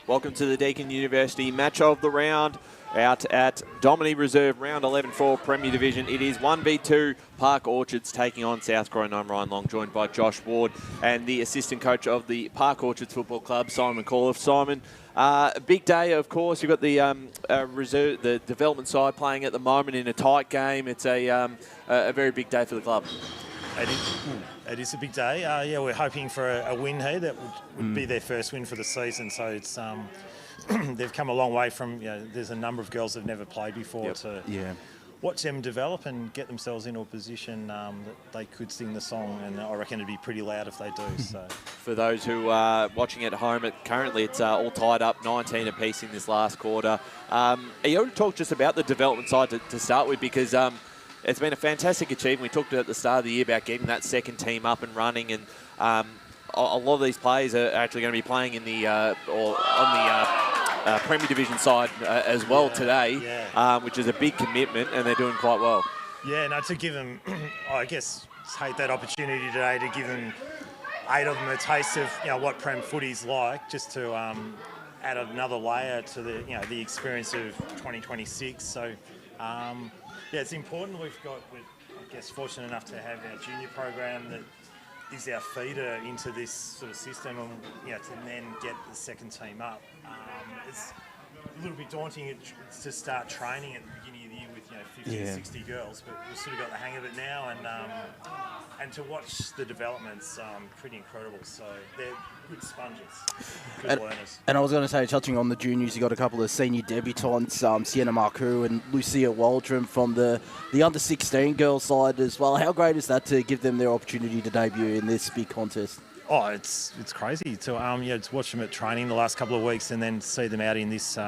Welcome to the Deakin University match of the round out at Domini Reserve, round 11 for Premier Division. It is 1v2 Park Orchards taking on South Croydon. I'm Ryan Long, joined by Josh Ward and the assistant coach of the Park Orchards Football Club, Simon Call. Simon, a big day, of course. You've got the reserve, the development side playing at the moment in a tight game. It's a very big day for the club. It is a big day. Yeah, we're hoping for a win here. That would be their first win for the season. So it's they've come a long way from. There's a number of girls that have never played before to watch them develop and get themselves into a position that they could sing the song. And I reckon it'd be pretty loud if they do. So for those who are watching at home, currently it's all tied up, 19 apiece in this last quarter. Are you able to talk just about the development side to start with, because it's been a fantastic achievement. We talked at the start of the year about getting that second team up and running, and a lot of these players are actually going to be playing in the on the Premier Division side as well today, which is a big commitment, and they're doing quite well. Yeah, no, to give them, I guess, take that opportunity today to give them 8 of them a taste of what Prem footy's like, just to add another layer to the experience of 2026. So. Yeah, it's important. We're, I guess, fortunate enough to have our junior program that is our feeder into this sort of system, and to then get the second team up. It's a little bit daunting to start training at the beginning of the year with 50 or 60 girls, but we've sort of got the hang of it now, and to watch the developments, pretty incredible. So they're good sponges, good learners. And I was going to say, touching on the juniors, you got a couple of senior debutantes, Sienna Marcoux and Lucia Waldron from the under-16 girls side as well. How great is that to give them their opportunity to debut in this big contest? Oh, it's crazy to to watch them at training the last couple of weeks and then see them out in this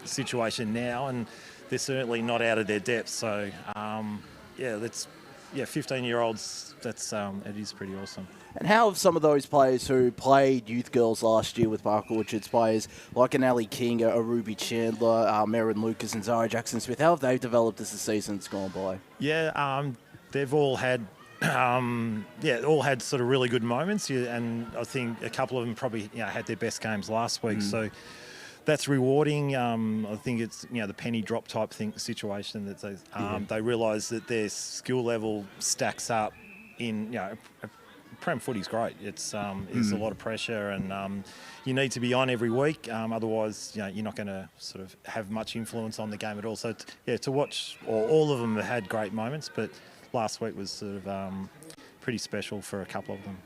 situation now, and they're certainly not out of their depth. So 15-year-olds. That's it is pretty awesome. And how have some of those players who played youth girls last year with Park Orchards, players like an Ali King, a Ruby Chandler, Merrin Lucas and Zara Jackson-Smith, how have they developed as the season's gone by? Yeah, they've all had all had sort of really good moments, and I think a couple of them probably had their best games last week. So that's rewarding. I think it's the penny drop type situation that they realise that their skill level stacks up in Prem footy's great. It's there's a lot of pressure, and you need to be on every week. Otherwise, you're not going to sort of have much influence on the game at all. So to watch, all of them have had great moments, but last week was sort of pretty special for a couple of them.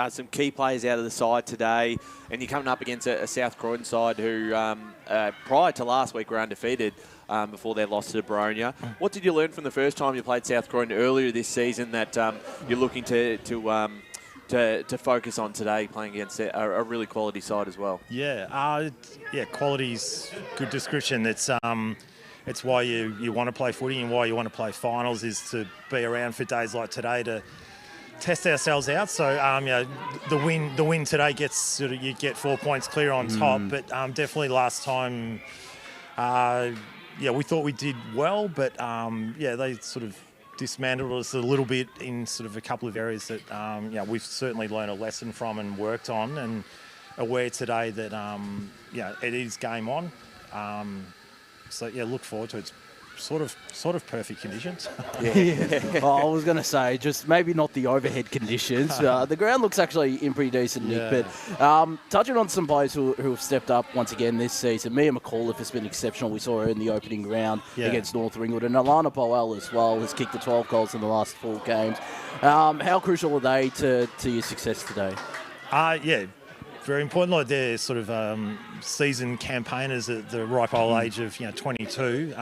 Some key players out of the side today, and you're coming up against a South Croydon side who, prior to last week, were undefeated before their loss to Baronia. What did you learn from the first time you played South Croydon earlier this season that you're looking to focus on today, playing against a really quality side as well? Quality's good description. It's why you want to play footy and why you want to play finals, is to be around for days like today to test ourselves out. So the win today gets you get 4 points clear on top, but definitely last time we thought we did well, but they sort of dismantled us a little bit in sort of a couple of areas that we've certainly learned a lesson from and worked on, and aware today that it is game on. Look forward to it. It's sort of perfect conditions. I was going to say, just maybe not the overhead conditions. The ground looks actually in pretty decent nick. But touching on some players who have stepped up once again this season, Mia McAuliffe has been exceptional. We saw her in the opening round against North Ringwood, and Alana Powell as well has kicked the 12 goals in the last 4 games. How crucial are they to your success today? Very important. Like, they're sort of seasoned campaigners at the ripe old age of 22.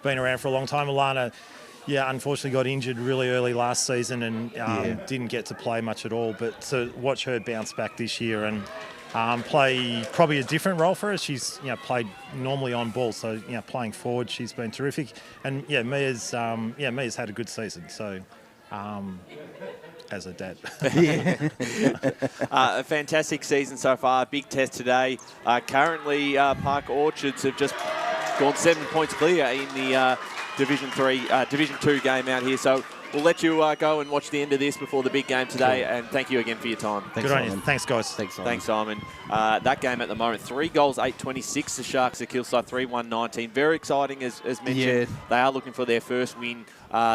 Been around for a long time. Alana, unfortunately got injured really early last season and didn't get to play much at all. But to watch her bounce back this year and play probably a different role for her. She's played normally on ball, so playing forward, she's been terrific. And Mia's had a good season. So. As a dad. A fantastic season so far. Big test today. Currently, Park Orchards have just gone 7 points clear in the Division 2 game out here. So we'll let you go and watch the end of this before the big game today. Cool. And thank you again for your time. Thanks, Good on Simon. you. Thanks, guys. Thanks, Simon. That game at the moment, 3 goals, 8-26. The Sharks at Kilsyth, 3-1-19. Very exciting, as mentioned. Yeah. They are looking for their first win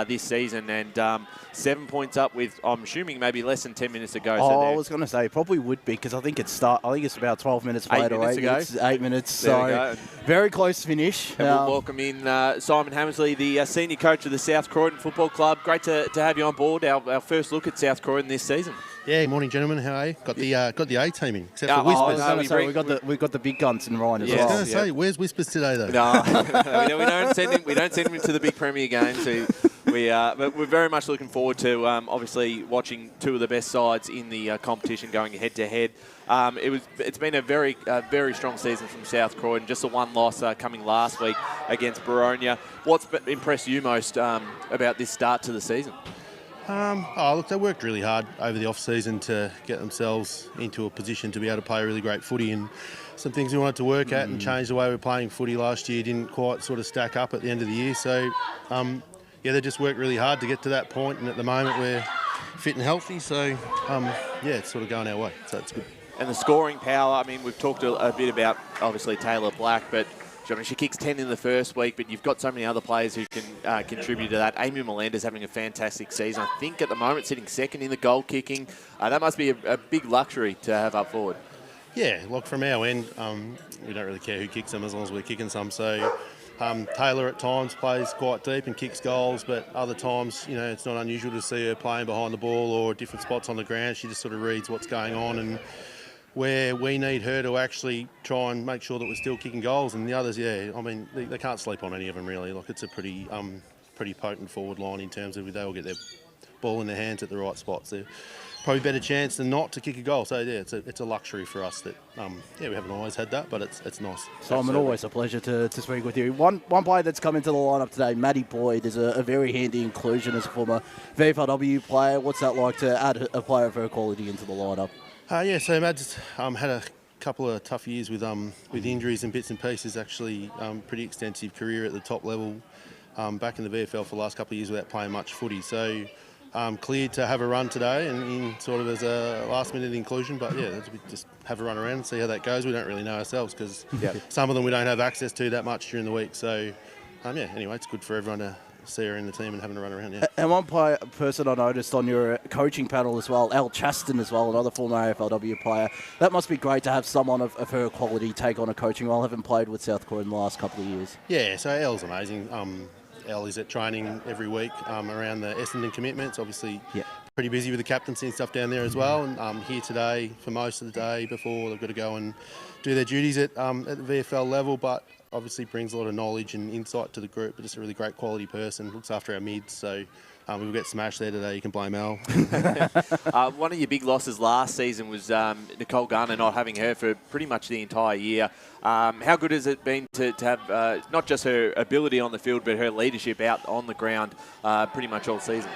this season, and 7 points up with, I'm assuming, maybe less than 10 minutes to go. Oh, I was going to say, probably would be, because I think it's about 12 minutes played or 8 minutes. 8 minutes, so very close finish. And we'll welcome in Simon Hammersley, the senior coach of the South Croydon Football Club. Great to have you on board, our first look at South Croydon this season. Yeah, morning, gentlemen. How are you? Got the A team in, except for Whispers. We've got the big guns in Ryan as well. I was going to say, where's Whispers today, though? No, we don't send him. We don't send him to the big Premier games. But we're very much looking forward to obviously watching 2 of the best sides in the competition going head to head. It's been a very strong season from South Croydon. Just the one loss coming last week against Baronia. What's impressed you most about this start to the season? Look, they worked really hard over the off-season to get themselves into a position to be able to play really great footy, and some things we wanted to work at and change the way we were playing footy last year didn't quite sort of stack up at the end of the year. So, they just worked really hard to get to that point, and at the moment we're fit and healthy. So, it's sort of going our way. So it's good. And the scoring power, I mean, we've talked a bit about, obviously, Taylor Black, but she kicks 10 in the first week, but you've got so many other players who can contribute to that. Amy Melander's having a fantastic season. I think at the moment sitting second in the goal kicking. That must be a big luxury to have up forward. Yeah, look, from our end, we don't really care who kicks them as long as we're kicking some. So Taylor at times plays quite deep and kicks goals, but other times, it's not unusual to see her playing behind the ball or different spots on the ground. She just sort of reads what's going on, and where we need her to actually try and make sure that we're still kicking goals. And the others, they can't sleep on any of them really. Like, it's a pretty potent forward line in terms of if they all get their ball in their hands at the right spots. They're probably better chance than not to kick a goal. So it's a luxury for us that we haven't always had that, but it's nice. Simon, always a pleasure to speak with you. One player that's come into the lineup today, Maddie Boyd, is a very handy inclusion as a former VFLW player. What's that like to add a player of her quality into the lineup? So Mad's had a couple of tough years with injuries and bits and pieces. Actually, pretty extensive career at the top level. Back in the VFL for the last couple of years without playing much footy. So cleared to have a run today and in sort of as a last-minute inclusion. But we just have a run around and see how that goes. We don't really know ourselves because some of them we don't have access to that much during the week. So anyway, it's good for everyone to see her in the team and having a run around. And one person I noticed on your coaching panel as well, Al Chaston as well, another former AFLW player. That must be great to have someone of her quality take on a coaching role. Having played with South Croydon the last couple of years. Yeah, so Al's amazing. Al is at training every week around the Essendon commitments. Obviously, pretty busy with the captaincy and stuff down there as well. And here today for most of the day before they've got to go and do their duties at the VFL level, but obviously brings a lot of knowledge and insight to the group, but just a really great quality person, looks after our mids, so if we get smashed there today, you can blame Al. One of your big losses last season was Nicole Garner not having her for pretty much the entire year. How good has it been to have not just her ability on the field, but her leadership out on the ground pretty much all season?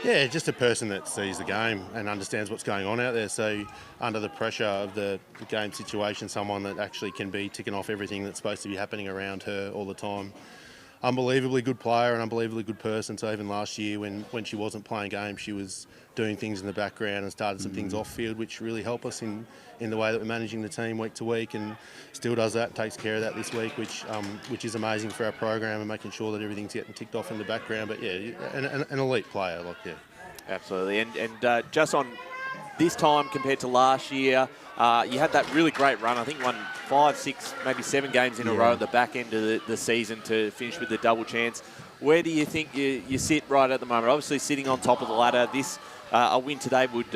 Yeah, just a person that sees the game and understands what's going on out there. So under the pressure of the game situation, someone that actually can be ticking off everything that's supposed to be happening around her all the time. Unbelievably good player and unbelievably good person. So even last year when she wasn't playing games, she was doing things in the background and started some things off field, which really help us in the way that we're managing the team week to week, and still does that, takes care of that this week, which is amazing for our program and making sure that everything's getting ticked off in the background. But an elite player, Absolutely. And just on this time compared to last year, you had that really great run. I think won 5, 6, maybe 7 games in a row at the back end of the season to finish with the double chance. Where do you think you sit right at the moment? Obviously sitting on top of the ladder, a win today would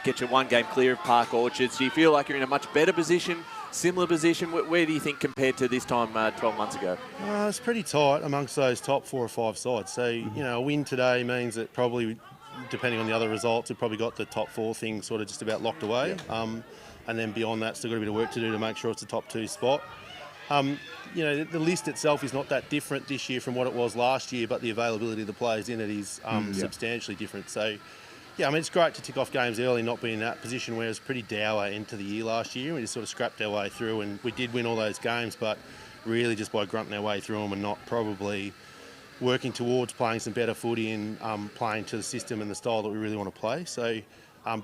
get you 1 game clear of Park Orchards. Do you feel like you're in a much better position, similar position? Where do you think compared to this time 12 months ago? It's pretty tight amongst those top 4 or 5 sides. So, a win today means that probably, depending on the other results, we've probably got the top 4 things sort of just about locked away. And then beyond that, still got a bit of work to do to make sure it's a top 2 spot. The list itself is not that different this year from what it was last year, but the availability of the players in it is substantially different. So, it's great to tick off games early, not being in that position where it was pretty dour into the year last year. We just sort of scrapped our way through, and we did win all those games, but really just by grunting our way through them and not probably working towards playing some better footy and playing to the system and the style that we really want to play. So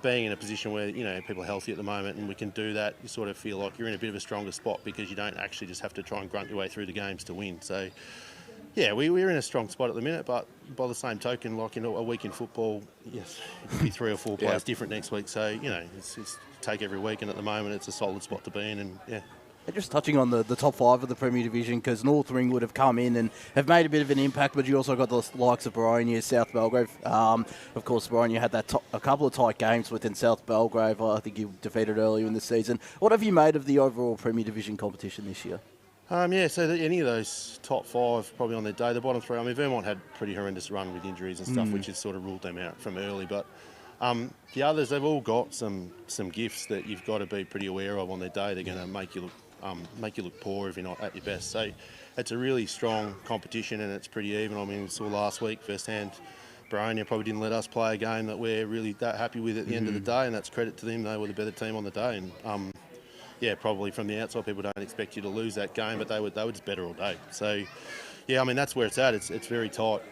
being in a position where, people are healthy at the moment and we can do that, you sort of feel like you're in a bit of a stronger spot because you don't actually just have to try and grunt your way through the games to win. So, yeah, we're in a strong spot at the minute, but by the same token, like a week in football, yes, it could be 3 or 4 players different next week. So, it's take every week, and at the moment it's a solid spot to be in, and yeah. And just touching on the top 5 of the Premier Division, because North Ringwood have come in and have made a bit of an impact, but you also got the likes of Boronia, South Belgrave. Of course, Boronia had a couple of tight games within South Belgrave. I think you defeated earlier in the season. What have you made of the overall Premier Division competition this year? So any of those top 5 probably on their day. The bottom 3, Vermont had a pretty horrendous run with injuries and stuff, which has sort of ruled them out from early. But the others, they've all got some gifts that you've got to be pretty aware of on their day. They're going to make you look poor if you're not at your best. So it's a really strong competition and it's pretty even. We saw last week firsthand, Boronia probably didn't let us play a game that we're really that happy with at the end of the day, and that's credit to them. They were the better team on the day, and probably from the outside people don't expect you to lose that game, but they were just better all day. So that's where it's at. It's very tight.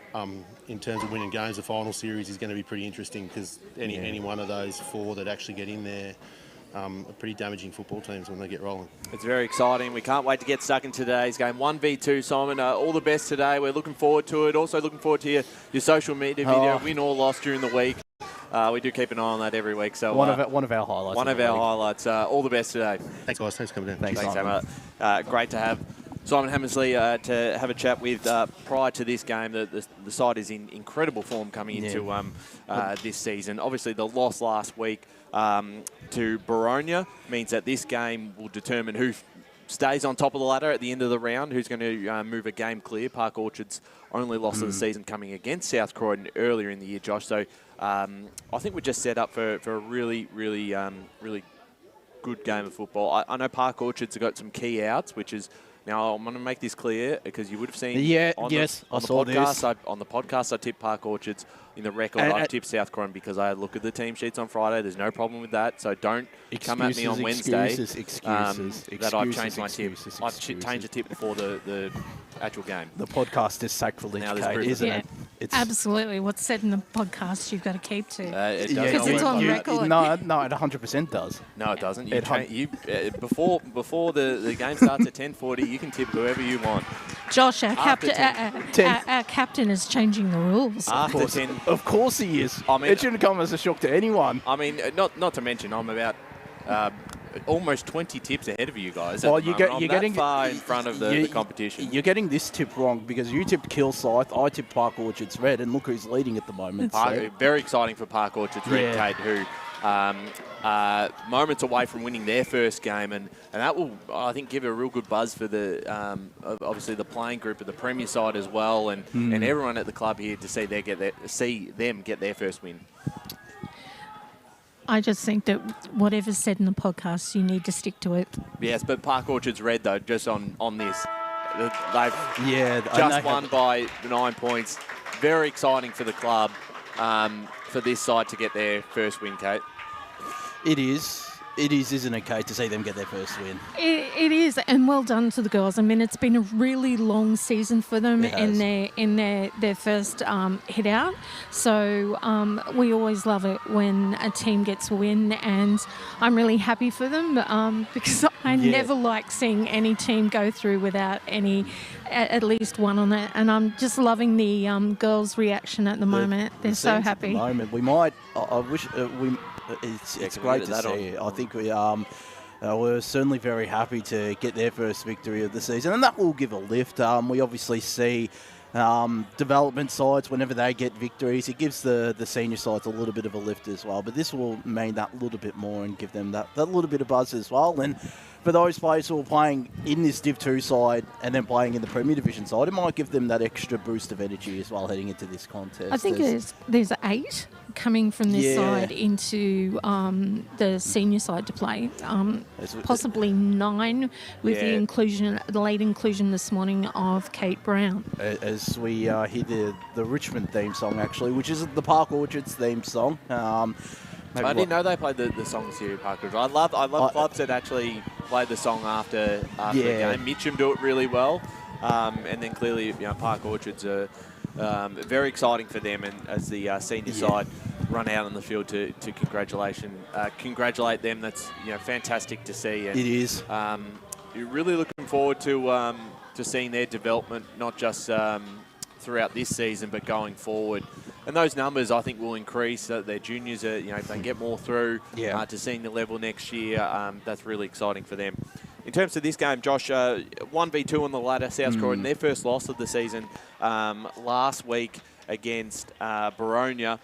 In terms of winning games, the final series is going to be pretty interesting because any one of those 4 that actually get in there are pretty damaging football teams when they get rolling. It's very exciting. We can't wait to get stuck in today's game. 1v2, Simon. All the best today. We're looking forward to it. Also looking forward to your social media video, win or loss during the week. We do keep an eye on that every week. So one of our highlights. One of our highlights. All the best today. Thanks, guys. Thanks for coming in. Thanks Simon. Great to have Simon Hammersley to have a chat with prior to this game. The side is in incredible form coming into this season. Obviously, the loss last week to Boronia means that this game will determine who stays on top of the ladder at the end of the round, who's going to move a game clear. Park Orchard's only loss of the season coming against South Croydon earlier in the year, Josh. So I think we're just set up for a really, really, really good game of football. I know Park Orchard's got some key outs, which is... Now, I'm going to make this clear because you would have seen on the podcast, I tipped Park Orchards. In the record, I've tipped South Croydon because I look at the team sheets on Friday. There's no problem with that. So don't come at me on Wednesday that I've changed my tip. I've changed the tip before the actual game. The podcast is sacrilege, Kate, isn't it? It's absolutely. What's said in the podcast, you've got to keep to. Because it's on record. No, it 100% does. No, it doesn't. Before the game starts at 10:40, you can tip whoever you want. Josh, our captain is changing the rules. After 10. Of course he is. It shouldn't come as a shock to anyone. Not to mention, I'm about almost 20 tips ahead of you guys. Well, you're getting far in front of the competition. You're getting this tip wrong because you tipped Kilsyth, I tipped Park Orchards Red, and look who's leading at the moment. Very exciting for Park Orchards Red, Kate, who moments away from winning their first game, and that will, I think, give a real good buzz for the obviously the playing group of the Premier side as well, and everyone at the club here to see them get their first win. I just think that whatever's said in the podcast, you need to stick to it. Yes, but Park Orchards Red, though, just on this, they've just won by 9 points. Very exciting for the club, for this side to get their first win, Kate. It is. It is, isn't it, Kate, to see them get their first win? It is, and well done to the girls. I mean, it's been a really long season for them in their first hit out. So we always love it when a team gets a win, and I'm really happy for them because I never like seeing any team go through without at least one on it. And I'm just loving the girls' reaction at the moment. They're so happy. At the moment, we might. I wish we. It's great to see. I think we're certainly very happy to get their first victory of the season, and that will give a lift. We obviously see development sides, whenever they get victories, it gives the senior sides a little bit of a lift as well. But this will mean that little bit more and give them that little bit of buzz as well. And for those players who are playing in this Div 2 side and then playing in the Premier Division side, it might give them that extra boost of energy as well heading into this contest. I think there's 8 coming from this side into the senior side to play. Possibly 9 with the late inclusion this morning of Kate Brown. As we hear the Richmond theme song, actually, which is the Park Orchards theme song. I didn't know they played the songs here at Park Orchards. I love clubs that actually play the song after the game. Mitcham do it really well. And then clearly, Park Orchards are very exciting for them, and as the senior side run out on the field to congratulate them. That's fantastic to see. And, it is. You're really looking forward to seeing their development, not just throughout this season, but going forward. And those numbers, I think, will increase. Their juniors, if they get more through to senior level next year, that's really exciting for them. In terms of this game, Josh, 1v2 on the ladder, South Croydon, their first loss of the season last week against Baronia.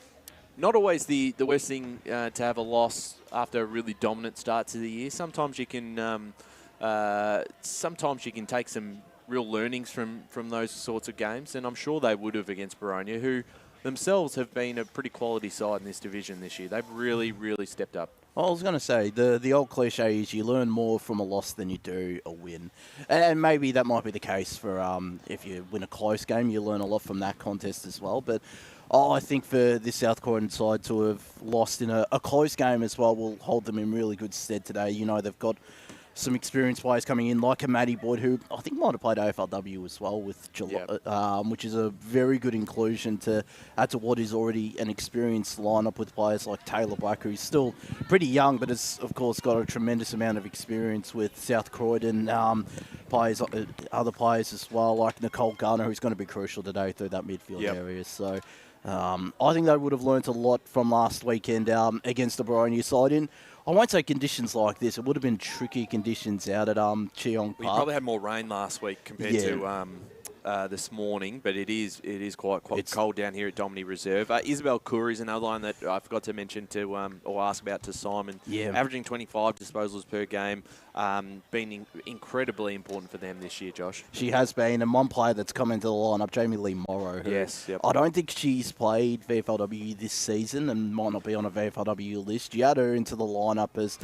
Not always the worst thing to have a loss after a really dominant start to the year. Sometimes you can take some real learnings from those sorts of games, and I'm sure they would have against Baronia, who themselves have been a pretty quality side in this division this year. They've really, really stepped up. I was going to say, the old cliche is you learn more from a loss than you do a win. And maybe that might be the case for if you win a close game, you learn a lot from that contest as well. But I think for this South Croydon side to have lost in a close game as well will hold them in really good stead today. They've got some experienced players coming in, like a Matty Boyd, who I think might have played AFLW as well with July, which is a very good inclusion to add to what is already an experienced lineup with players like Taylor Black, who's still pretty young, but has, of course, got a tremendous amount of experience with South Croydon. Players, other players as well, like Nicole Garner, who's going to be crucial today through that midfield area. So I think they would have learnt a lot from last weekend against the Baronia side in, I won't say conditions like this. It would have been tricky conditions out at Cheong Park. We probably had more rain last week compared to this morning, but it is quite cold down here at Domini Reserve. Isabel Curry is another one that I forgot to mention or ask about to Simon. Yeah. Averaging 25 disposals per game, been incredibly important for them this year, Josh. She has been, and one player that's come into the lineup, Jamie Lee Morrow. I don't think she's played VFLW this season and might not be on a VFLW list. You add her into the lineup as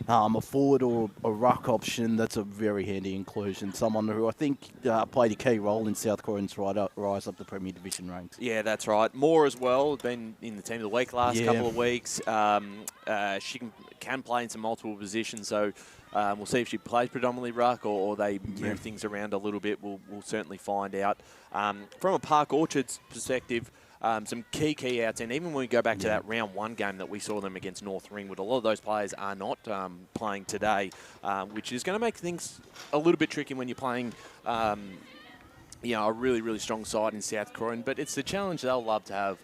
a forward or a ruck option. That's a very handy inclusion. Someone who I think played a key role in South Croydon's rise up the Premier Division ranks. Yeah, that's right. Moore as well, been in the team of the week last couple of weeks. She can play in some multiple positions, so we'll see if she plays predominantly ruck or they move things around a little bit. We'll certainly find out. From a Park Orchards perspective, some key outs, and even when we go back to that round one game that we saw them against North Ringwood, a lot of those players are not playing today, which is going to make things a little bit tricky when you're playing a really, really strong side in South Croydon. But it's the challenge they'll love to have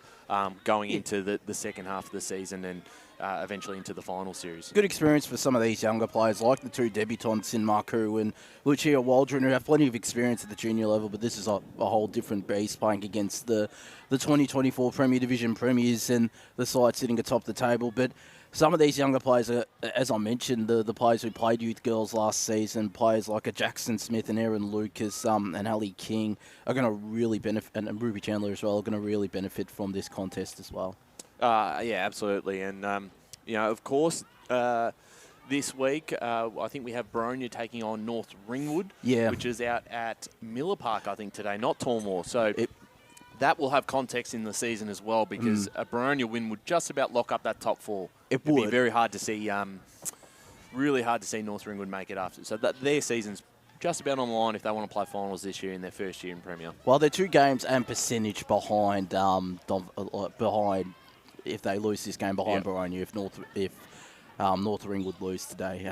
going into the second half of the season and eventually into the final series. Good experience for some of these younger players, like the two debutants in Marku and Lucia Waldron, who have plenty of experience at the junior level, but this is a whole different beast playing against the 2024 Premier Division premiers and the side sitting atop the table. But some of these younger players, as I mentioned, the players who played youth girls last season, players like a Jackson Smith and Erin Lucas and Ali King are going to really benefit, and Ruby Chandler as well, are going to really benefit from this contest as well. Yeah, absolutely. And, of course, this week, I think we have Baronia taking on North Ringwood, which is out at Miller Park, I think, today, not Tormore. So that will have context in the season as well, because a Baronia win would just about lock up that top four. It'd be very hard to see, really hard to see North Ringwood make it after. So their season's just about on the line if they want to play finals this year in their first year in Premier. Well, they're 2 games and percentage behind if they lose this game behind Baronia. If North Ringwood lose today,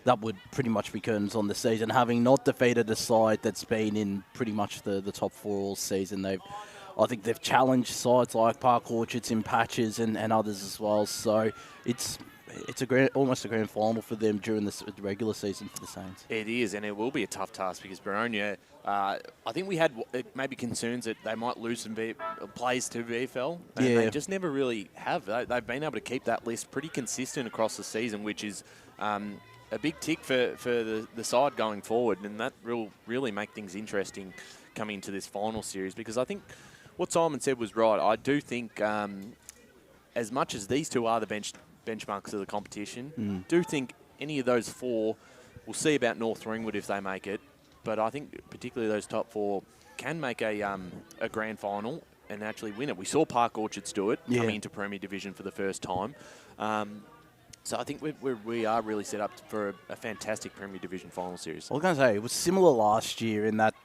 that would pretty much be curtains on the season. Having not defeated a side that's been in pretty much the top 4 all season, I think they've challenged sides like Park Orchards in patches and others as well. So it's almost a grand final for them during the regular season for the Saints. It is, and it will be a tough task because Baronia, I think we had maybe concerns that they might lose some plays to VFL. And they just never really have. They've been able to keep that list pretty consistent across the season, which is a big tick for the side going forward, and that will really make things interesting coming into this final series, because I think what Simon said was right. I do think as much as these two are the benchmarks of the competition, do think any of those 4, we'll see about North Ringwood if they make it, but I think particularly those top 4 can make a grand final and actually win it. We saw Park Orchards do it, coming into Premier Division for the first time. So I think we are really set up for a fantastic Premier Division final series. I was going to say, it was similar last year in that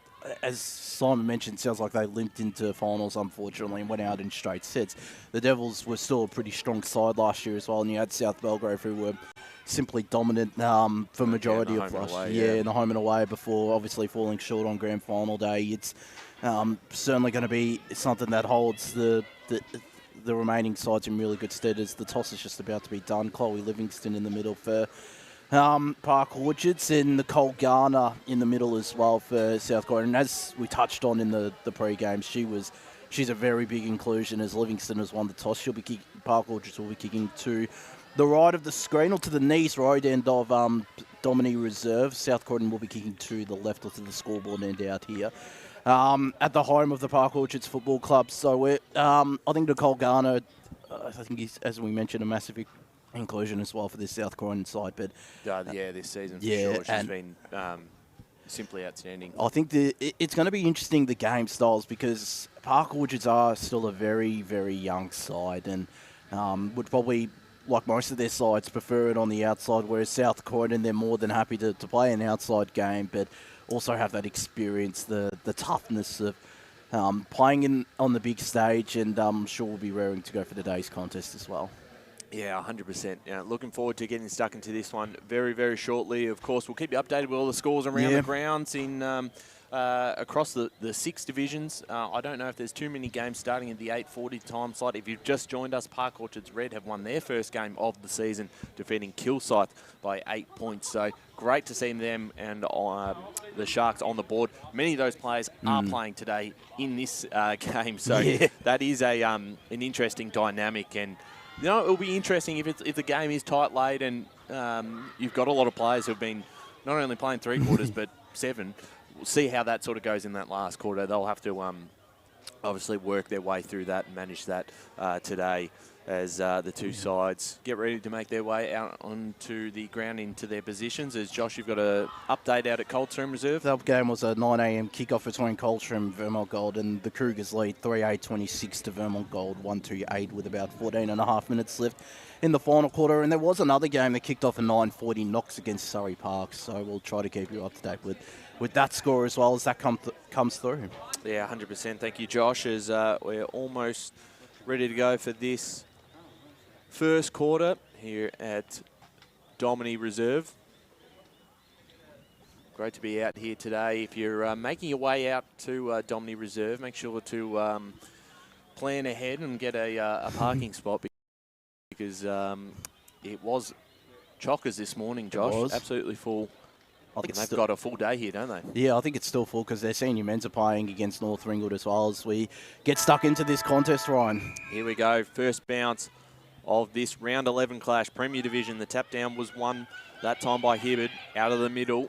as Simon mentioned, sounds like they limped into finals, unfortunately, and went out in straight sets. The Devils were still a pretty strong side last year as well, and you had South Belgrave, who were simply dominant for majority of last year in the home and away before obviously falling short on grand final day. It's certainly going to be something that holds the remaining sides in really good stead as the toss is just about to be done. Chloe Livingston in the middle for Park Orchards and Nicole Garner in the middle as well for South Croydon. And as we touched on in the pre-game, she's a very big inclusion as Livingston has won the toss. She'll be Park Orchards will be kicking to the right of the screen or to the knees right end of Domini Reserve. South Croydon will be kicking to the left or to the scoreboard end out here. At the home of the Park Orchards Football Club. So we're, I think Nicole Garner, I think he's, as we mentioned, a massive inclusion as well for this South Croydon side. But this season for sure. She's been simply outstanding. I think it's going to be interesting, the game styles, because Park Orchards are still a very, very young side and would probably, like most of their sides, prefer it on the outside, whereas South Croydon, they're more than happy to play an outside game, but also have that experience, the toughness of playing on the big stage, and I'm sure we'll be raring to go for today's contest as well. Yeah, 100%. Looking forward to getting stuck into this one very, very shortly. Of course, we'll keep you updated with all the scores around the grounds in across the 6 divisions. I don't know if there's too many games starting at the 8:40 time slot. If you've just joined us, Park Orchards Red have won their first game of the season, defeating Kilsyth by 8 points. So great to see them and the Sharks on the board. Many of those players are playing today in this game. So that is an interesting dynamic. And it'll be interesting if the game is tight late and you've got a lot of players who've been not only playing 3 quarters but 7. We'll see how that sort of goes in that last quarter. They'll have to obviously work their way through that and manage that today as the two sides get ready to make their way out onto the ground into their positions. As Josh, you've got an update out at Coldstream Reserve. That game was a 9 a.m. kickoff between Coldstream and Vermont Gold, and the Cougars lead 3-8-26 to Vermont Gold, 1-2-8 with about 14.5 minutes left in the final quarter. And there was another game that kicked off at 9:40, Knox against Surrey Park. So we'll try to keep you up to date with that score as well as that comes through. Yeah, 100%. Thank you, Josh, as we're almost ready to go for this first quarter here at Domini Reserve. Great to be out here today. If you're making your way out to Domini Reserve, make sure to plan ahead and get a parking spot, because it was chockers this morning, Josh. Absolutely full. I think they've got a full day here, don't they? Yeah, I think it's still full because their senior men's are playing against North Ringwood as well as we get stuck into this contest, Ryan. Here we go. First bounce of this round 11 clash. Premier Division. The tap down was won that time by Hibbard. Out of the middle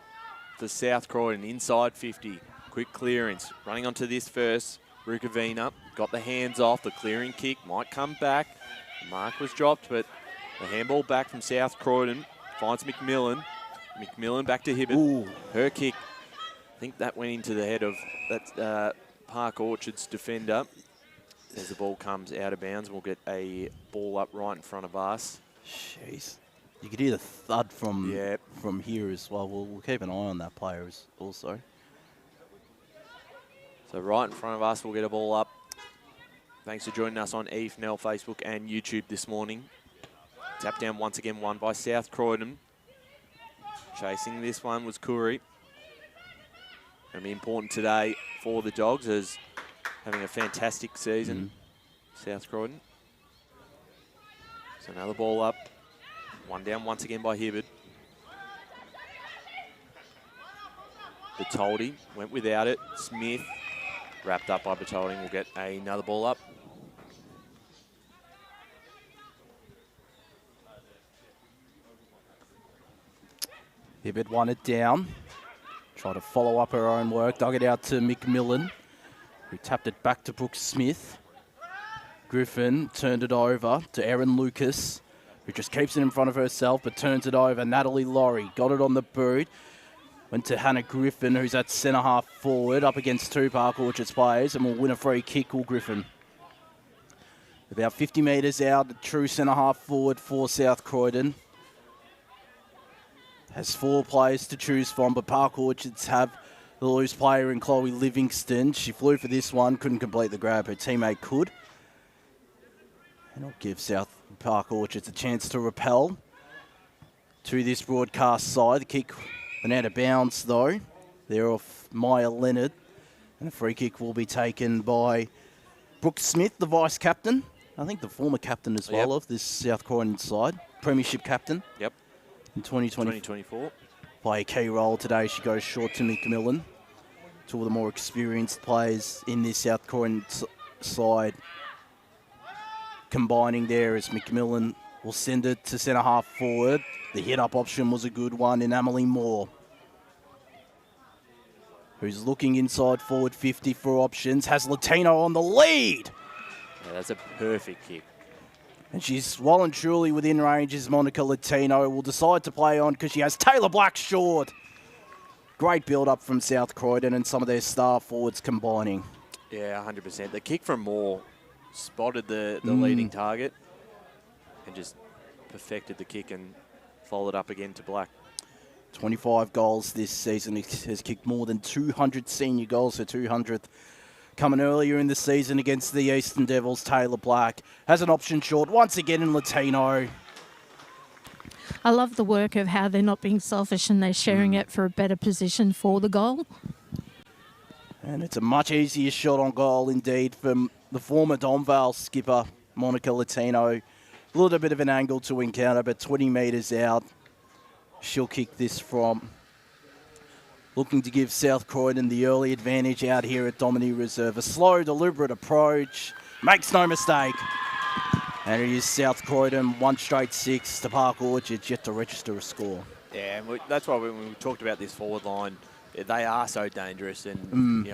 for South Croydon. Inside 50. Quick clearance. Running onto this first. Rukavina got the hands off. The clearing kick might come back. The mark was dropped, but the handball back from South Croydon finds McMillan. McMillan back to Hibbard. Ooh. Her kick. I think that went into the head of that Park Orchards defender. As the ball comes out of bounds, we'll get a ball up right in front of us. Jeez. You could hear the thud from here as well. We'll keep an eye on that player also. So right in front of us, we'll get a ball up. Thanks for joining us on EFNL, Facebook and YouTube this morning. Tap down once again won by South Croydon. Chasing this one was Curry. Going to be important today for the Dogs as having a fantastic season. South Croydon. So another ball up. One down once again by Hibbard. Bertoldi went without it. Smith wrapped up by Bertoldi. We'll get another ball up. Hibbard won it down. Tried to follow up her own work. Dug it out to McMillan, who tapped it back to Brooke Smith. Griffin turned it over to Erin Lucas, who just keeps it in front of herself but turns it over. Natalie Laurie got it on the boot. Went to Hannah Griffin, who's at centre half forward, up against two Park Orchards players, and will win a free kick, will Griffin. About 50 metres out, true centre half forward for South Croydon. Has 4 players to choose from, but Park Orchards have the loose player in Chloe Livingston. She flew for this one, couldn't complete the grab. Her teammate could. And it'll give South Park Orchards a chance to repel to this broadcast side. The kick went out of bounds, though. They're off Maya Leonard. And the free kick will be taken by Brooke Smith, the vice-captain. I think the former captain as well of this South Croydon side. Premiership captain. Yep. In 2024. Play a key role today. She goes short to McMillan. Two of the more experienced players in this South Croydon side combining there as McMillan will send it to centre half forward. The hit-up option was a good one in Emily Moore, who's looking inside forward 50 for options. Has Latino on the lead. Yeah, that's a perfect kick. And she's well and truly within range as Monica Latino will decide to play on because she has Taylor Black short. Great build-up from South Croydon and some of their star forwards combining. Yeah, 100%. The kick from Moore spotted the leading target and just perfected the kick and followed up again to Black. 25 goals this season. He has kicked more than 200 senior goals, her 200th coming earlier in the season against the Eastern Devils. Taylor Black has an option short once again in Latino. I love the work of how they're not being selfish and they're sharing it for a better position for the goal. And it's a much easier shot on goal indeed from the former Donvale skipper, Monica Latino. A little bit of an angle to encounter, but 20 metres out. She'll kick this from. Looking to give South Croydon the early advantage out here at Domini Reserve. A slow, deliberate approach. Makes no mistake. And it is South Croydon, 1 straight 6 to Park Orchards, yet to register a score. Yeah, and that's why when we talked about this forward line, they are so dangerous, and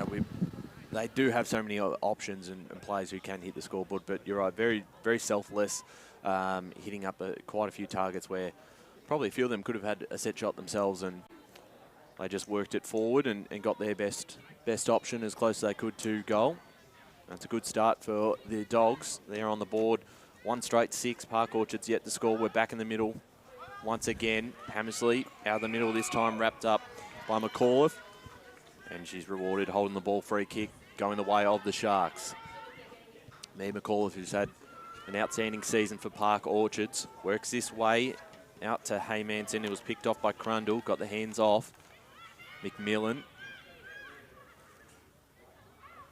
they do have so many options and players who can hit the scoreboard. But you're right, very, very selfless, hitting up quite a few targets where probably a few of them could have had a set shot themselves, and they just worked it forward and got their best option as close as they could to goal. That's a good start for the Dogs. They're on the board. 1 straight 6. Park Orchards yet to score. We're back in the middle once again. Hammersley out of the middle this time, wrapped up by McAuliffe. And she's rewarded holding the ball. Free kick going the way of the Sharks. Mee McAuliffe, who's had an outstanding season for Park Orchards, works this way out to Haymanson. It was picked off by Crundle. Got the hands off. McMillan.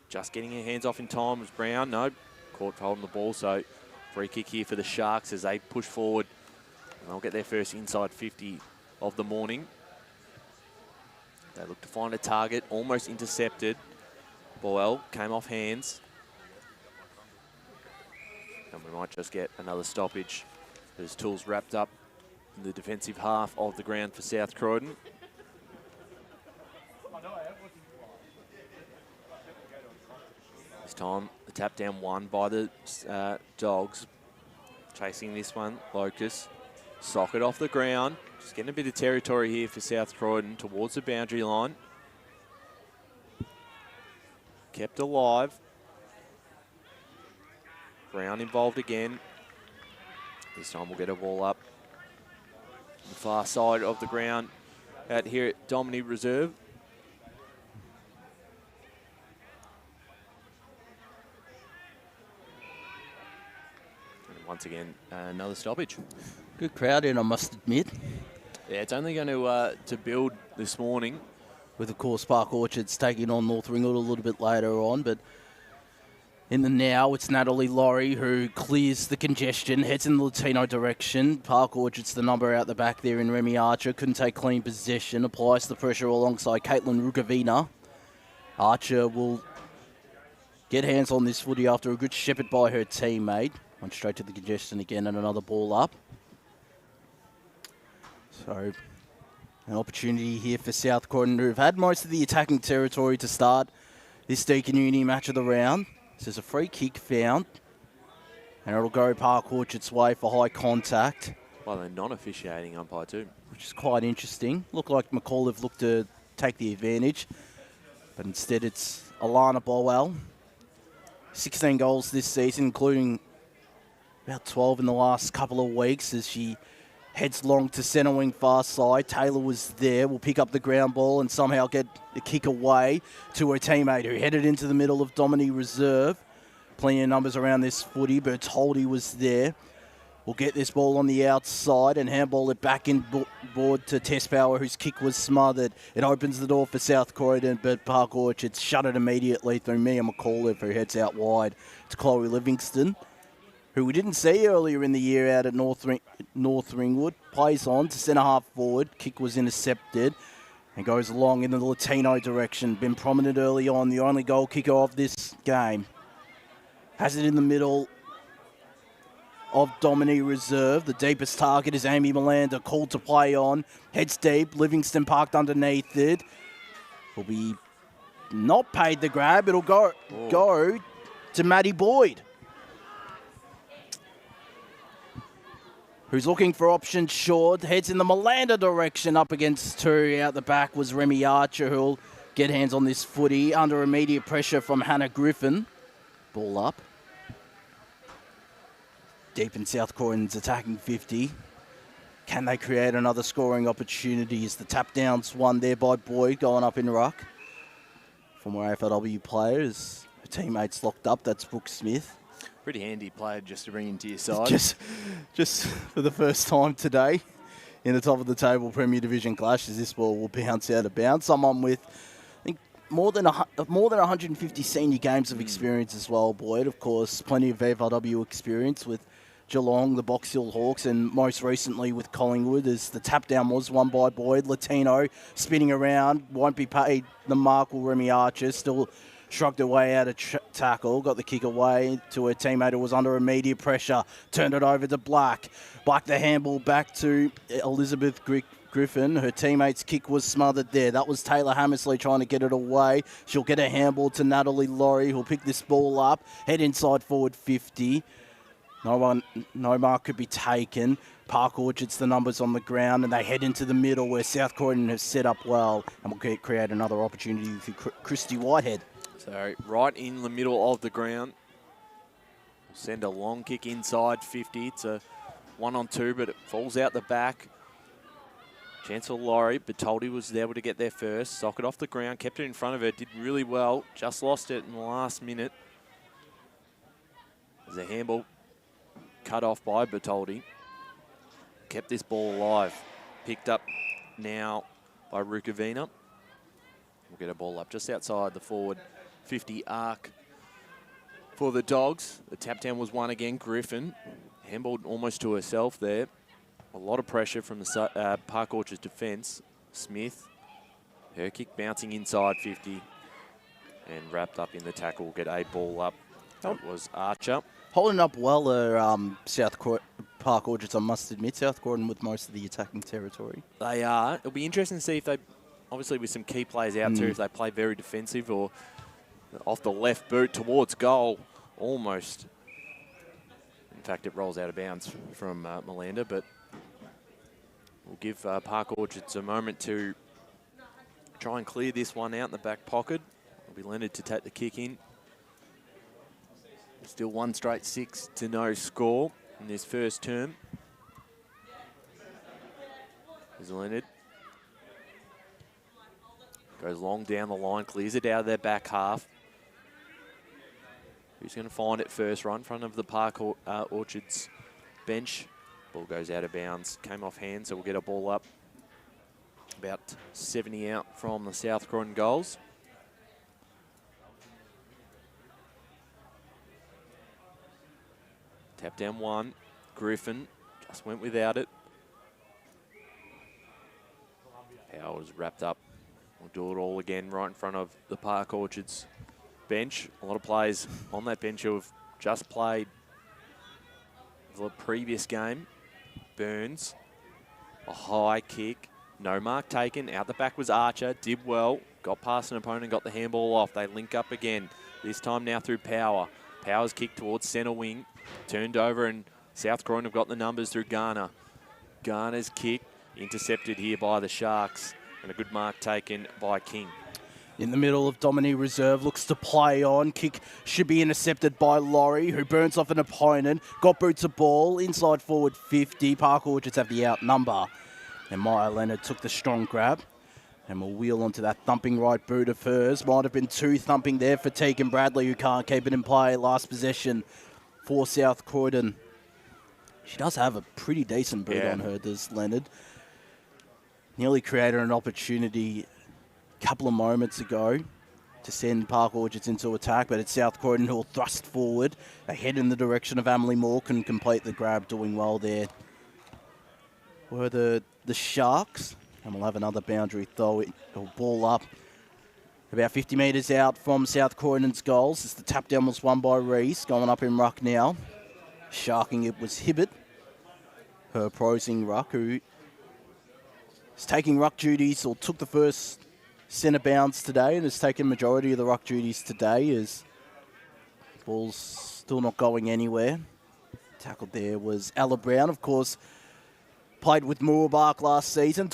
Just getting her hands off in time was Brown. No, caught for holding the ball. So free kick here for the Sharks as they push forward. And they'll get their first inside 50 of the morning. They look to find a target, almost intercepted. Boyle came off hands. And we might just get another stoppage as Tools wrapped up in the defensive half of the ground for South Croydon. This time, the tap down one by the Dogs. Chasing this one, Locust. Socket off the ground. Just getting a bit of territory here for South Croydon towards the boundary line. Kept alive. Brown involved again. This time we'll get a ball up the far side of the ground out here at Domini Reserve. Once again, another stoppage. Good crowd in, I must admit. Yeah, it's only going to build this morning. With, of course, Park Orchards taking on North Ringwood a little bit later on. But in the now, it's Natalie Laurie who clears the congestion, heads in the Latino direction. Park Orchards, the number out the back there in Remy Archer, couldn't take clean possession. Applies the pressure alongside Caitlin Rugavina. Archer will get hands on this footy after a good shepherd by her teammate. Went straight to the congestion again and another ball up. So, an opportunity here for South Croydon, who've had most of the attacking territory to start this Deakin Uni match of the round. So there's a free kick found. And it'll go Park Orchard's way for high contact. Well, they're non-officiating umpire too. Which is quite interesting. Looked like McAuliffe looked to take the advantage. But instead it's Alana Bowell. 16 goals this season, including about 12 in the last couple of weeks as she Heads long to centre wing far side. Taylor was there. Will pick up the ground ball and somehow get the kick away to her teammate who headed into the middle of Domini Reserve. Plenty of numbers around this footy. Bertoldi was there. Will get this ball on the outside and handball it back in board to Tess Power, whose kick was smothered. It opens the door for South Croydon, but Park Orchards shut it immediately through Mia McAuliffe, who heads out wide to Chloe Livingston, who we didn't see earlier in the year out at North Ringwood. Plays on to centre half forward. Kick was intercepted and goes along in the Latino direction. Been prominent early on, the only goal kicker of this game. Has it in the middle of Domini Reserve. The deepest target is Amy Melander, called to play on. Heads deep, Livingston parked underneath it. Will be not paid the grab. It'll go to Maddie Boyd, who's looking for option short. Heads in the Melander direction, up against two. Out the back was Remy Archer, who'll get hands on this footy under immediate pressure from Hannah Griffin. Ball up. Deep in South Croydon's attacking 50. Can they create another scoring opportunity? Is the tap downs won there by Boyd going up in ruck. Former AFLW players, her teammates locked up. That's Brooke Smith. Pretty handy player just to bring into your side. Just for the first time today in the top of the table Premier Division clashes, this ball will bounce out of bounds. Someone with, I think, more than 150 senior games of experience as well, Boyd. Of course, plenty of AFLW experience with Geelong, the Box Hill Hawks, and most recently with Collingwood, as the tap down was won by Boyd. Latino spinning around, won't be paid the mark. Will Remy Archer still shrugged her way out of tackle, got the kick away to her teammate who was under immediate pressure, turned it over to Black. Black the handball back to Elizabeth Griffin. Her teammate's kick was smothered there. That was Taylor Hammersley trying to get it away. She'll get a handball to Natalie Laurie, who'll pick this ball up, head inside forward 50. No mark could be taken. Park Orchards, the numbers on the ground, and they head into the middle where South Croydon has set up well, and will create another opportunity for Christy Whitehead. So right in the middle of the ground. Send a long kick inside 50. It's a 1-on-2, but it falls out the back. Chancellor Laurie, Bertoldi was able to get there first. Sock it off the ground, kept it in front of her, did really well. Just lost it in the last minute. There's a handball cut off by Bertoldi. Kept this ball alive. Picked up now by Rukavina. We'll get a ball up just outside the forward 50 arc for the Dogs. The tap down was won again. Griffin handballed almost to herself there. A lot of pressure from the Park Orchards defence. Smith, her kick bouncing inside 50 and wrapped up in the tackle. Get a ball up. That was Archer. Holding up well, Park Orchards, I must admit. South Croydon with most of the attacking territory. They are. It'll be interesting to see if they, obviously with some key players out too, if they play very defensive or off the left boot towards goal, almost. In fact, it rolls out of bounds from Melander, but we'll give Park Orchards a moment to try and clear this one out in the back pocket. It'll be Leonard to take the kick in. Still one straight 6 to no score in this first term. There's Leonard. Goes long down the line, clears it out of their back half. Who's going to find it first? Right in front of the Park Orchards bench. Ball goes out of bounds. Came off hand, so we'll get a ball up. About 70 out from the South Croydon goals. Tap down one. Griffin just went without it. Powers wrapped up. We'll do it all again right in front of the Park Orchards bench. A lot of players on that bench who have just played the previous game. Burns, a high kick. No mark taken. Out the back was Archer. Did well. Got past an opponent, got the handball off. They link up again. This time now through Power. Power's kick towards centre wing. Turned over, and South Croydon have got the numbers through Garner. Garner's kick intercepted here by the Sharks, and a good mark taken by King. In the middle of Dominique Reserve, looks to play on. Kick should be intercepted by Laurie, who burns off an opponent. Got boots a ball, inside forward 50. Park Orchards have the outnumber. And Maya Leonard took the strong grab. And we'll wheel onto that thumping right boot of hers. Might have been 2 thumping there for Tegan Bradley, who can't keep it in play. Last possession for South Croydon. She does have a pretty decent boot on her, does Leonard. Nearly created an opportunity a couple of moments ago to send Park Orchards into attack, but it's South Croydon who will thrust forward. They head in the direction of Emily Moore, can complete the grab, doing well there. Were the Sharks, and we'll have another boundary throw, or ball up about 50 metres out from South Croydon's goals. As the tap down was won by Reese, going up in ruck now. Sharking it was Hibbert, her opposing ruck, who is taking ruck duties, or took the first centre bounce today, and has taken majority of the ruck duties today, as ball's still not going anywhere. Tackled there was Ella Brown, of course, played with Moorbark last season,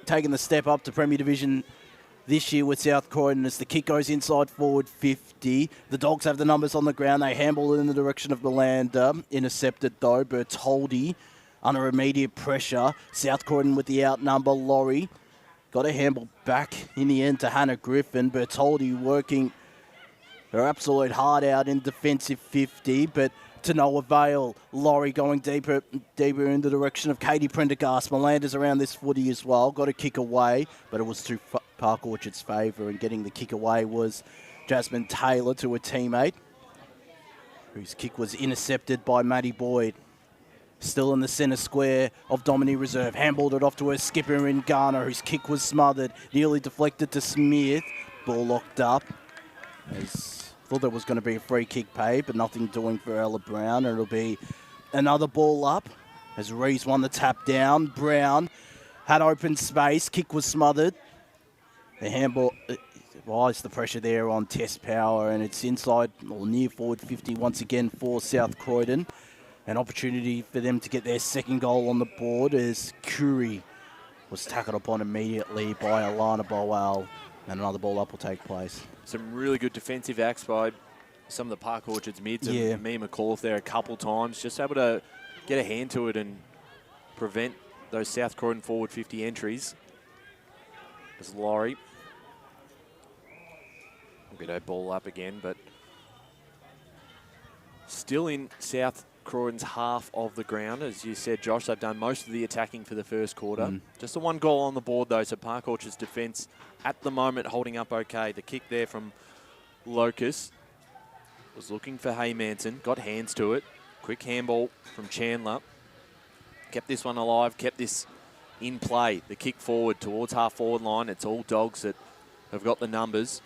taking the step up to Premier Division this year with South Croydon, as the kick goes inside forward 50. The Dogs have the numbers on the ground. They handball it in the direction of Melanda. Intercepted though. Bertoldi under immediate pressure. South Croydon with the outnumber. Laurie got a handball back in the end to Hannah Griffin. Bertoldi working her absolute heart out in defensive 50, but to no avail. Laurie going deeper in the direction of Katie Prendergast. Melander's around this footy as well. Got a kick away, but it was to Park Orchard's favour, and getting the kick away was Jasmine Taylor to a teammate, whose kick was intercepted by Maddie Boyd. Still in the centre square of Dominique Reserve. Handballed it off to her skipper in Garner, whose kick was smothered. Nearly deflected to Smith. Ball locked up. Thought there was going to be a free kick paid, but nothing doing for Ella Brown. And it'll be another ball up as Rees won the tap down. Brown had open space. Kick was smothered. The handball, it's the pressure there on Tess Power, and it's inside or near forward 50 once again for South Croydon. An opportunity for them to get their second goal on the board as Curry was tackled upon immediately by Alana Boal, and another ball up will take place. Some really good defensive acts by some of the Park Orchards mids, and Mia McAuliffe there a couple times, just able to get a hand to it and prevent those South Croydon forward 50 entries. As Laurie will get her ball up again, but still in South Croydon's half of the ground. As you said, Josh, they've done most of the attacking for the first quarter. Just the one goal on the board, though, so Park Orchard's defence at the moment holding up okay. The kick there from Locust was looking for Haymanson, got hands to it. Quick handball from Chandler. Kept this one alive, kept this in play. The kick forward towards half-forward line. It's all Dogs that have got the numbers.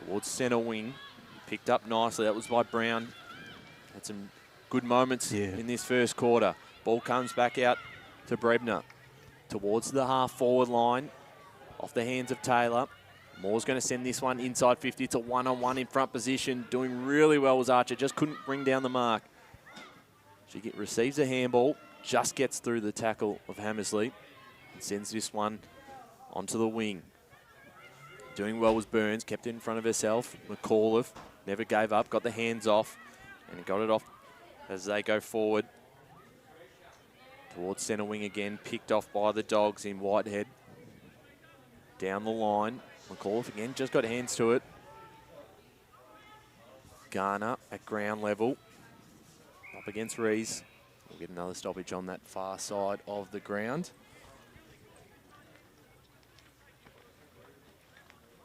Towards centre wing. Picked up nicely. That was by Brown. Had some good moments in this first quarter. Ball comes back out to Brebner. Towards the half-forward line. Off the hands of Taylor. Moore's going to send this one inside 50. It's a one-on-one in front position. Doing really well was Archer. Just couldn't bring down the mark. She receives a handball. Just gets through the tackle of Hammersley. And sends this one onto the wing. Doing well was Burns. Kept it in front of herself. McAuliffe never gave up. Got the hands off. And got it off as they go forward. Towards centre wing again. Picked off by the Dogs in Whitehead. Down the line. McAuliffe again. Just got hands to it. Garner at ground level. Up against Rees. We'll get another stoppage on that far side of the ground.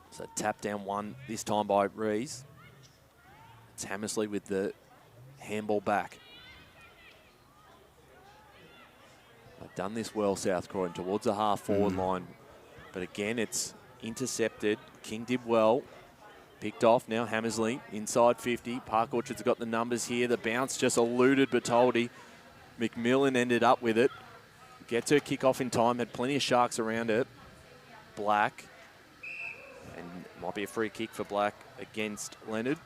So tap down one this time by Rees. It's Hammersley with the handball back. They've done this well, South Croydon, towards the half-forward line. But again, it's intercepted. King did well. Picked off now Hammersley, inside 50. Park Orchard's got the numbers here. The bounce just eluded Bertoldi. McMillan ended up with it. Gets her kick off in time, had plenty of Sharks around her. Black. And might be a free kick for Black against Leonard.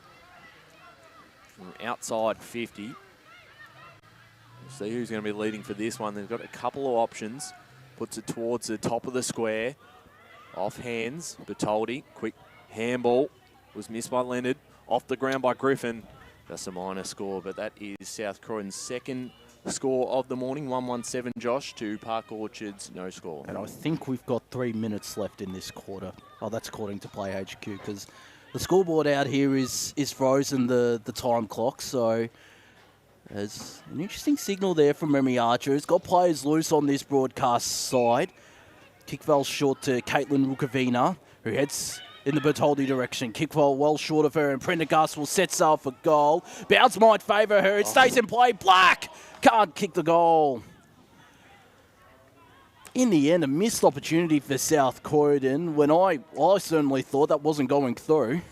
From outside 50. We'll see who's going to be leading for this one. They've got a couple of options. Puts it towards the top of the square. Off hands, Bertoldi, quick handball, was missed by Leonard. Off the ground by Griffin. Just a minor score, but that is South Croydon's second score of the morning. 1-1-7, Josh, to Park Orchard's no score. And I think we've got 3 minutes left in this quarter. Oh, that's according to Play HQ, because the scoreboard out here is frozen, the time clock. So there's an interesting signal there from Remy Archer. He's got players loose on this broadcast side. Kick well short to Caitlin Rukavina, who heads in the Bertoldi direction. Kick well short of her, and Prendergast will set sail for goal. Bounce might favour her. It stays in play. Black can't kick the goal. In the end, a missed opportunity for South Croydon when I certainly thought that wasn't going through.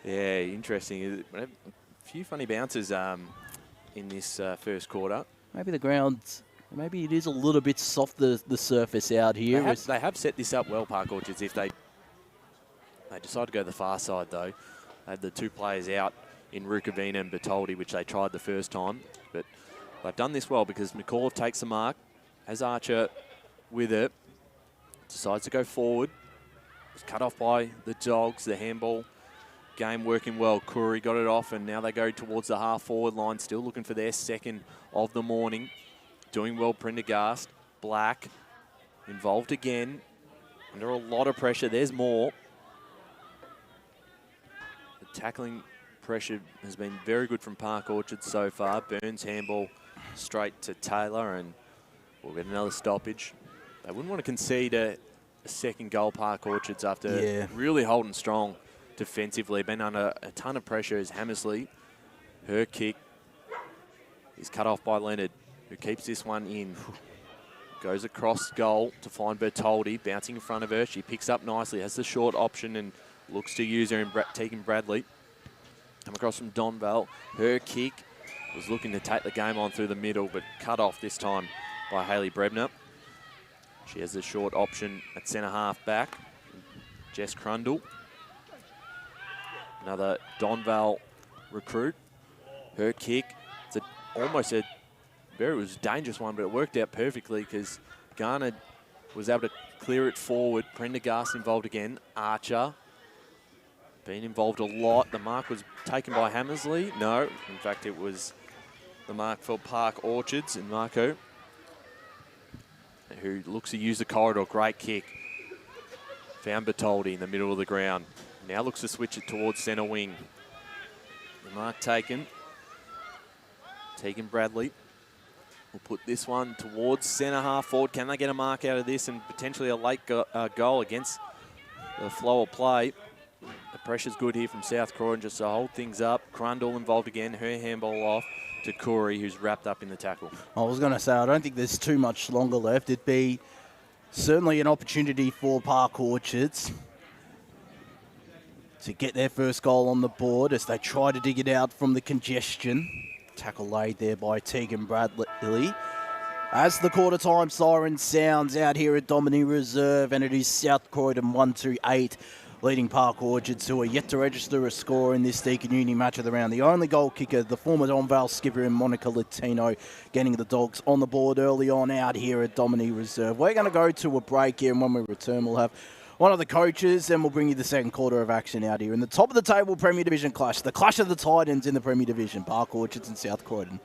Yeah, interesting. A few funny bounces in this first quarter. Maybe the ground, maybe it is a little bit soft, the surface out here. They have set this up well, Park Orchards, if they decide to go the far side, though. They had the two players out in Rukavina and Bertoldi, which they tried the first time. But they've done this well because McAuliffe takes the mark, has Archer with it, decides to go forward. It's cut off by the Dogs, the handball game working well. Curry got it off, and now they go towards the half-forward line, still looking for their second of the morning. Doing well, Prendergast. Black involved again. Under a lot of pressure. There's more. The tackling pressure has been very good from Park Orchard so far. Burns handball straight to Taylor, and we'll get another stoppage. They wouldn't want to concede a second goal, Park Orchards, after really holding strong defensively. Been under a ton of pressure as Hammersley. Her kick is cut off by Leonard, who keeps this one in. Goes across goal to find Bertoldi, bouncing in front of her. She picks up nicely, has the short option, and looks to use her in Tegan Bradley. Come across from Donvale. Her kick was looking to take the game on through the middle, but cut off this time by Hayley Brebner. She has the short option at centre half back. Jess Crundle. Another Donvale recruit. Her kick. It's almost a very dangerous one, but it worked out perfectly because Garner was able to clear it forward. Prendergast involved again. Archer been involved a lot. The mark was taken by Hammersley. No, in fact, it was the mark for Park Orchards and Marco, who looks to use the corridor. Great kick. Found Bertoldi in the middle of the ground. Now looks to switch it towards centre wing. The mark taken. Tegan Bradley will put this one towards centre half forward. Can they get a mark out of this and potentially a late goal against the flow of play? The pressure's good here from South Croydon just to hold things up. Crundle involved again. Her handball off to Corey, who's wrapped up in the tackle. I was going to say, I don't think there's too much longer left. It'd be certainly an opportunity for Park Orchards to get their first goal on the board as they try to dig it out from the congestion. Tackle laid there by Tegan Bradley. As the quarter time siren sounds out here at Domini Reserve, and it is South Croydon 1-8. Leading Park Orchards, who are yet to register a score in this Deakin Uni match of the round. The only goal kicker, the former Donvale skipper in Monica Latino, getting the Dogs on the board early on out here at Domini Reserve. We're going to go to a break here, and when we return, we'll have one of the coaches, and we'll bring you the second quarter of action out here. In the top of the table Premier Division clash, the clash of the Titans in the Premier Division, Park Orchards and South Croydon.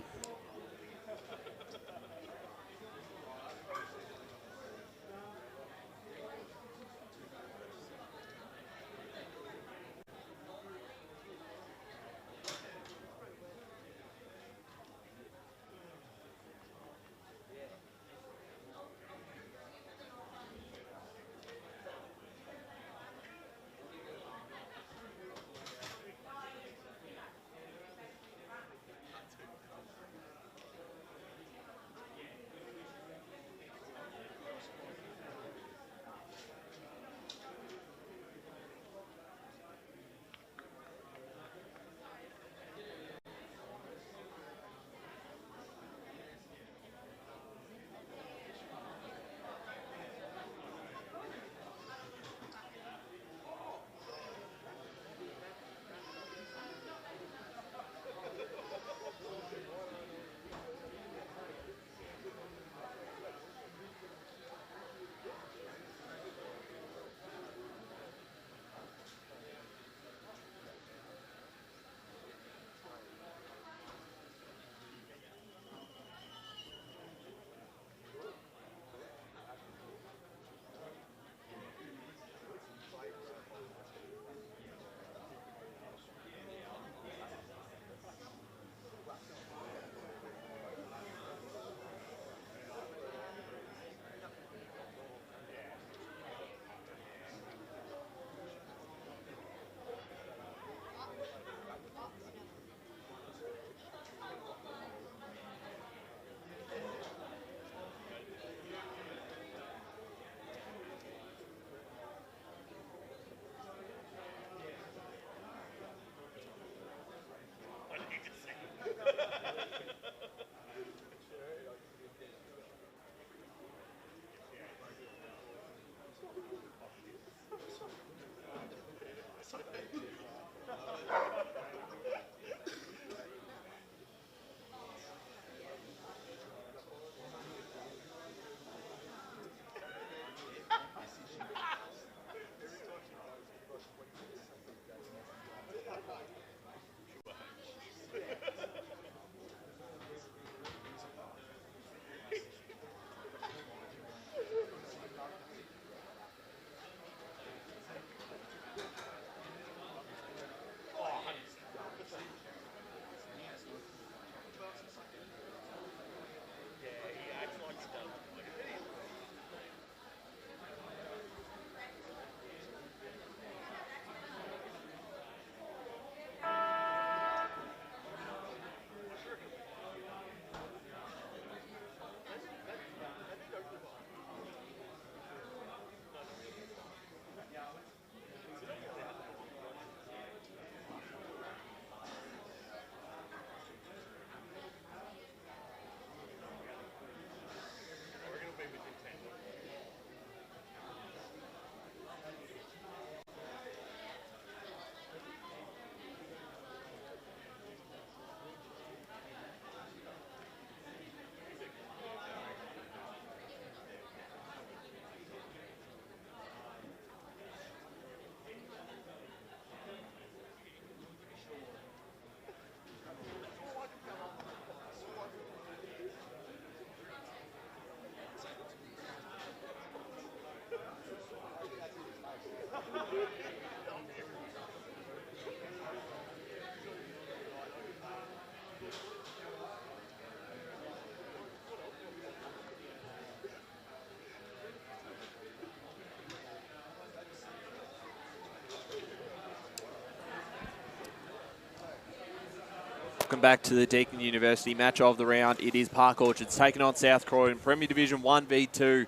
Welcome back to the Deakin University match of the round. It is Park Orchards taking on South Croydon, Premier Division 1v2,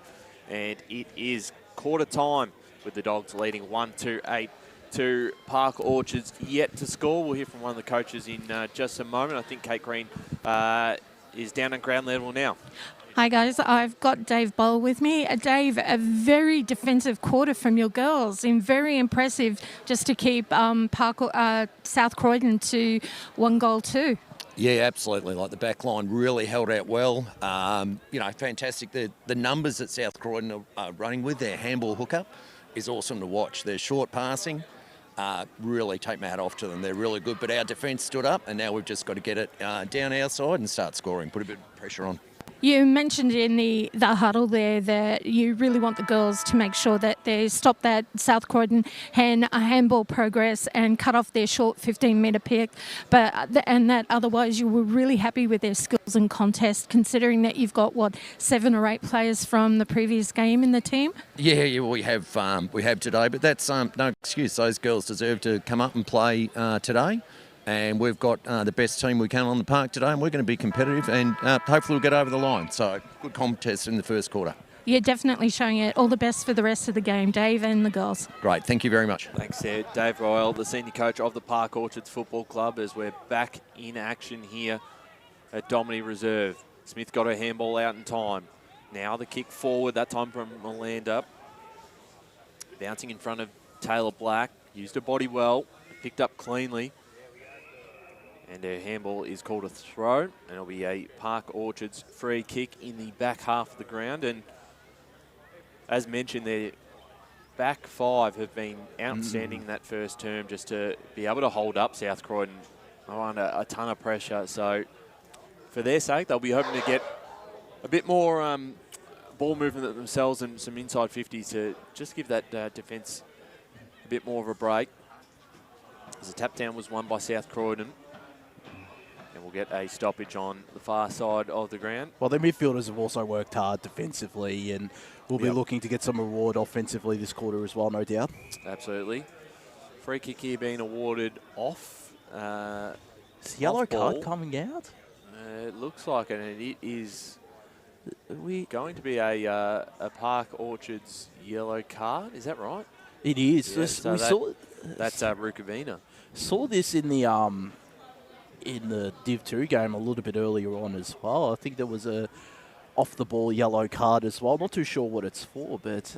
and it is quarter time with the Dogs leading 1-8 to Park Orchards yet to score. We'll hear from one of the coaches in just a moment. I think Kate Green is down at ground level now. Hi guys, I've got Dave Bowl with me. Dave, a very defensive quarter from your girls, and very impressive just to keep South Croydon to 1-2. Yeah, absolutely. Like the back line really held out well. Fantastic. The numbers that South Croydon are running with, their handball hookup, is awesome to watch. Their short passing, really take my hat off to them. They're really good. But our defence stood up, and now we've just got to get it down our side and start scoring, put a bit of pressure on. You mentioned in the huddle there that you really want the girls to make sure that they stop that South Croydon handball progress and cut off their short 15-metre pick, and that otherwise you were really happy with their skills and contest, considering that you've got, 7 or 8 players from the previous game in the team? Yeah, we have today, but that's no excuse. Those girls deserve to come up and play today. And we've got the best team we can on the park today, and we're going to be competitive, and hopefully we'll get over the line. So good contest in the first quarter. You're definitely showing it. All the best for the rest of the game, Dave and the girls. Great, thank you very much. Thanks, Dave Royal, the senior coach of the Park Orchards Football Club, as we're back in action here at Domini Reserve. Smith got her handball out in time. Now the kick forward, that time from Melinda. Bouncing in front of Taylor Black. Used her body well, picked up cleanly. And her handball is called a throw, and it'll be a Park Orchards free kick in the back half of the ground. And as mentioned, their back 5 have been outstanding that first term, just to be able to hold up South Croydon under a ton of pressure. So for their sake, they'll be hoping to get a bit more ball movement themselves and some inside 50s to just give that defence a bit more of a break. As the tap down was won by South Croydon. And we'll get a stoppage on the far side of the ground. Well, their midfielders have also worked hard defensively, and we'll be looking to get some reward offensively this quarter as well, no doubt. Absolutely. Free kick here being awarded off. Is the yellow card coming out? It looks like it, and it is going to be a Park Orchards yellow card. Is that right? It is. Yeah, so that's Rukavina. Saw this in the Div 2 game a little bit earlier on as well. I think there was a off-the-ball yellow card as well. Not too sure what it's for, but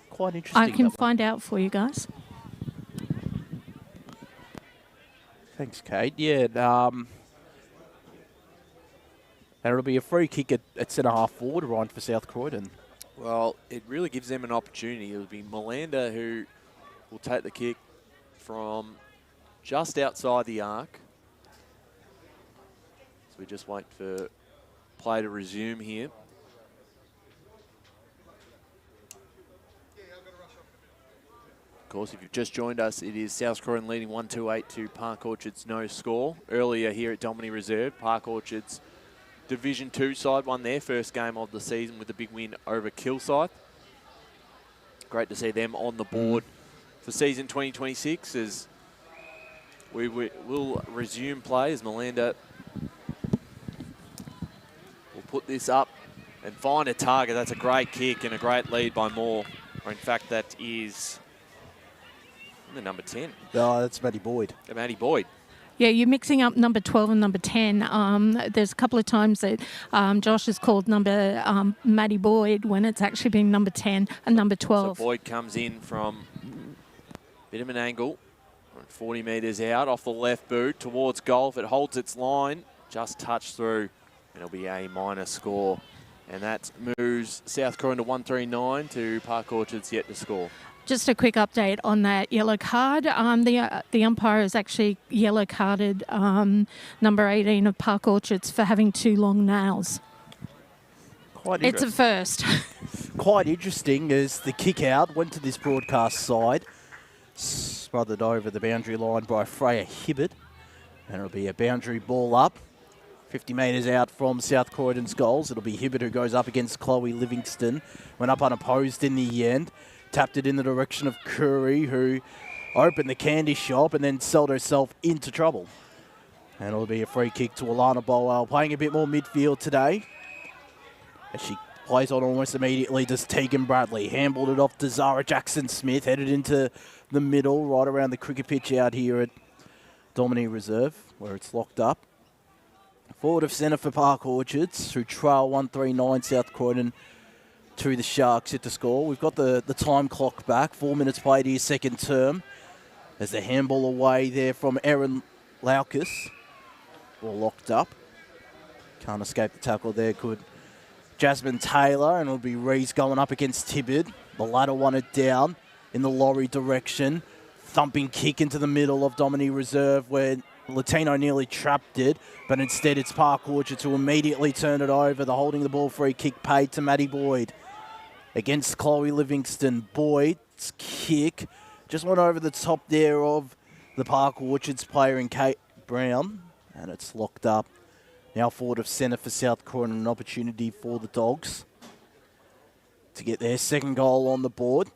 quite interesting. I can find out for you guys. Thanks, Kate. Yeah, and it'll be a free kick at centre-half forward line for South Croydon. Well, it really gives them an opportunity. It'll be Melinda who will take the kick from just outside the arc. So we just wait for play to resume here. Of course, if you've just joined us, it is South Croydon leading 1-8 to Park Orchards, no score. Earlier here at Domini Reserve, Park Orchards Division 2 side won their first game of the season with a big win over Kilsyth. Great to see them on the board for season 2026 as we will resume play as Melinda will put this up and find a target. That's a great kick and a great lead by Moore. Or in fact, that is the number 10. Oh, that's Maddie Boyd. Maddie Boyd. Yeah, you're mixing up number 12 and number 10. There's a couple of times that Josh has called number Maddie Boyd when it's actually been number 10 and number 12. So Boyd comes in from a bit of an angle, 40 metres out off the left boot towards goal. If it holds its line, just touch through, and it'll be a minor score. And that moves South Croydon to 139 to Park Orchards yet to score. Just a quick update on that yellow card. The umpire has actually yellow carded number 18 of Park Orchards for having too long nails. It's a first. Quite interesting as the kick out went to this broadcast side, smothered over the boundary line by Freya Hibbert, and it'll be a boundary ball up. 50 metres out from South Croydon's goals. It'll be Hibbert who goes up against Chloe Livingston. Went up unopposed in the end. Tapped it in the direction of Curry, who opened the candy shop and then sold herself into trouble. And it'll be a free kick to Alana Bolwell, playing a bit more midfield today. As she plays on almost immediately, does Tegan Bradley. Handballed it off to Zara Jackson-Smith, headed into the middle, right around the cricket pitch out here at Domini Reserve, where it's locked up. Forward of centre for Park Orchards, who trail 139 South Croydon to the Sharks hit to score. We've got the time clock back, 4 minutes played here, second term. As the handball away there from Erin Laukus. All locked up. Can't escape the tackle there, could Jasmine Taylor, and it'll be Rees going up against Tibbard. The latter won it down in the Laurie direction. Thumping kick into the middle of Domini Reserve where Latino nearly trapped it, but instead it's Park Orchard to immediately turn it over. The holding the ball free kick paid to Maddie Boyd against Chloe Livingston. Boyd's kick just went over the top there of the Park Orchards player in Kate Brown, and it's locked up. Now forward of centre for South Croydon, an opportunity for the Dogs to get their second goal on the board.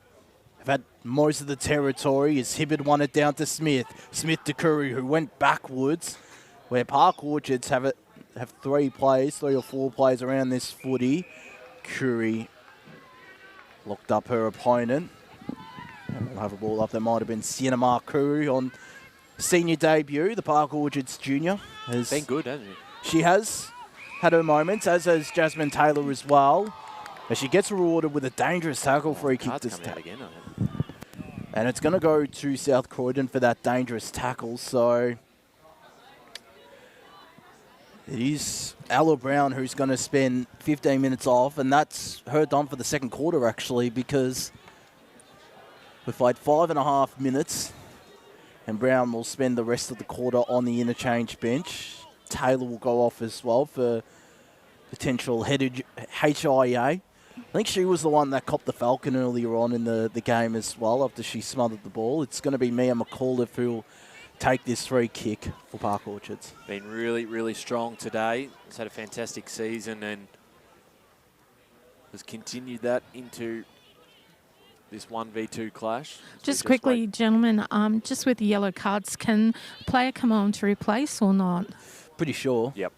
They've had most of the territory as Hibbard won it down to Smith. Smith to Curry, who went backwards, where Park Orchards have 3 or 4 players around this footy. Curry locked up her opponent. And we'll have a ball up. That might have been Sienna Marcoux on senior debut. The Park Orchards junior has Been good, hasn't she? She has had her moments, as has Jasmine Taylor as well. As she gets rewarded with a dangerous tackle free kick Card's to coming out start. again, I think. And it's going to go to South Croydon for that dangerous tackle. So it is Ella Brown who's going to spend 15 minutes off. And that's her done for the second quarter, actually, because we've played 5.5 minutes. And Brown will spend the rest of the quarter on the interchange bench. Taylor will go off as well for potential headed HIA. I think she was the one that copped the Falcon earlier on in the game as well after she smothered the ball. It's going to be Mia McAuliffe who will take this free kick for Park Orchards. Been really, really strong today. He's had a fantastic season and has continued that into this 1v2 clash. Just quickly, gentlemen, just with the yellow cards, can a player come on to replace or not? Pretty sure. Yep.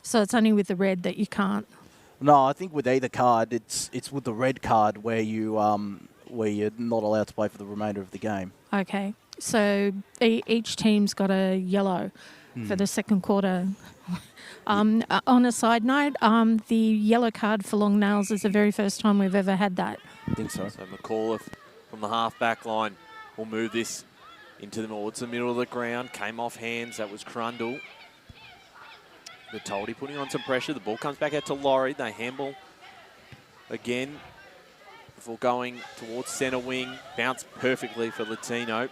So it's only with the red that you can't. No, I think with either card, it's with the red card where you're not allowed to play for the remainder of the game. Okay. So each team's got a yellow for the second quarter. On a side note, the yellow card for long nails is the very first time we've ever had that. I think so. So McAuliffe from the half-back line will move this into towards the middle of the ground. Came off hands. That was Crundle. The Toldy putting on some pressure. The ball comes back out to Laurie. They handball again before going towards centre wing. Bounced perfectly for Latino.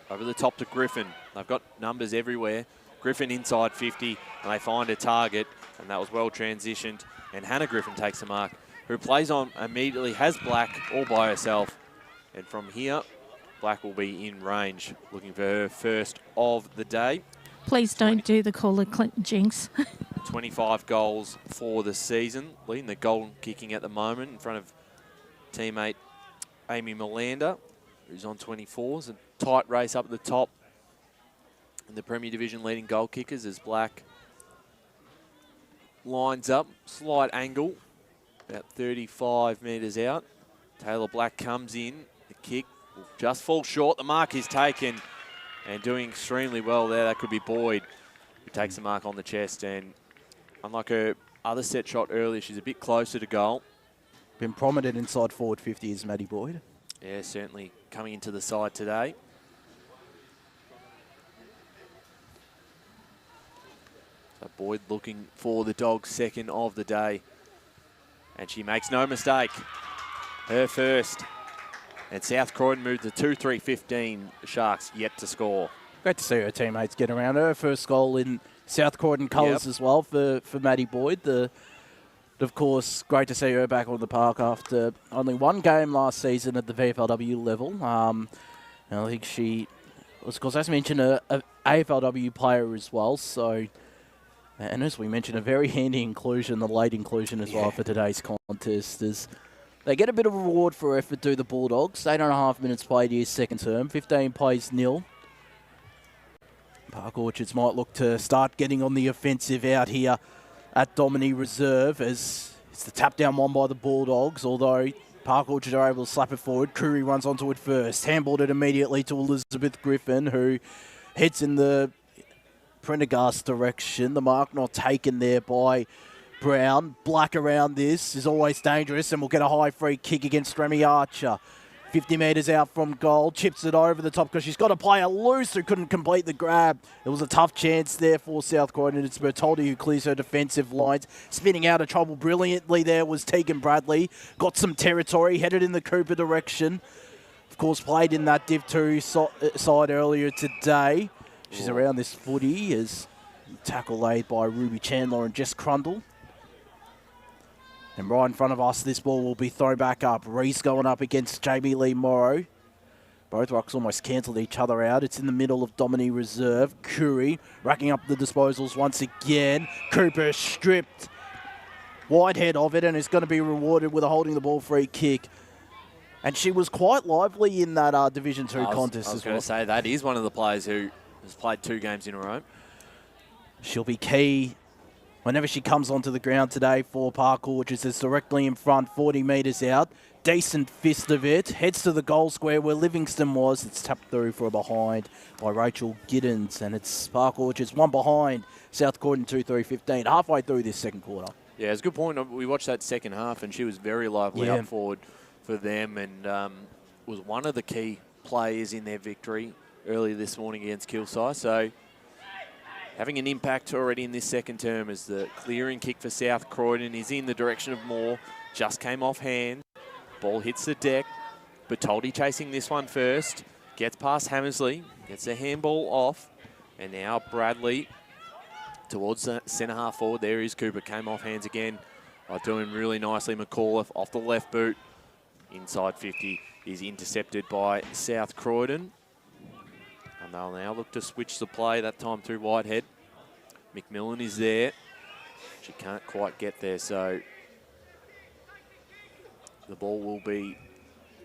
Over the top to Griffin. They've got numbers everywhere. Griffin inside 50, and they find a target, and that was well transitioned. And Hannah Griffin takes the mark, who plays on immediately, has Black all by herself. And from here, Black will be in range, looking for her first of the day. Please don't do the Caller Clinton jinx. 25 goals for the season, leading the goal kicking at the moment in front of teammate Amy Melander, who's on 24s. A tight race up at the top in the Premier Division leading goal kickers as Black lines up, slight angle, about 35 metres out. Taylor Black comes in, the kick will just fall short. The mark is taken. And doing extremely well there, that could be Boyd, who takes the mark on the chest. And unlike her other set shot earlier, she's a bit closer to goal. Been prominent inside forward 50 is Maddie Boyd. Yeah, certainly coming into the side today. So Boyd looking for the Dogs' second of the day. And she makes no mistake. Her first. And South Croydon moved to 2-3-15. The Sharks yet to score. Great to see her teammates get around. Her first goal in South Croydon colours as well for Maddie Boyd. Of course, great to see her back on the park after only one game last season at the VFLW level. And I think she was, of course, as mentioned, a AFLW player as well. So, and as we mentioned, a very handy inclusion, the late inclusion as well for today's contest. As they get a bit of a reward for effort, do the Bulldogs. 8.5 minutes played here, second term. 15 plays nil. Park Orchards might look to start getting on the offensive out here at Domini Reserve as it's the tap down one by the Bulldogs, although Park Orchards are able to slap it forward. Curry runs onto it first, handballed it immediately to Elizabeth Griffin, who heads in the Prendergast direction. The mark not taken there by Brown. Black around this is always dangerous and will get a high free kick against Remy Archer. 50 metres out from goal, chips it over the top because she's got a player loose who couldn't complete the grab. It was a tough chance there for South Croydon. It's Bertoldi who clears her defensive lines. Spinning out of trouble brilliantly there was Tegan Bradley. Got some territory, headed in the Cooper direction. Of course, played in that Div 2 side earlier today. She's around this footy as tackle laid by Ruby Chandler and Jess Crundle. And right in front of us, this ball will be thrown back up. Reese going up against Jamie Lee Morrow. Both rucks almost cancelled each other out. It's in the middle of Domini Reserve. Curry racking up the disposals once again. Cooper stripped wide head of it and is going to be rewarded with a holding the ball free kick. And she was quite lively in that Division 2 contest as well. I was going to say, that is one of the players who has played 2 games in a row. She'll be key whenever she comes onto the ground today for Park Orchards. It's directly in front, 40 metres out. Decent fist of it. Heads to the goal square where Livingston was. It's tapped through for a behind by Rachel Giddens. And it's Park Orchards 1 behind. South Croydon 2-3-15. Halfway through this second quarter. Yeah, it's a good point. We watched that second half and she was very lively up forward for them and was one of the key players in their victory earlier this morning against Kilsyth. So having an impact already in this second term as the clearing kick for South Croydon is in the direction of Moore. Just came off hand. Ball hits the deck. Bertoldi chasing this one first. Gets past Hammersley. Gets the handball off. And now Bradley towards the centre half forward. There is Cooper. Came off hands again. Doing really nicely. McAuliffe off the left boot. Inside 50 is intercepted by South Croydon. And they'll now look to switch the play, that time through Whitehead. McMillan is there. She can't quite get there, so the ball will be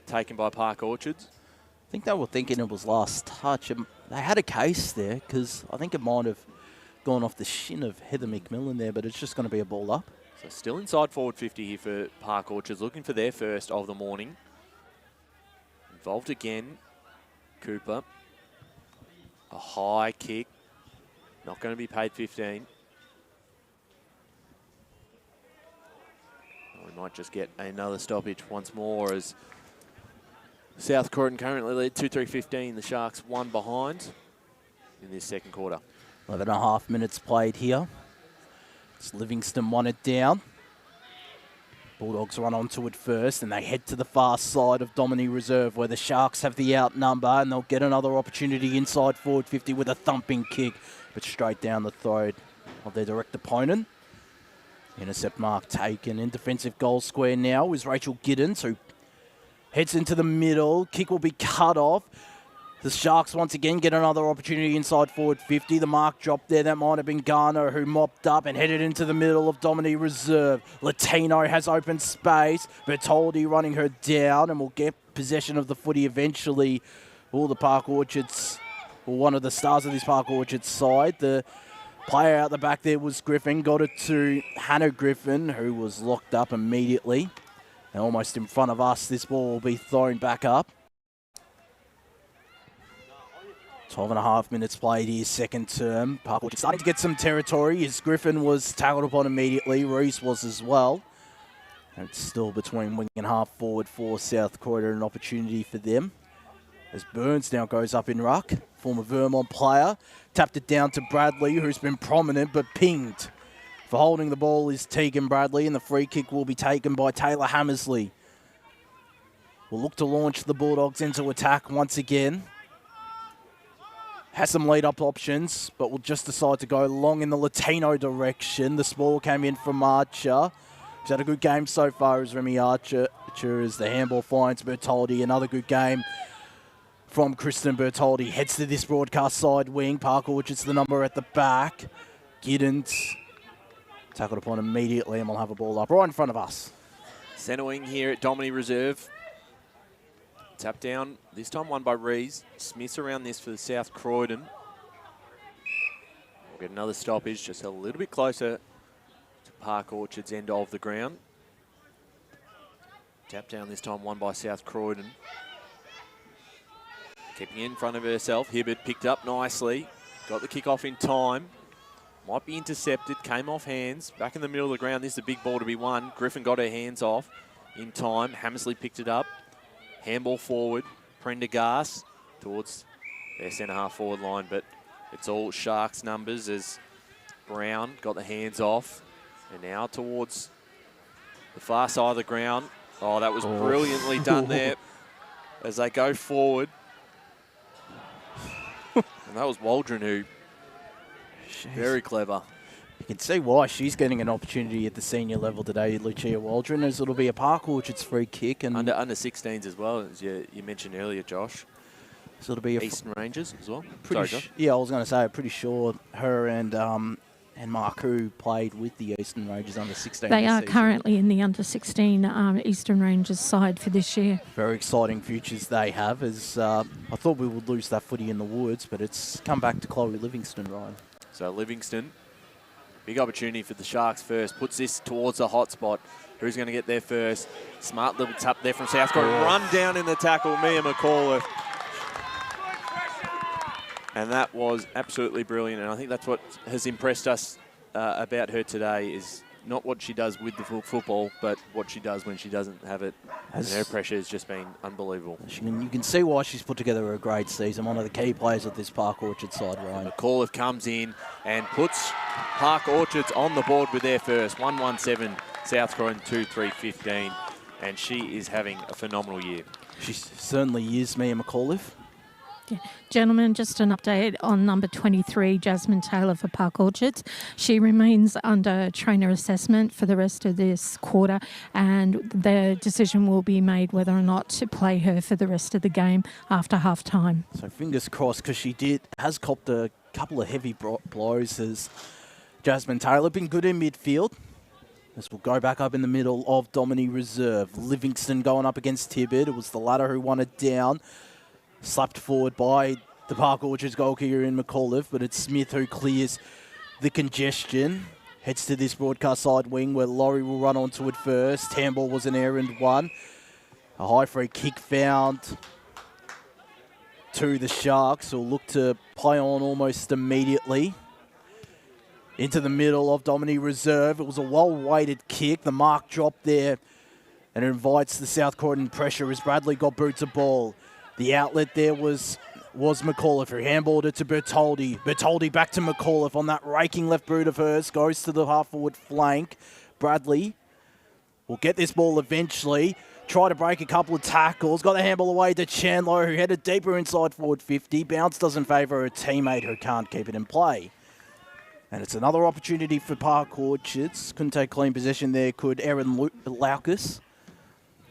taken by Park Orchards. I think they were thinking it was last touch. They had a case there because I think it might have gone off the shin of Heather McMillan there, but it's just going to be a ball up. So still inside forward 50 here for Park Orchards, looking for their first of the morning. Involved again, Cooper. A high kick, not going to be paid 15. We might just get another stoppage once more as South Croydon currently lead 2-3-15. The Sharks 1 behind in this second quarter. 11.5 minutes played here. It's Livingston won it down. Bulldogs run onto it first and they head to the far side of Domini Reserve where the Sharks have the outnumber and they'll get another opportunity inside forward 50 with a thumping kick, but straight down the throat of their direct opponent. Intercept mark taken in defensive goal square now is Rachel Giddens, who heads into the middle. Kick will be cut off. The Sharks once again get another opportunity inside forward 50. The mark dropped there. That might have been Garner who mopped up and headed into the middle of Domini Reserve. Latino has open space. Bertoldi running her down and will get possession of the footy eventually. All the Park Orchards, or one of the stars of this Park Orchards side. The player out the back there was Griffin. Got it to Hannah Griffin, who was locked up immediately. And almost in front of us, this ball will be thrown back up. 12.5 minutes played here, second term. Park Orchard starting to get some territory as Griffin was tackled upon immediately. Reese was as well. And it's still between wing and half forward for South Croydon, an opportunity for them. As Burns now goes up in ruck, former Vermont player. Tapped it down to Bradley, who's been prominent but pinged. For holding the ball is Tegan Bradley, and the free kick will be taken by Taylor Hammersley. We'll look to launch the Bulldogs into attack once again. Has some lead-up options, but will just decide to go long in the Latino direction. The ball came in from Archer. He's had a good game so far as Remy Archer as the handball finds Bertoldi. Another good game from Kristen Bertoldi. Heads to this broadcast side wing. Park Orchard's the number at the back. Giddens tackled upon immediately and we'll have a ball up right in front of us. Centre wing here at Domini Reserve. Tap down, this time won by Rees. Smith's around this for the South Croydon. We'll get another stoppage just a little bit closer to Park Orchard's end of the ground. Tap down this time, won by South Croydon. Keeping in front of herself, Hibbert picked up nicely. Got the kick off in time. Might be intercepted, came off hands. Back in the middle of the ground, this is a big ball to be won. Griffin got her hands off in time. Hammersley picked it up. Handball forward. Prendergast towards their centre-half forward line, but it's all Sharks numbers as Brown got the hands off. And now towards the far side of the ground. Oh, that was brilliantly done there as they go forward. And that was Waldron who, very clever. You can see why she's getting an opportunity at the senior level today, Lucia Waldron, as it'll be a Park Orchards free kick. And under 16s as well, as you mentioned earlier, Josh. So it'll be a Eastern Rangers as well. Sorry, Josh. Yeah, I was going to say, I'm pretty sure her and Marku played with the Eastern Rangers under 16. They are currently in the under 16 Eastern Rangers side for this year. Very exciting futures they have. As I thought we would lose that footy in the Woods, but it's come back to Chloe Livingston, Ryan. So Livingston, big opportunity for the Sharks first. Puts this towards the hot spot. Who's going to get there first? Smart little tap there from South Croydon. Run down in the tackle, Mia McAuliffe. And that was absolutely brilliant. And I think that's what has impressed us about her today is not what she does with the football, but what she does when she doesn't have it. And her pressure has just been unbelievable. You can see why she's put together a great season. One of the key players of this Park Orchard side, Ryan. McAuliffe comes in and puts Park Orchards on the board with their first. 1-1-7, South Croydon 2-3-15. And she is having a phenomenal year. She certainly is, Mia McAuliffe. Yeah. Gentlemen, just an update on number 23, Jasmine Taylor for Park Orchards. She remains under trainer assessment for the rest of this quarter, and the decision will be made whether or not to play her for the rest of the game after half time. So fingers crossed, because she has copped a couple of heavy blows as Jasmine Taylor. Been good in midfield. As we'll go back up in the middle of Domini Reserve. Livingston going up against Tibbet. It was the latter who won it down. Slapped forward by the Park Orchards goalkeeper in McAuliffe, but it's Smith who clears the congestion. Heads to this broadcast side wing where Laurie will run onto it first. Handball was an errand one. A high free kick found to the Sharks, who'll look to play on almost immediately. Into the middle of Domini Reserve. It was a well-weighted kick. The mark dropped there and it invites the South Croydon pressure as Bradley got boots of ball. The outlet there was McAuliffe, who handballed it to Bertoldi. Bertoldi back to McAuliffe on that raking left boot of hers. Goes to the half-forward flank. Bradley will get this ball eventually. Try to break a couple of tackles. Got the handball away to Chandler, who headed deeper inside forward 50. Bounce doesn't favour her teammate, who can't keep it in play. And it's another opportunity for Park Orchards. Couldn't take clean possession there, could Erin Laucus.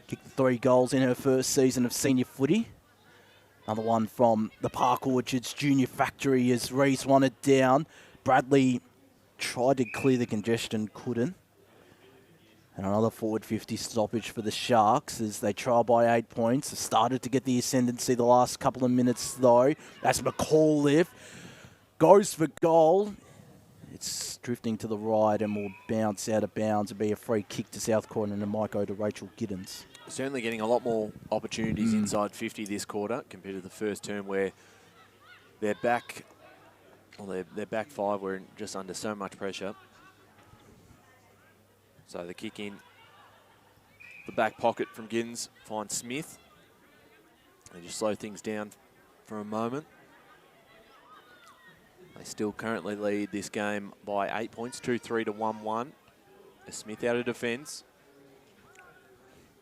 Kicked 3 goals in her first season of senior footy. Another one from the Park Orchards junior factory as Reese won it down. Bradley tried to clear the congestion, couldn't. And another forward 50 stoppage for the Sharks as they trail by 8 points. Have started to get the ascendancy the last couple of minutes though. That's McAuliffe. Goes for goal. It's drifting to the right and will bounce out of bounds and be a free kick to South Croydon and might go to Rachel Giddens. Certainly getting a lot more opportunities inside 50 this quarter compared to the first term where their back five were just under so much pressure. So the kick in the back pocket from Giddens finds Smith. They just slow things down for a moment. They still currently lead this game by 8 points, 2-3 to 1-1. Smith out of defence.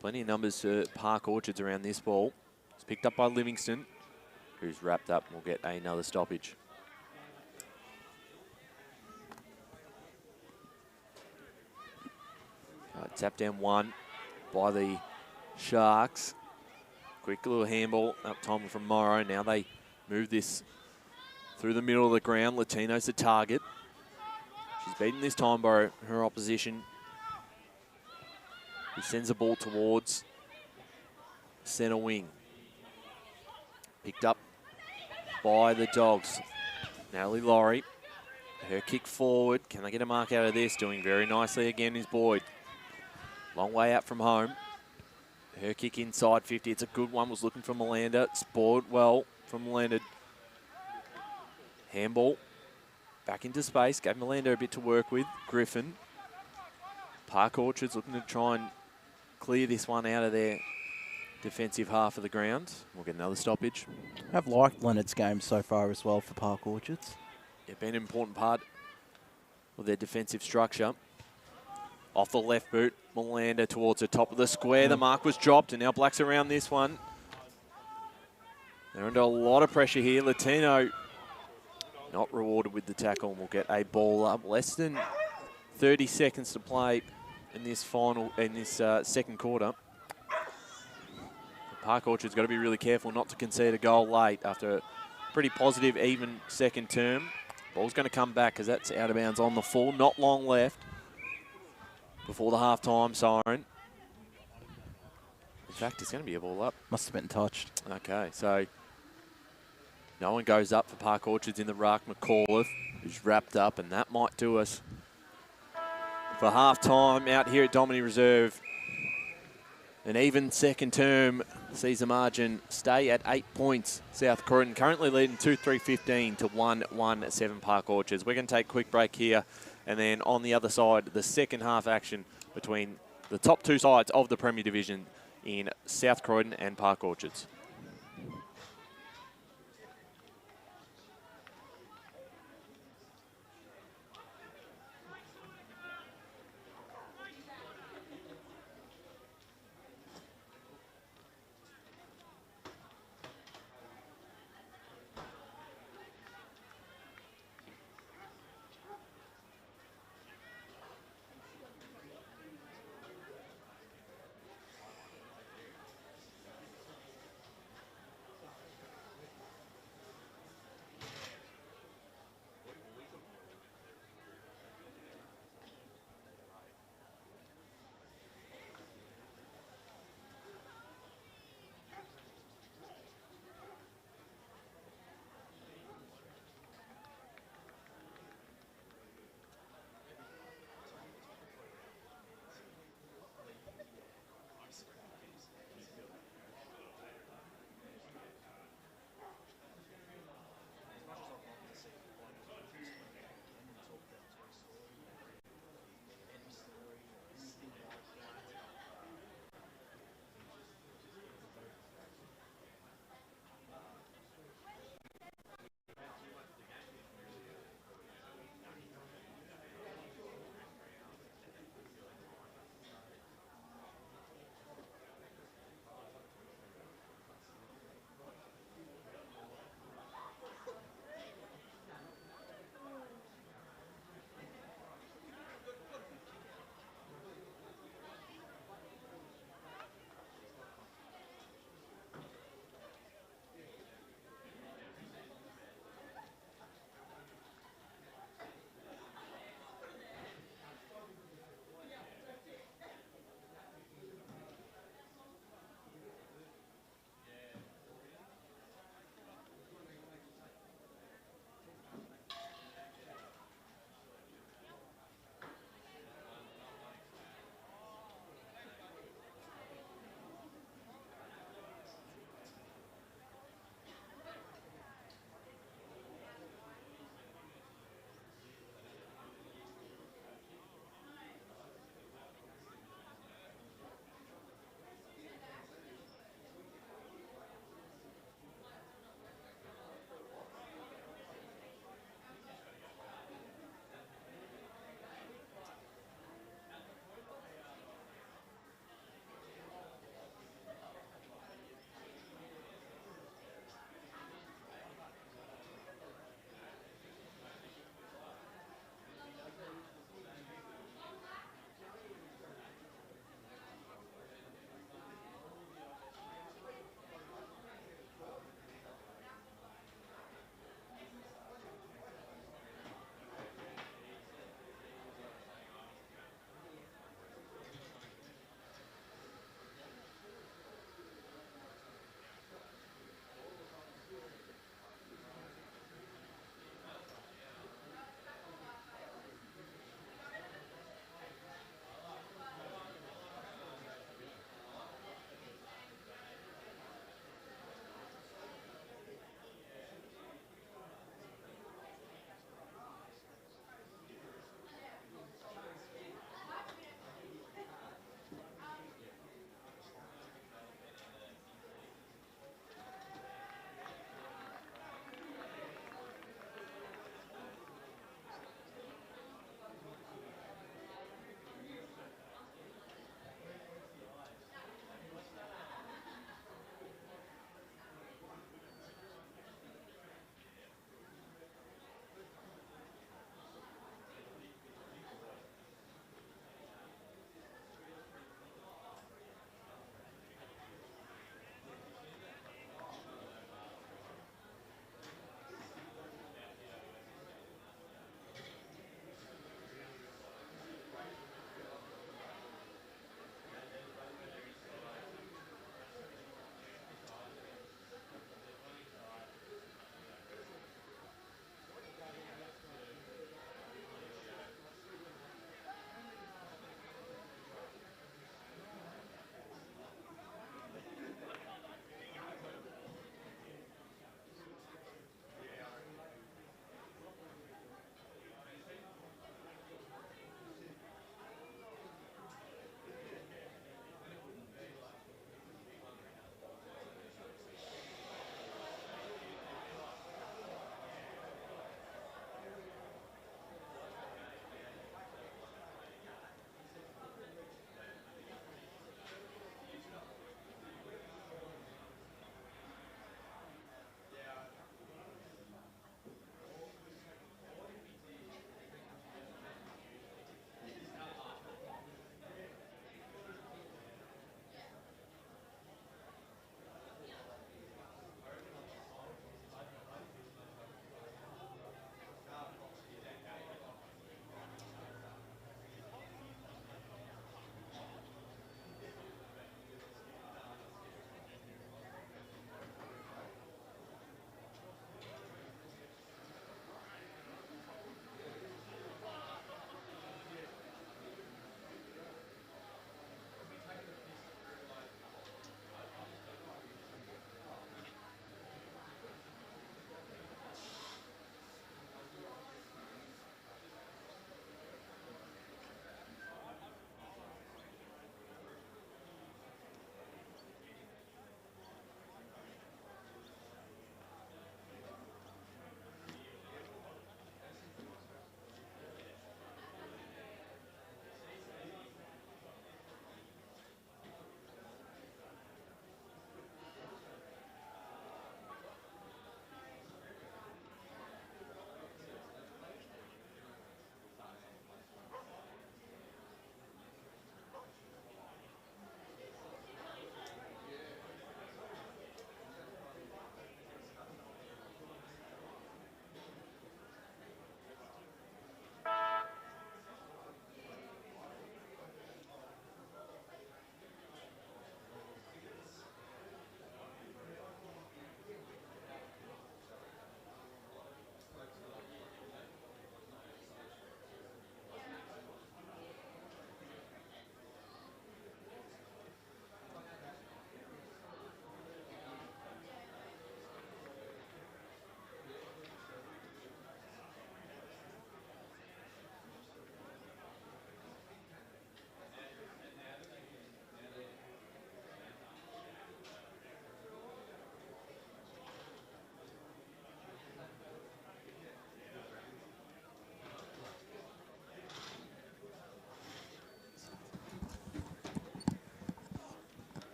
Plenty of numbers to Park Orchards around this ball. It's picked up by Livingston, who's wrapped up and will get another stoppage. Tap down one by the Sharks. Quick little handball up time from Morrow. Now they move this through the middle of the ground. Latino's the target. She's beaten this time by her opposition. He sends the ball towards centre wing. Picked up by the Dogs. Natalie Laurie, Her kick forward. Can they get a mark out of this? Doing very nicely again is Boyd. Long way out from home. Her kick inside 50. It's a good one. Was looking for Melander. Spoiled well from Melander. Handball. Back into space. Gave Melander a bit to work with. Griffin. Park Orchards looking to try and clear this one out of their defensive half of the ground. We'll get another stoppage. I've liked Leonard's game so far as well for Park Orchards. Yeah, been an important part of their defensive structure. Off the left boot, Melander towards the top of the square. The mark was dropped, and now Black's around this one. They're under a lot of pressure here. Latino not rewarded with the tackle, and we'll get a ball up. Less than 30 seconds to play in this second quarter. Park Orchard's got to be really careful not to concede a goal late after a pretty positive, even second term. Ball's going to come back because that's out of bounds on the full. Not long left before the half-time siren. In fact, it's going to be a ball up. Must have been touched. Okay, so no one goes up for Park Orchards in the ruck. McAuliffe, who's wrapped up, and that might do us for half-time out here at Domini Reserve. An even second term sees the margin stay at 8 points. South Croydon currently leading 2-3-15 to 1-1-7 Park Orchards. We're going to take a quick break here, and then on the other side, the second half action between the top two sides of the Premier Division in South Croydon and Park Orchards.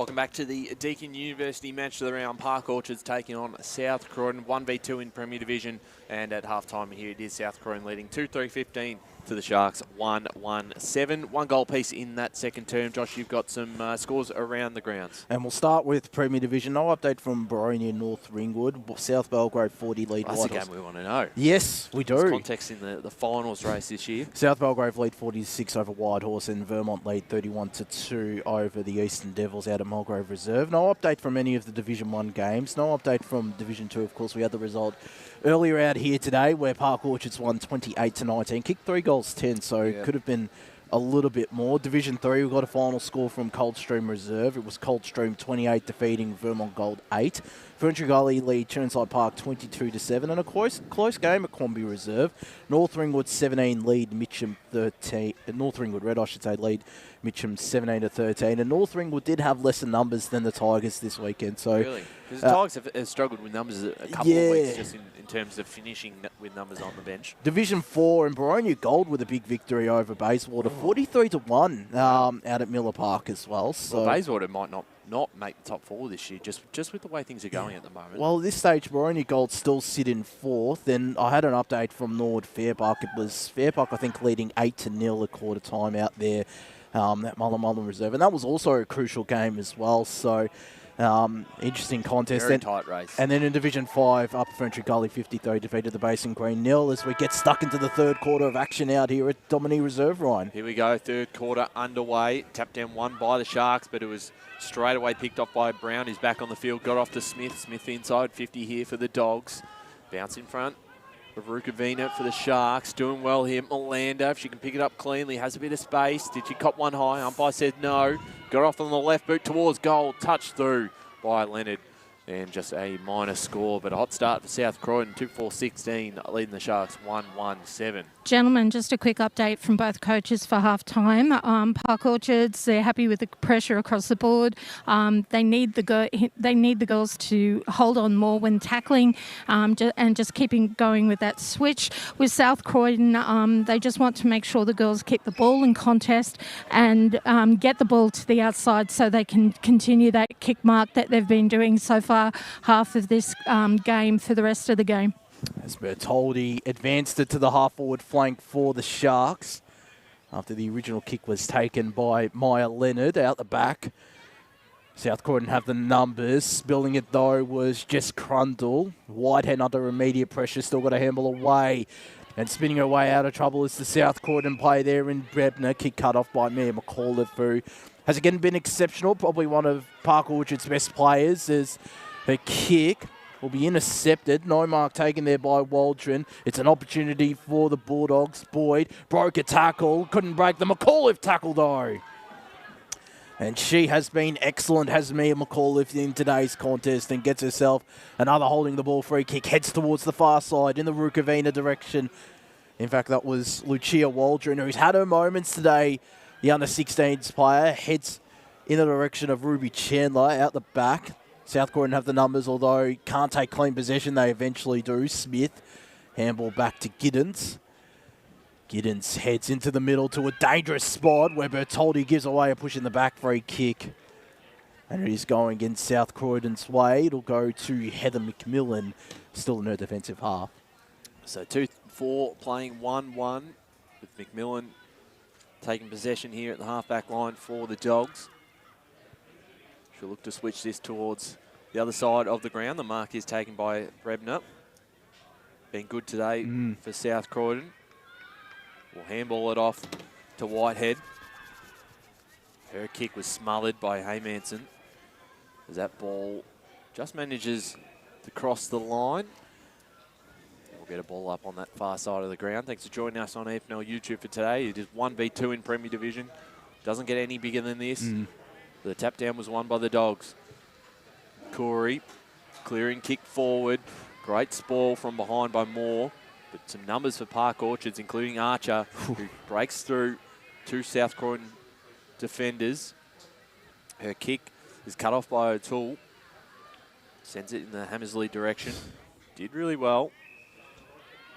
Welcome back to the Deakin University match of the round. Park Orchards taking on South Croydon, 1v2 in Premier Division. And at halftime here, it is South Croydon leading 2-3-15 to the Sharks, 1-1-7. One goal piece in that second term. Josh, you've got some scores around the grounds. And we'll start with Premier Division. No update from Boronia North Ringwood. South Belgrave 40 lead. That's the game we want to know. Yes, we do. There's context in the finals race this year. South Belgrave lead 46 over Whitehorse, and Vermont lead 31-2 over the Eastern Devils out of Mulgrave Reserve. No update from any of the Division 1 games. No update from Division 2. Of course, we had the result earlier out here today where Park Orchards won 28-19. Kicked 3 goals 10, so it could have been a little bit more. Division 3, we got a final score from Coldstream Reserve. It was Coldstream 28 defeating Vermont Gold 8. Ferntree Gully lead Chirnside Park 22-7, and a close game at Quamby Reserve. North Ringwood 17 lead Mitcham 13. North Ringwood Red, I should say, lead Mitcham 17-13. And North Ringwood did have lesser numbers than the Tigers this weekend. So really? Because the Tigers have struggled with numbers a couple of weeks just in terms of finishing with numbers on the bench. Division 4 and Boronia Gold with a big victory over Bayswater, 43-1 out at Miller Park as well. So Bayswater might not make the top 4 this year, just with the way things are going at the moment. Well, at this stage, Boronia Gold still sit in 4th, and I had an update from Nord Fairpark. It was Fairpark, I think, leading 8-0 at quarter time out there at Mullen Reserve, and that was also a crucial game as well. So interesting contest. Very tight race. And then in Division 5, Upper Ferntree Gully 53 defeated the Basin Green 0 as we get stuck into the third quarter of action out here at Dominique Reserve, Ryan. Here we go, third quarter underway. Tapped down one by the Sharks, but it was straight away picked off by Brown. He's back on the field, got off to Smith. Smith inside, 50 here for the Dogs. Bounce in front of Rukavina for the Sharks. Doing well here. Melanda, if she can pick it up cleanly, has a bit of space. Did she cop one high? Umpire said no. Got off on the left boot towards goal. Touched through by Leonard. And just a minor score, but a hot start for South Croydon, 2-4-16, leading the Sharks 1-1-7. Gentlemen, just a quick update from both coaches for half-time. Park Orchards, they're happy with the pressure across the board. They need the girls to hold on more when tackling and just keeping going with that switch. With South Croydon, they just want to make sure the girls keep the ball in contest and get the ball to the outside so they can continue that kick mark that they've been doing so far half of this game for the rest of the game. As Bertoldi advanced it to the half-forward flank for the Sharks after the original kick was taken by Maya Leonard out the back. South Croydon have the numbers. Spilling it, though, was Jess Crundle. Whitehead under immediate pressure, still got a handle away. And spinning her way out of trouble is the South Croydon play there in Brebner. Kick cut off by Mia McAuliffe, who has again been exceptional. Probably one of Park Orchard's best players. As her kick will be intercepted. No mark taken there by Waldron. It's an opportunity for the Bulldogs. Boyd broke a tackle. Couldn't break the McAuliffe tackle, though. And she has been excellent, has Mia McAuliffe in today's contest, and gets herself another holding the ball free kick. Heads towards the far side in the Rukavina direction. In fact, that was Lucia Waldron, who's had her moments today. The under-16s player heads in the direction of Ruby Chandler out the back. South Croydon have the numbers, although can't take clean possession. They eventually do. Smith, handball back to Giddens. Giddens heads into the middle to a dangerous spot where Bertoldi gives away a push in the back free kick. And it is going against South Croydon's way. It'll go to Heather McMillan, still in her defensive half. So 2-4 playing 1-1 with McMillan taking possession here at the half-back line for the Dogs. She'll look to switch this towards the other side of the ground. The mark is taken by Brebner. Been good today for South Croydon. We'll handball it off to Whitehead. Her kick was smothered by Haymanson as that ball just manages to cross the line. We'll get a ball up on that far side of the ground. Thanks for joining us on EFNL YouTube for today. It is 1v2 in Premier Division. Doesn't get any bigger than this. The tap down was won by the Dogs. Corey clearing kick forward. Great spoil from behind by Moore. But some numbers for Park Orchards, including Archer, who breaks through two South Croydon defenders. Her kick is cut off by O'Toole. Sends it in the Hammersley direction. Did really well,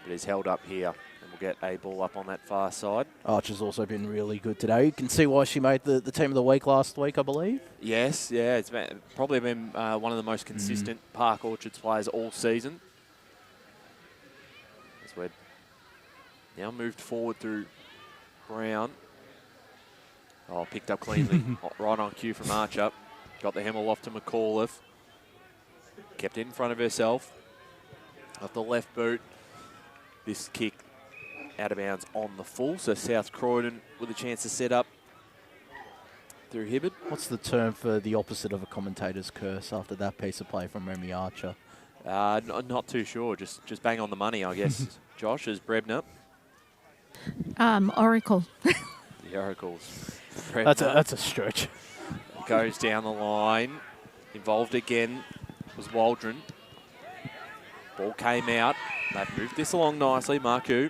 but is held up here. And We'll get a ball up on that far side. Archer's also been really good today. You can see why she made the team of the week last week, I believe. Yes, yeah, it's probably been one of the most consistent Park Orchards players all season. As we're now moved forward through Brown. Oh, picked up cleanly, right on cue from Archer. Got the Hemel off to McAuliffe. Kept it in front of herself. Off the left boot. This kick out of bounds on the full. So South Croydon with a chance to set up through Hibbard. What's the term for the opposite of a commentator's curse after that piece of play from Remy Archer? Not too sure. Just bang on the money, I guess. Josh, is Brebner. Oracle. The Oracles. That's a stretch. Goes down the line. Involved again was Waldron. Ball came out. They've moved this along nicely. Marku.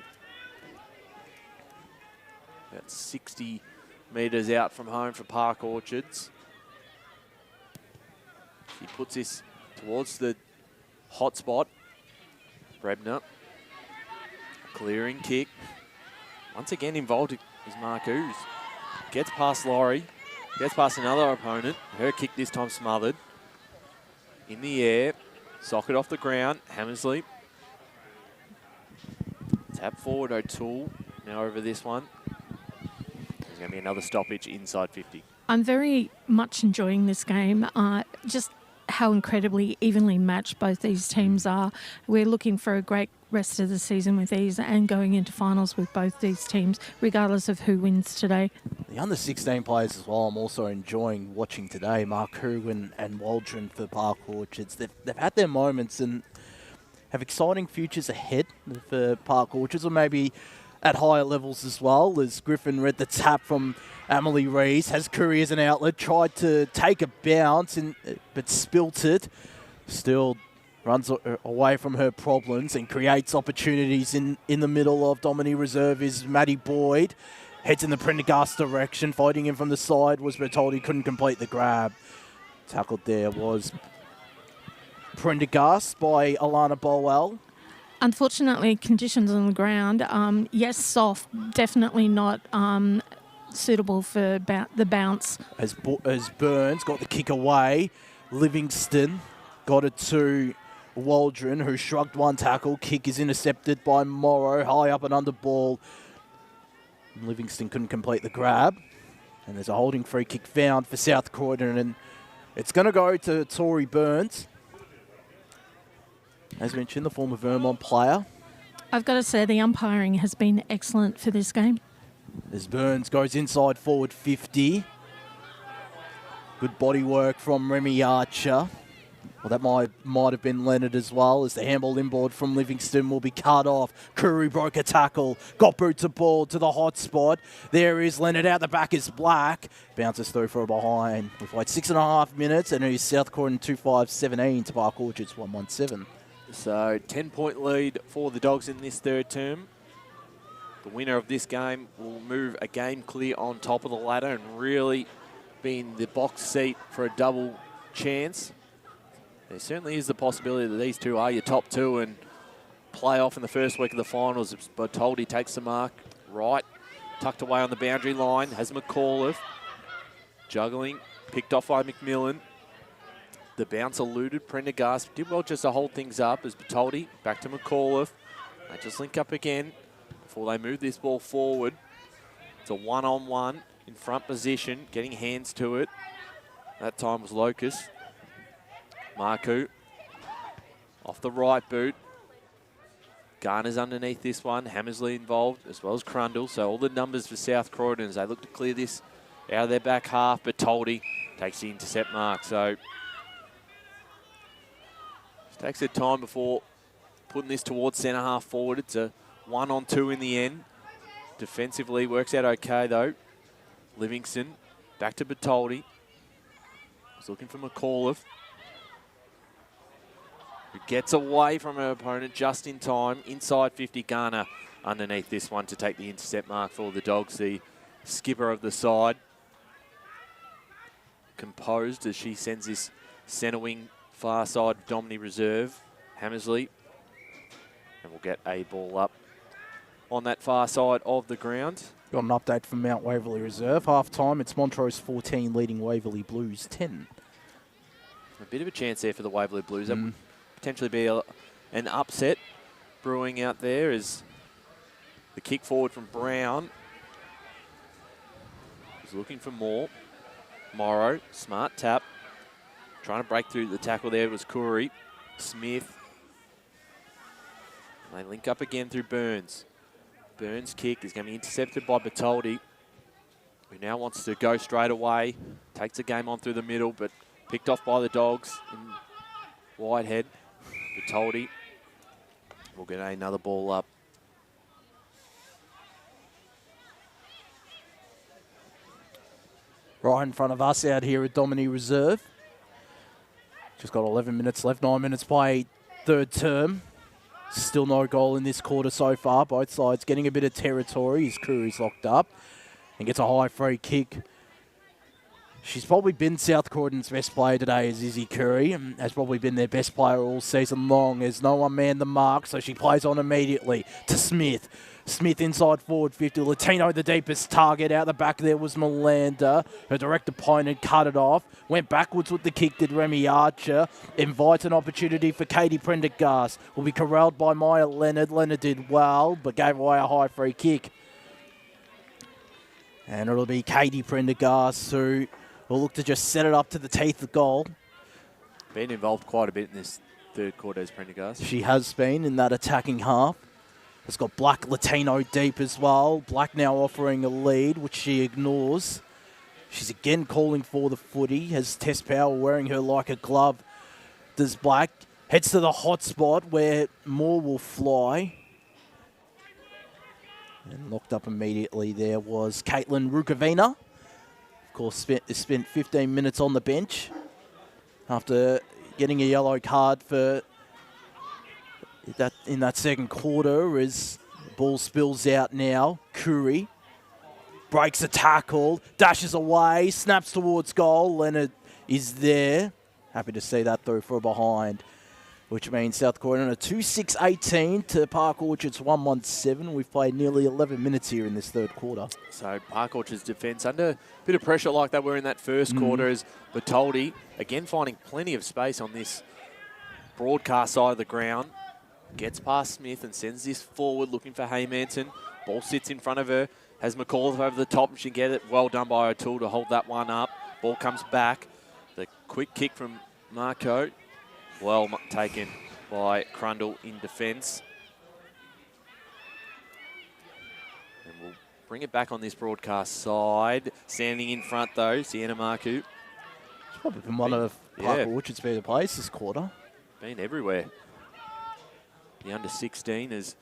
About 60 metres out from home for Park Orchards. She puts this towards the hot spot. Brebner. Clearing kick. Once again involved is Marcus. Gets past Laurie. Gets past another opponent. Her kick this time smothered. In the air. Socket off the ground. Hammersley. Tap forward O'Toole. Now over this one. There's going to be another stoppage inside 50. I'm very much enjoying this game. Just how incredibly evenly matched both these teams are. We're looking for a great rest of the season with these and going into finals with both these teams, regardless of who wins today. The under-16 players as well, I'm also enjoying watching today. Marku and Waldron for Park Orchards. They've had their moments and have exciting futures ahead for Park Orchards, or maybe at higher levels as well, as Griffin read the tap from Emily Rees, has Curry as an outlet, tried to take a bounce, but spilt it. Still runs away from her problems and creates opportunities in the middle of Domini Reserve is Maddie Boyd. Heads in the Prendergast direction, fighting in from the side was Bertoldi, couldn't complete the grab. Tackled there was Prendergast by Alana Bowell. Unfortunately, conditions on the ground, yes, soft, definitely not suitable for the bounce. As Burns got the kick away, Livingston got it to Waldron, who shrugged one tackle. Kick is intercepted by Morrow, high up and under ball. Livingston couldn't complete the grab. And there's a holding free kick found for South Croydon, and it's going to go to Tori Burns. As mentioned, the former Vermont player. I've got to say the umpiring has been excellent for this game. As Burns goes inside forward 50. Good body work from Remy Archer. Well, that might have been Leonard as well, as the handball inboard from Livingston will be cut off. Curry broke a tackle, got boot to ball to the hot spot. There is Leonard, out the back is Black. Bounces through for a behind. We've played 6.5 minutes, and it is South Croydon 2-5-17 to Park Orchards 1-1-7. So 10-point lead for the Dogs in this third term. The winner of this game will move a game clear on top of the ladder and really be in the box seat for a double chance. There certainly is the possibility that these two are your top two and play off in the first week of the finals. But Bertoldi takes the mark right, tucked away on the boundary line, has McAuliffe. Juggling, picked off by McMillan. The bounce eluded. Prendergast did well just to hold things up as Bertoldi back to McAuliffe. They just link up again before they move this ball forward. It's a one-on-one in front position, getting hands to it. That time was Locust. Marku off the right boot. Garner's underneath this one. Hammersley involved as well as Crundle. So all the numbers for South Croydon as they look to clear this out of their back half. Bertoldi takes the intercept mark. So takes their time before putting this towards centre half forward. It's a 1-on-2 in the end. Defensively works out okay though. Livingston back to Bertoldi. He's looking for McAuliffe, who gets away from her opponent just in time. Inside 50, Garner underneath this one to take the intercept mark for the Dogs. The skipper of the side composed as she sends this centre wing far side Domini Reserve. Hammersley. And we'll get a ball up on that far side of the ground. Got an update from Mount Waverley Reserve. Half-time, it's Montrose 14 leading Waverley Blues 10. A bit of a chance there for the Waverley Blues. That would potentially be an upset brewing out there as the kick forward from Brown. He's looking for more. Morrow, smart tap. Trying to break through the tackle there was Curry. Smith. They link up again through Burns. Burns' kick is going to be intercepted by Bertoldi, who now wants to go straight away. Takes the game on through the middle, but picked off by the Dogs in Whitehead. Bertoldi will get another ball up. Right in front of us out here at Domini Reserve. Just got 11 minutes left, 9 minutes play, third term. Still no goal in this quarter so far. Both sides getting a bit of territory as Curry's locked up and gets a high free kick. She's probably been South Croydon's best player today, as Izzy Curry, and has probably been their best player all season long. As no one manned the mark, so she plays on immediately to Smith. Smith inside forward 50. Latino the deepest target. Out the back there was Melanda. Her direct opponent cut it off. Went backwards with the kick, did Remy Archer. Invites an opportunity for Katie Prendergast. Will be corralled by Maya Leonard. Leonard did well, but gave away a high free kick. And it'll be Katie Prendergast who will look to just set it up to the teeth of goal. Been involved quite a bit in this third quarter as Prendergast. She has been in that attacking half. It's got Black Latino deep as well. Black now offering a lead, which she ignores. She's again calling for the footy. Has Tess Powell wearing her like a glove. Does Black. Heads to the hot spot where Moore will fly. And locked up immediately there was Caitlin Rukavina. Of course, spent 15 minutes on the bench after getting a yellow card for that in that second quarter. As the ball spills out now. Curry breaks a tackle, dashes away, snaps towards goal. Leonard is there. Happy to see that through for a behind, which means South Croydon a 2-6-18 to Park Orchard's 1-1-7. We've played nearly 11 minutes here in this third quarter. So Park Orchard's defence under a bit of pressure like that were in that first quarter as Bertoldi, again finding plenty of space on this broadcast side of the ground. Gets past Smith and sends this forward looking for Haymanton. Ball sits in front of her. Has McAuliffe over the top and she can get it. Well done by O'Toole to hold that one up. Ball comes back. The quick kick from Marco. Well taken by Crundle in defence. And we'll bring it back on this broadcast side. Standing in front though, Sienna Marku. It's probably been one of Park Orchard's better plays this quarter. Been everywhere. The under-16 is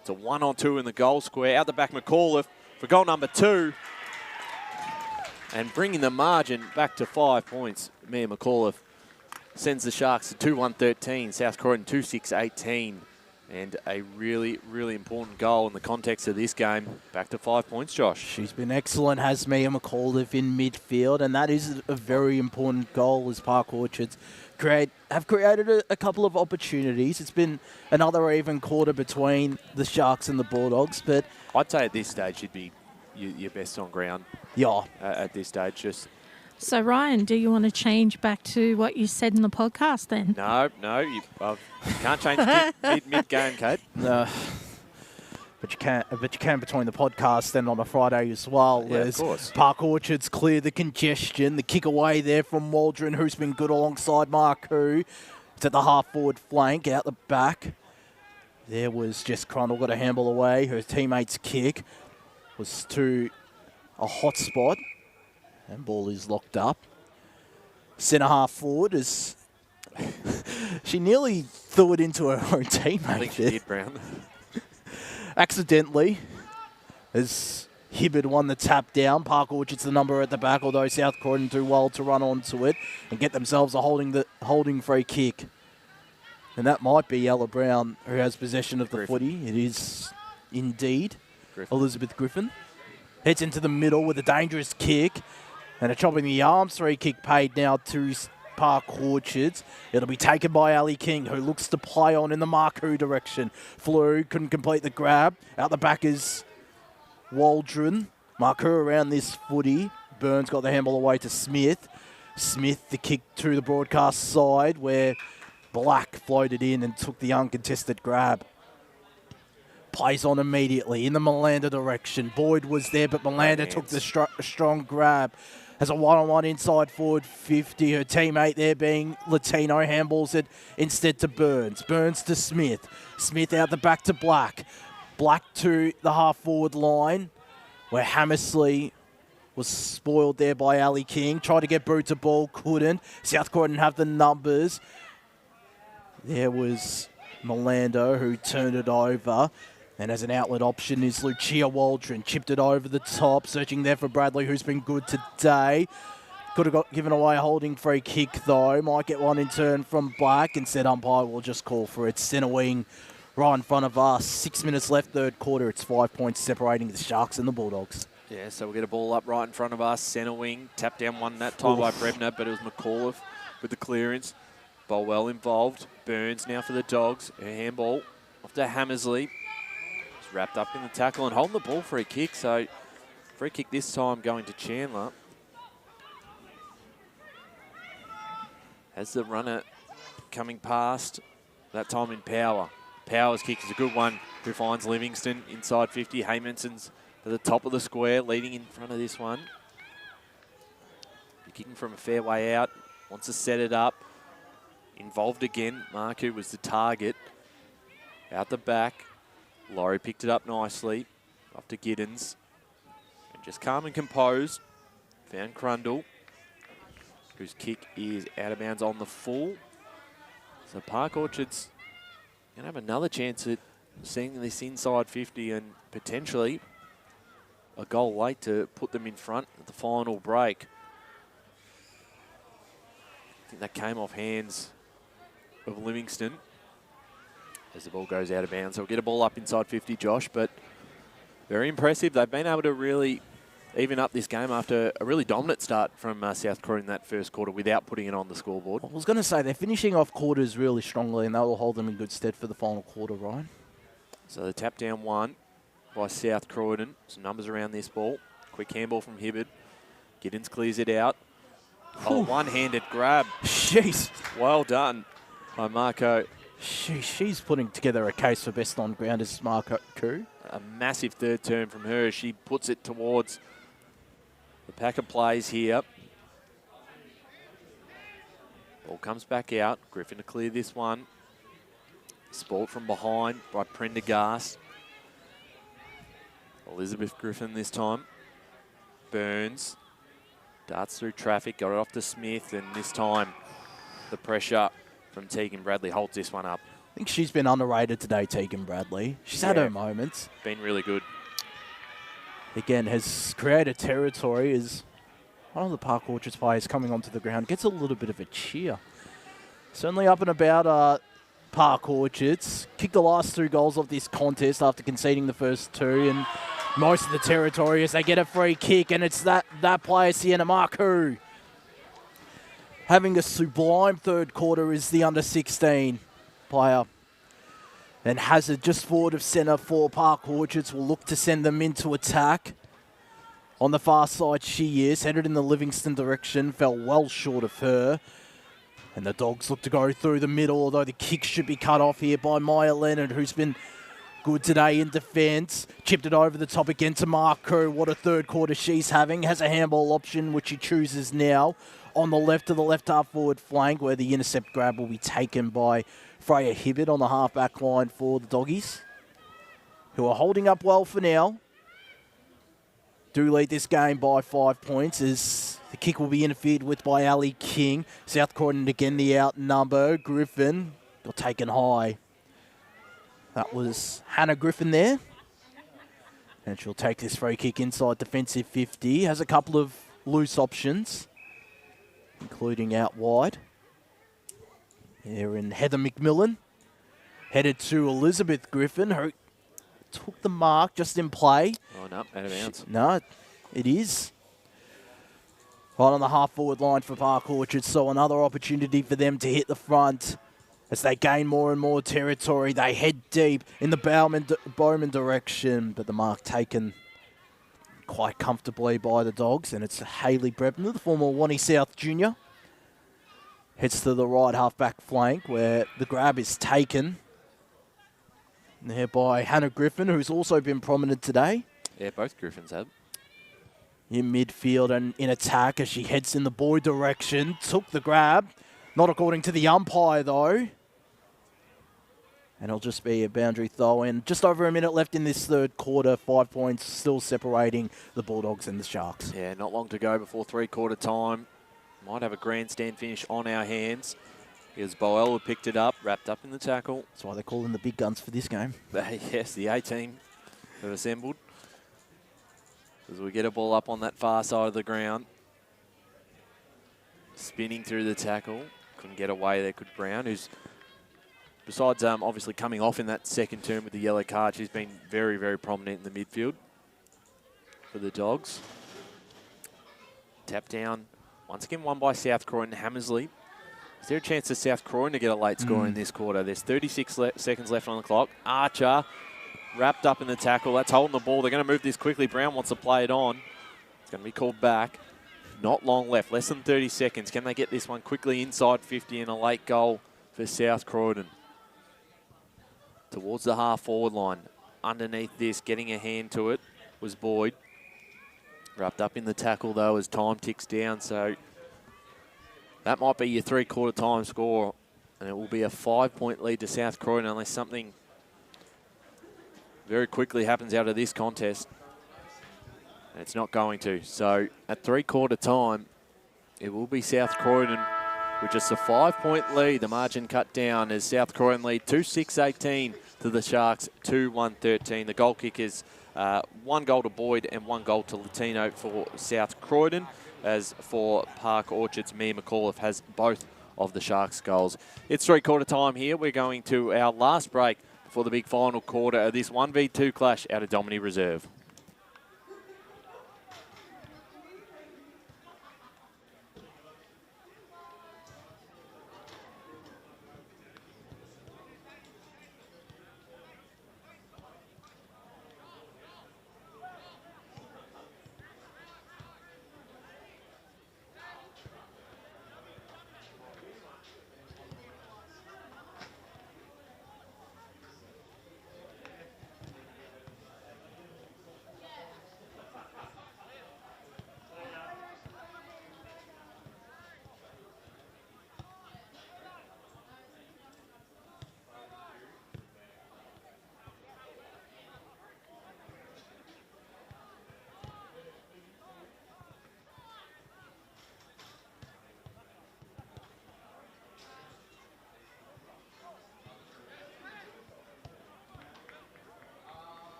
it's a 1-on-2 in the goal square. Out the back, McAuliffe for goal number 2. And bringing the margin back to 5 points. Mia McAuliffe sends the Sharks to 2-1-13. South Croydon 2-6-18. And a really, really important goal in the context of this game. Back to 5 points, Josh. She's been excellent, has Mia McAuliffe in midfield, and that is a very important goal as Park Orchards have created a couple of opportunities. It's been another even quarter between the Sharks and the Bulldogs, but I'd say at this stage you'd be your best on ground. Yeah. At this stage, just. So, Ryan, do you want to change back to what you said in the podcast then? No, you can't change the mid-game, Kate. No. But you can between the podcast and on a Friday as well. Yeah, of course. Park Orchards clear the congestion. The kick away there from Waldron, who's been good alongside Marku. It's at the half-forward flank, out the back. There was Jess Crundle, got a handball away. Her teammate's kick was to a hot spot. And ball is locked up. Centre half forward is... she nearly threw it into her own teammate. I think she did, Brown. Accidentally, as Hibbard won the tap down. Park Orchard's the number at the back, although South Croydon do well to run onto it and get themselves a holding free kick. And that might be Ella Brown who has possession of the footy. It is indeed Elizabeth Griffin. Heads into the middle with a dangerous kick and a chop in the arms. Free kick paid now to Park Orchards. It'll be taken by Ali King, who looks to play on in the Marku direction. Flew, couldn't complete the grab. Out the back is Waldron. Marku around this footy. Burns got the handball away to Smith. Smith, the kick to the broadcast side, where Black floated in and took the uncontested grab. Plays on immediately in the Melander direction. Boyd was there, but Melander took the strong grab. Has a one-on-one inside forward 50. Her teammate there being Latino, handballs it instead to Burns. Burns to Smith. Smith out the back to Black. Black to the half-forward line, where Hammersley was spoiled there by Ali King. Tried to get Boot to ball, couldn't. South Croydon have the numbers. There was Melando who turned it over. And as an outlet option is Lucia Waldron. Chipped it over the top, searching there for Bradley, who's been good today. Could have got given away a holding free kick, though. Might get one in turn from Black. Instead, umpire will just call for it. Centre wing right in front of us. 6 minutes left, third quarter. It's 5 points separating the Sharks and the Bulldogs. Yeah, so we'll get a ball up right in front of us. Centre wing, tapped down one that time by Brebner, but it was McAuliffe with the clearance. Bolwell involved. Burns now for the Dogs. Her handball off to Hammersley. It's wrapped up in the tackle and holding the ball for a kick. So free kick this time going to Chandler. Has the runner coming past, that time in Power. Power's kick is a good one, who finds Livingston inside 50. Haymonson's to the top of the square, leading in front of this one. Kicking from a fair way out, wants to set it up. Involved again, Marku was the target. Out the back, Laurie picked it up nicely, off to Giddens. And just calm and composed, found Crundle, whose kick is out of bounds on the full. So Park Orchard's going to have another chance at seeing this inside 50 and potentially a goal late to put them in front at the final break. I think that came off hands of Livingston as the ball goes out of bounds. So we'll get a ball up inside 50, Josh, but very impressive. They've been able to really even up this game after a really dominant start from South Croydon in that first quarter without putting it on the scoreboard. I was going to say, they're finishing off quarters really strongly, and that will hold them in good stead for the final quarter, Ryan. So the tap down one by South Croydon. Some numbers around this ball. Quick handball from Hibbard. Giddens clears it out. Oh, one-handed grab. Jeez. Well done by Marco. She's putting together a case for best on ground as Marco. A massive third turn from her. She puts it towards the pack of plays here. Ball comes back out. Griffin to clear this one. Spoiled from behind by Prendergast. Elizabeth Griffin this time. Burns. Darts through traffic. Got it off to Smith. And this time the pressure from Tegan Bradley holds this one up. I think she's been underrated today, Tegan Bradley. She's had her moments. Been really good. Again, has created territory as one of the Park Orchards players coming onto the ground. Gets a little bit of a cheer. Certainly up and about Park Orchards. Kicked the last 2 goals of this contest after conceding the first 2. And most of the territory as they get a free kick. And it's that player, Sienna Marku. Having a sublime third quarter is the under-16 player. And Hazard just forward of centre for Park Orchards will look to send them into attack. On the far side she is, headed in the Livingston direction, fell well short of her. And the Dogs look to go through the middle, although the kick should be cut off here by Maya Leonard, who's been good today in defence. Chipped it over the top again to Marco. What a third quarter she's having. Has a handball option, which she chooses now. On the left of the left half forward flank, where the intercept grab will be taken by Freya Hibbard on the half-back line for the Doggies, who are holding up well for now. Do lead this game by 5 points as the kick will be interfered with by Ali King. South Croydon again the outnumber. Griffin got taken high. That was Hannah Griffin there. And she'll take this free kick inside defensive 50. Has a couple of loose options, including out wide. There in Heather McMillan. Headed to Elizabeth Griffin, who took the mark just in play. Oh, no, out of bounds. No, it is. Right on the half-forward line for Park Orchard, so another opportunity for them to hit the front. As they gain more and more territory, they head deep in the Bowman direction, but the mark taken quite comfortably by the Dogs, and it's Haley Brebner, the former Wani South junior. Heads to the right half-back flank where the grab is taken there by Hannah Griffin, who's also been prominent today. Yeah, both Griffins have. In midfield and in attack as she heads in the boy direction. Took the grab. Not according to the umpire, though. And it'll just be a boundary throw-in. Just over a minute left in this third quarter. 5 points still separating the Bulldogs and the Sharks. Yeah, not long to go before three-quarter time. Might have a grandstand finish on our hands. Here's Boel who picked it up, wrapped up in the tackle. That's why they call them the big guns for this game. Yes, the A-team have assembled. As we get a ball up on that far side of the ground. Spinning through the tackle. Couldn't get away there, could Brown, who's, besides obviously coming off in that second term with the yellow card, she's been very, very prominent in the midfield for the Dogs. Tap down. Once again, won by South Croydon. Hammersley. Is there a chance for South Croydon to get a late score in this quarter? There's 36 seconds left on the clock. Archer wrapped up in the tackle. That's holding the ball. They're going to move this quickly. Brown wants to play it on. It's going to be called back. Not long left. Less than 30 seconds. Can they get this one quickly inside 50 and a late goal for South Croydon? Towards the half-forward line. Underneath this, getting a hand to it, was Boyd. Wrapped up in the tackle, though, as time ticks down. So that might be your three-quarter time score. And it will be a 5-point lead to South Croydon unless something very quickly happens out of this contest. And it's not going to. So at three-quarter time, it will be South Croydon with just a 5-point lead. The margin cut down as South Croydon lead 2-6-18 to the Sharks 2-1-13. The goal kickers, 1 goal to Boyd and 1 goal to Latino for South Croydon. As for Park Orchards, Mia McAuliffe has both of the Sharks' goals. It's three-quarter time here. We're going to our last break for the big final quarter of this 1v2 clash out of Domini Reserve.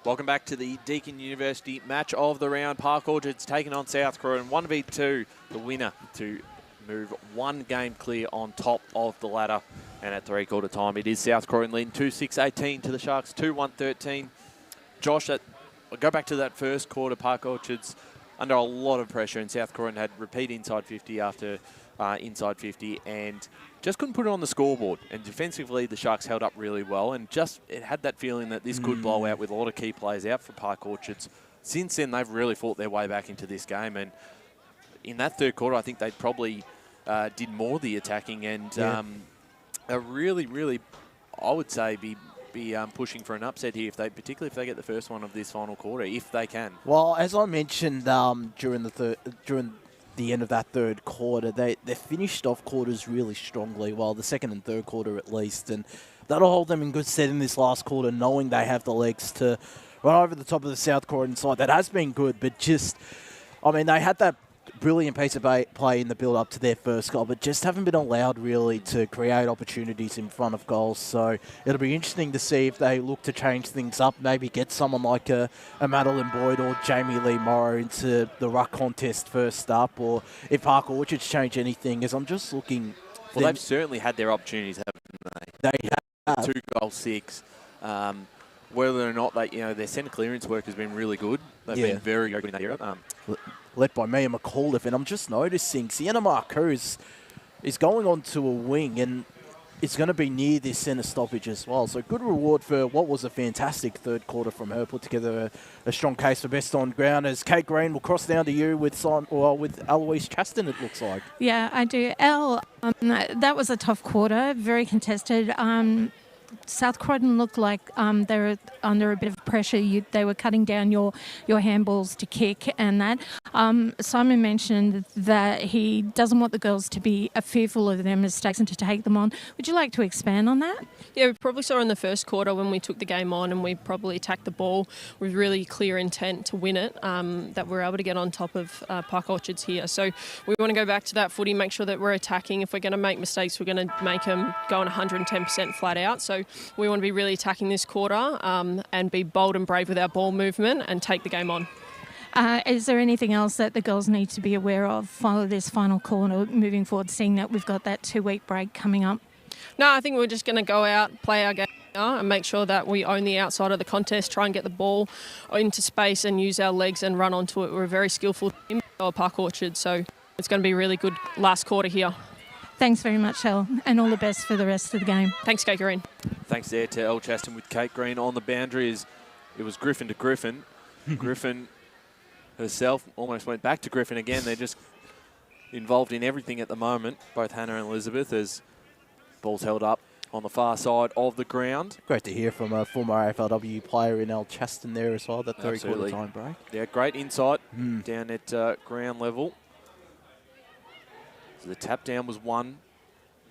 Welcome back to the Deakin University match of the round. Park Orchards taking on South Croydon. 1v2, the winner to move one game clear on top of the ladder. And at three-quarter time, it is South Croydon leading 2-6-18 to the Sharks, 2-1-13. Josh, I'll go back to that first quarter. Park Orchards under a lot of pressure, and South Croydon had repeat inside 50 after inside 50 and just couldn't put it on the scoreboard. And defensively, the Sharks held up really well, and just it had that feeling that this could blow out with a lot of key players out for Park Orchards. Since then, they've really fought their way back into this game, and in that third quarter, I think they probably did more of the attacking and really, I would say, be pushing for an upset here, particularly if they get the first one of this final quarter, if they can. Well, as I mentioned during the end of that third quarter, they finished off quarters really strongly, while the second and third quarter at least, and that'll hold them in good stead in this last quarter, knowing they have the legs to run over the top of the South Croydon side. That has been good, but just, I mean, they had that brilliant piece of play in the build-up to their first goal, but just haven't been allowed really to create opportunities in front of goals. So it'll be interesting to see if they look to change things up, maybe get someone like a Madeline Boyd or Jamie Lee Morrow into the ruck contest first up, or if Park Orchards change anything, as I'm just looking. Well, they've certainly had their opportunities, haven't they? They have. 2-6. Whether or not their centre clearance work has been really good. They've been very good in that era. Led by Mia McAuliffe, and I'm just noticing Sienna Marcoux is going on to a wing, and it's going to be near this centre stoppage as well. So good reward for what was a fantastic third quarter from her. Put together a strong case for best on ground. As Kate Green will cross down to you with Eloise Chaston, it looks like. Yeah, I do. That was a tough quarter, very contested. South Croydon looked like they were under a bit of pressure. They were cutting down your handballs to kick and that. Simon mentioned that he doesn't want the girls to be fearful of their mistakes and to take them on. Would you like to expand on that? Yeah, we probably saw in the first quarter when we took the game on and we probably attacked the ball with really clear intent to win it, that we're able to get on top of Park Orchards here. So we want to go back to that footy, make sure that we're attacking. If we're going to make mistakes, we're going to make them go on 110% flat out. So we want to be really attacking this quarter and be bold and brave with our ball movement and take the game on. Is there anything else that the girls need to be aware of for this final quarter moving forward, seeing that we've got that 2-week break coming up? No, I think we're just going to go out, play our game and make sure that we own the outside of the contest, try and get the ball into space and use our legs and run onto it. We're a very skillful team at Park Orchard, so it's going to be a really good last quarter here. Thanks very much, Elle, and all the best for the rest of the game. Thanks, Kate Green. Thanks there to Elle Chaston with Kate Green on the boundary. It was Griffin to Griffin. Griffin herself almost went back to Griffin again. They're just involved in everything at the moment, both Hannah and Elizabeth, as ball's held up on the far side of the ground. Great to hear from a former AFLW player in Elle Chaston there as well, that three-quarter time break. Yeah, great insight down at ground level. So the tap down was won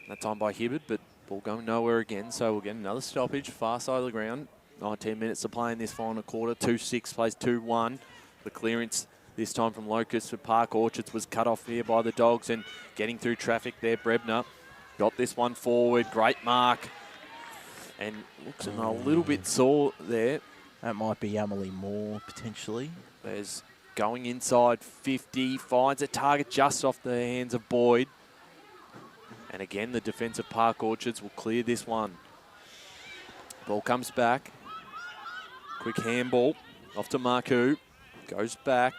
that time by Hibbard, but ball going nowhere again. So we'll get another stoppage, far side of the ground. 19 minutes to play in this final quarter. 2-6 plays 2-1. The clearance this time from Locust for Park Orchards was cut off here by the Dogs, and getting through traffic there, Brebner got this one forward. Great mark. And looks a little bit sore there. That might be Emily Moore, potentially. There's going inside 50, finds a target just off the hands of Boyd. And again, the defence of Park Orchards will clear this one. Ball comes back. Quick handball off to Marcoux. Goes back.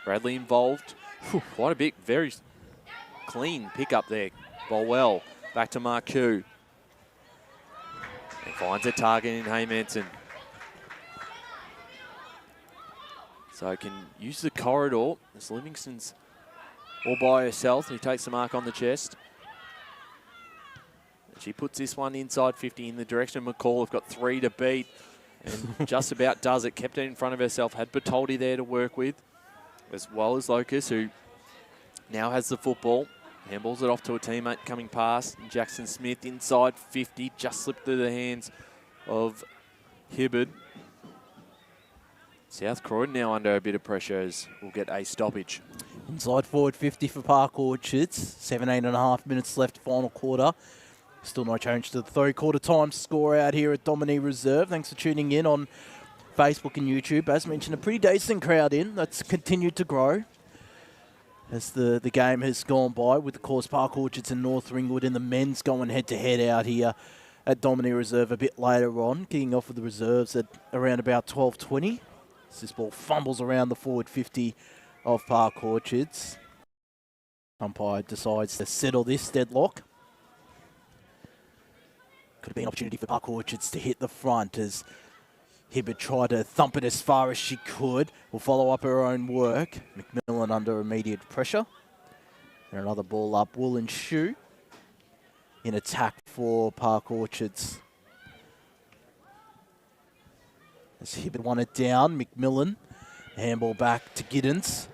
Bradley involved. Quite a bit. Very clean pick up there. Ball well. Back to Marcoux. And finds a target in Haymanson. So can use the corridor as Livingston's all by herself. He takes the mark on the chest. And she puts this one inside 50 in the direction of McCall. Have got 3 to beat. And just about does it. Kept it in front of herself. Had Bertoldi there to work with, as well as Locust, who now has the football. Handballs it off to a teammate coming past. Jackson Smith inside 50. Just slipped through the hands of Hibbard. South Croydon now under a bit of pressure as we'll get a stoppage. Inside forward 50 for Park Orchards. 17.5 minutes left, final quarter. Still no change to the three-quarter time score out here at Domini Reserve. Thanks for tuning in on Facebook and YouTube. As mentioned, a pretty decent crowd in. That's continued to grow as the game has gone by, with, of course, Park Orchards and North Ringwood and the men's going head-to-head out here at Dominie Reserve a bit later on, kicking off with the reserves at around about 12:20. As this ball fumbles around the forward 50 of Park Orchards. Umpire decides to settle this deadlock. Could have been an opportunity for Park Orchards to hit the front as Hibbert tried to thump it as far as she could. Will follow up her own work. McMillan under immediate pressure. And another ball up. Wool and Shoe in attack for Park Orchards. As Hibbert won it down, McMillan. Handball back to Giddens.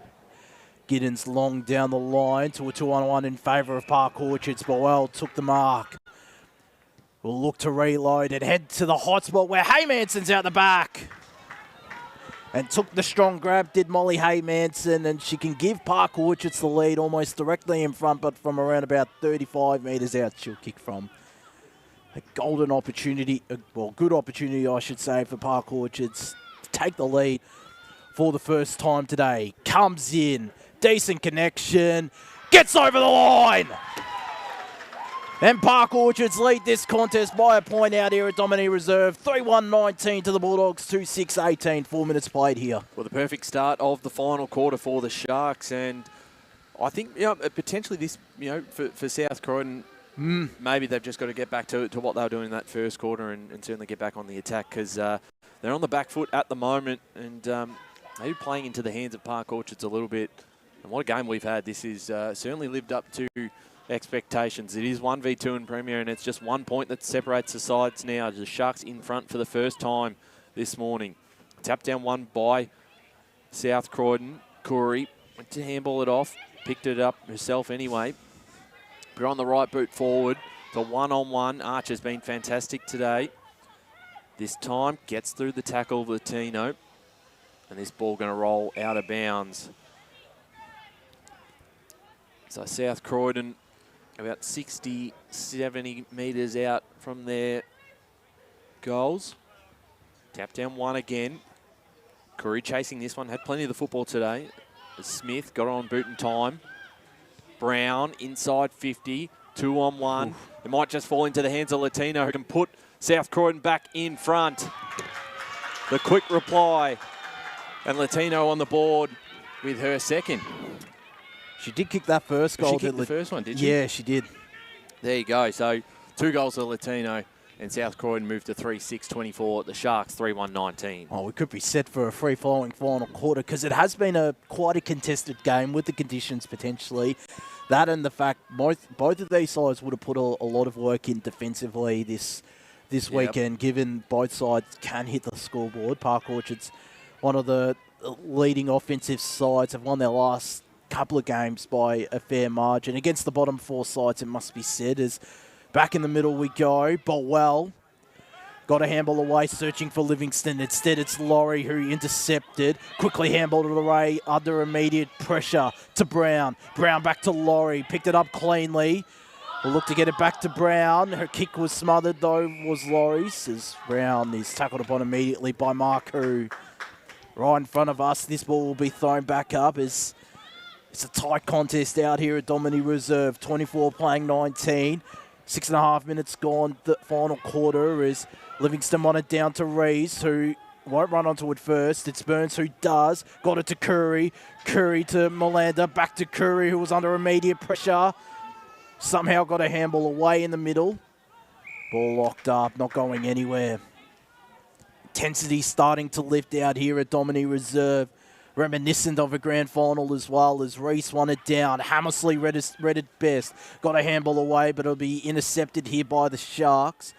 Giddens long down the line to a 2-on-1 in favour of Park Orchards. Boel took the mark. Will look to reload and head to the hotspot where Haymanson's out the back. And took the strong grab, did Molly Haymanson, and she can give Park Orchards the lead almost directly in front, but from around about 35 metres out she'll kick from. A golden opportunity, well, good opportunity I should say, for Park Orchards to take the lead for the first time today. Comes in, decent connection, gets over the line! And Park Orchards lead this contest by a point out here at Dominie Reserve. 3-1-19 to the Bulldogs, 2-6-18. 4 minutes played here. Well, the perfect start of the final quarter for the Sharks. And I think, potentially this, for South Croydon, maybe they've just got to get back to what they were doing in that first quarter and certainly get back on the attack, because they're on the back foot at the moment and maybe playing into the hands of Park Orchards a little bit. And what a game we've had. This is certainly lived up to expectations. It is 1v2 in Premier, and it's just 1 point that separates the sides now. The Sharks in front for the first time this morning. Tapped down one by South Croydon. Corey went to handball it off, picked it up herself anyway. Put on the right boot forward. The one-on-one. Archer's been fantastic today. This time gets through the tackle, Latino, and this ball going to roll out of bounds. So South Croydon about 60, 70 metres out from their goals. Tap down one again. Curry chasing this one. Had plenty of the football today. Smith got on boot in time. Brown inside 50. 2-on-1. Oof. It might just fall into the hands of Latino, who can put South Croydon back in front. The quick reply. And Latino on the board with her second. She did kick that first goal. She kicked the first one, did she? Yeah, she did. There you go. So 2 goals to Latino, and South Croydon moved to 3-6-24. The Sharks 3-1-19. Oh, we could be set for a free-flowing final quarter, because it has been quite a contested game with the conditions potentially. That and the fact both of these sides would have put a lot of work in defensively this weekend, given both sides can hit the scoreboard. Park Orchards, one of the leading offensive sides, have won their last couple of games by a fair margin. Against the bottom 4 sides, it must be said, as back in the middle we go. Bolwell got a handball away, searching for Livingston. Instead, it's Laurie who intercepted. Quickly handballed it away under immediate pressure to Brown. Brown back to Laurie, picked it up cleanly. We'll look to get it back to Brown. Her kick was smothered, though, was Laurie's, as Brown is tackled upon immediately by Marku. Right in front of us, this ball will be thrown back up as it's a tight contest out here at Dominie Reserve. 24 playing 19. 6.5 minutes gone. The final quarter is Livingston won it down to Rees, who won't run onto it first. It's Burns who does. Got it to Curry. Curry to Melander. Back to Curry, who was under immediate pressure. Somehow got a handball away in the middle. Ball locked up, not going anywhere. Intensity starting to lift out here at Dominie Reserve. Reminiscent of a grand final as well, as Reese won it down. Hammersley read it best. Got a handball away, but it'll be intercepted here by the Sharks.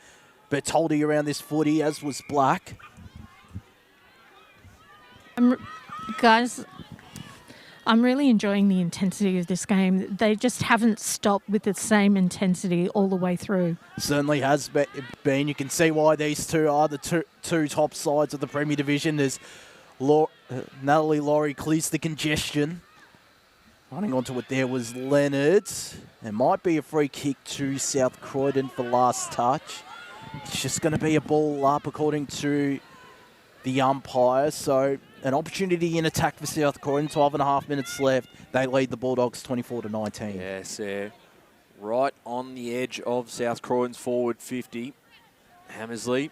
Bertoldi around this footy, as was Black. Guys, I'm really enjoying the intensity of this game. They just haven't stopped with the same intensity all the way through. Certainly has been. You can see why these two are the two top sides of the Premier Division. There's Natalie Laurie clears the congestion. Running onto it there was Leonard. It might be a free kick to South Croydon for last touch. It's just going to be a ball up according to the umpires. So an opportunity in attack for South Croydon. 12.5 minutes left. They lead the Bulldogs 24-19. Yes, right on the edge of South Croydon's forward 50. Hammersley.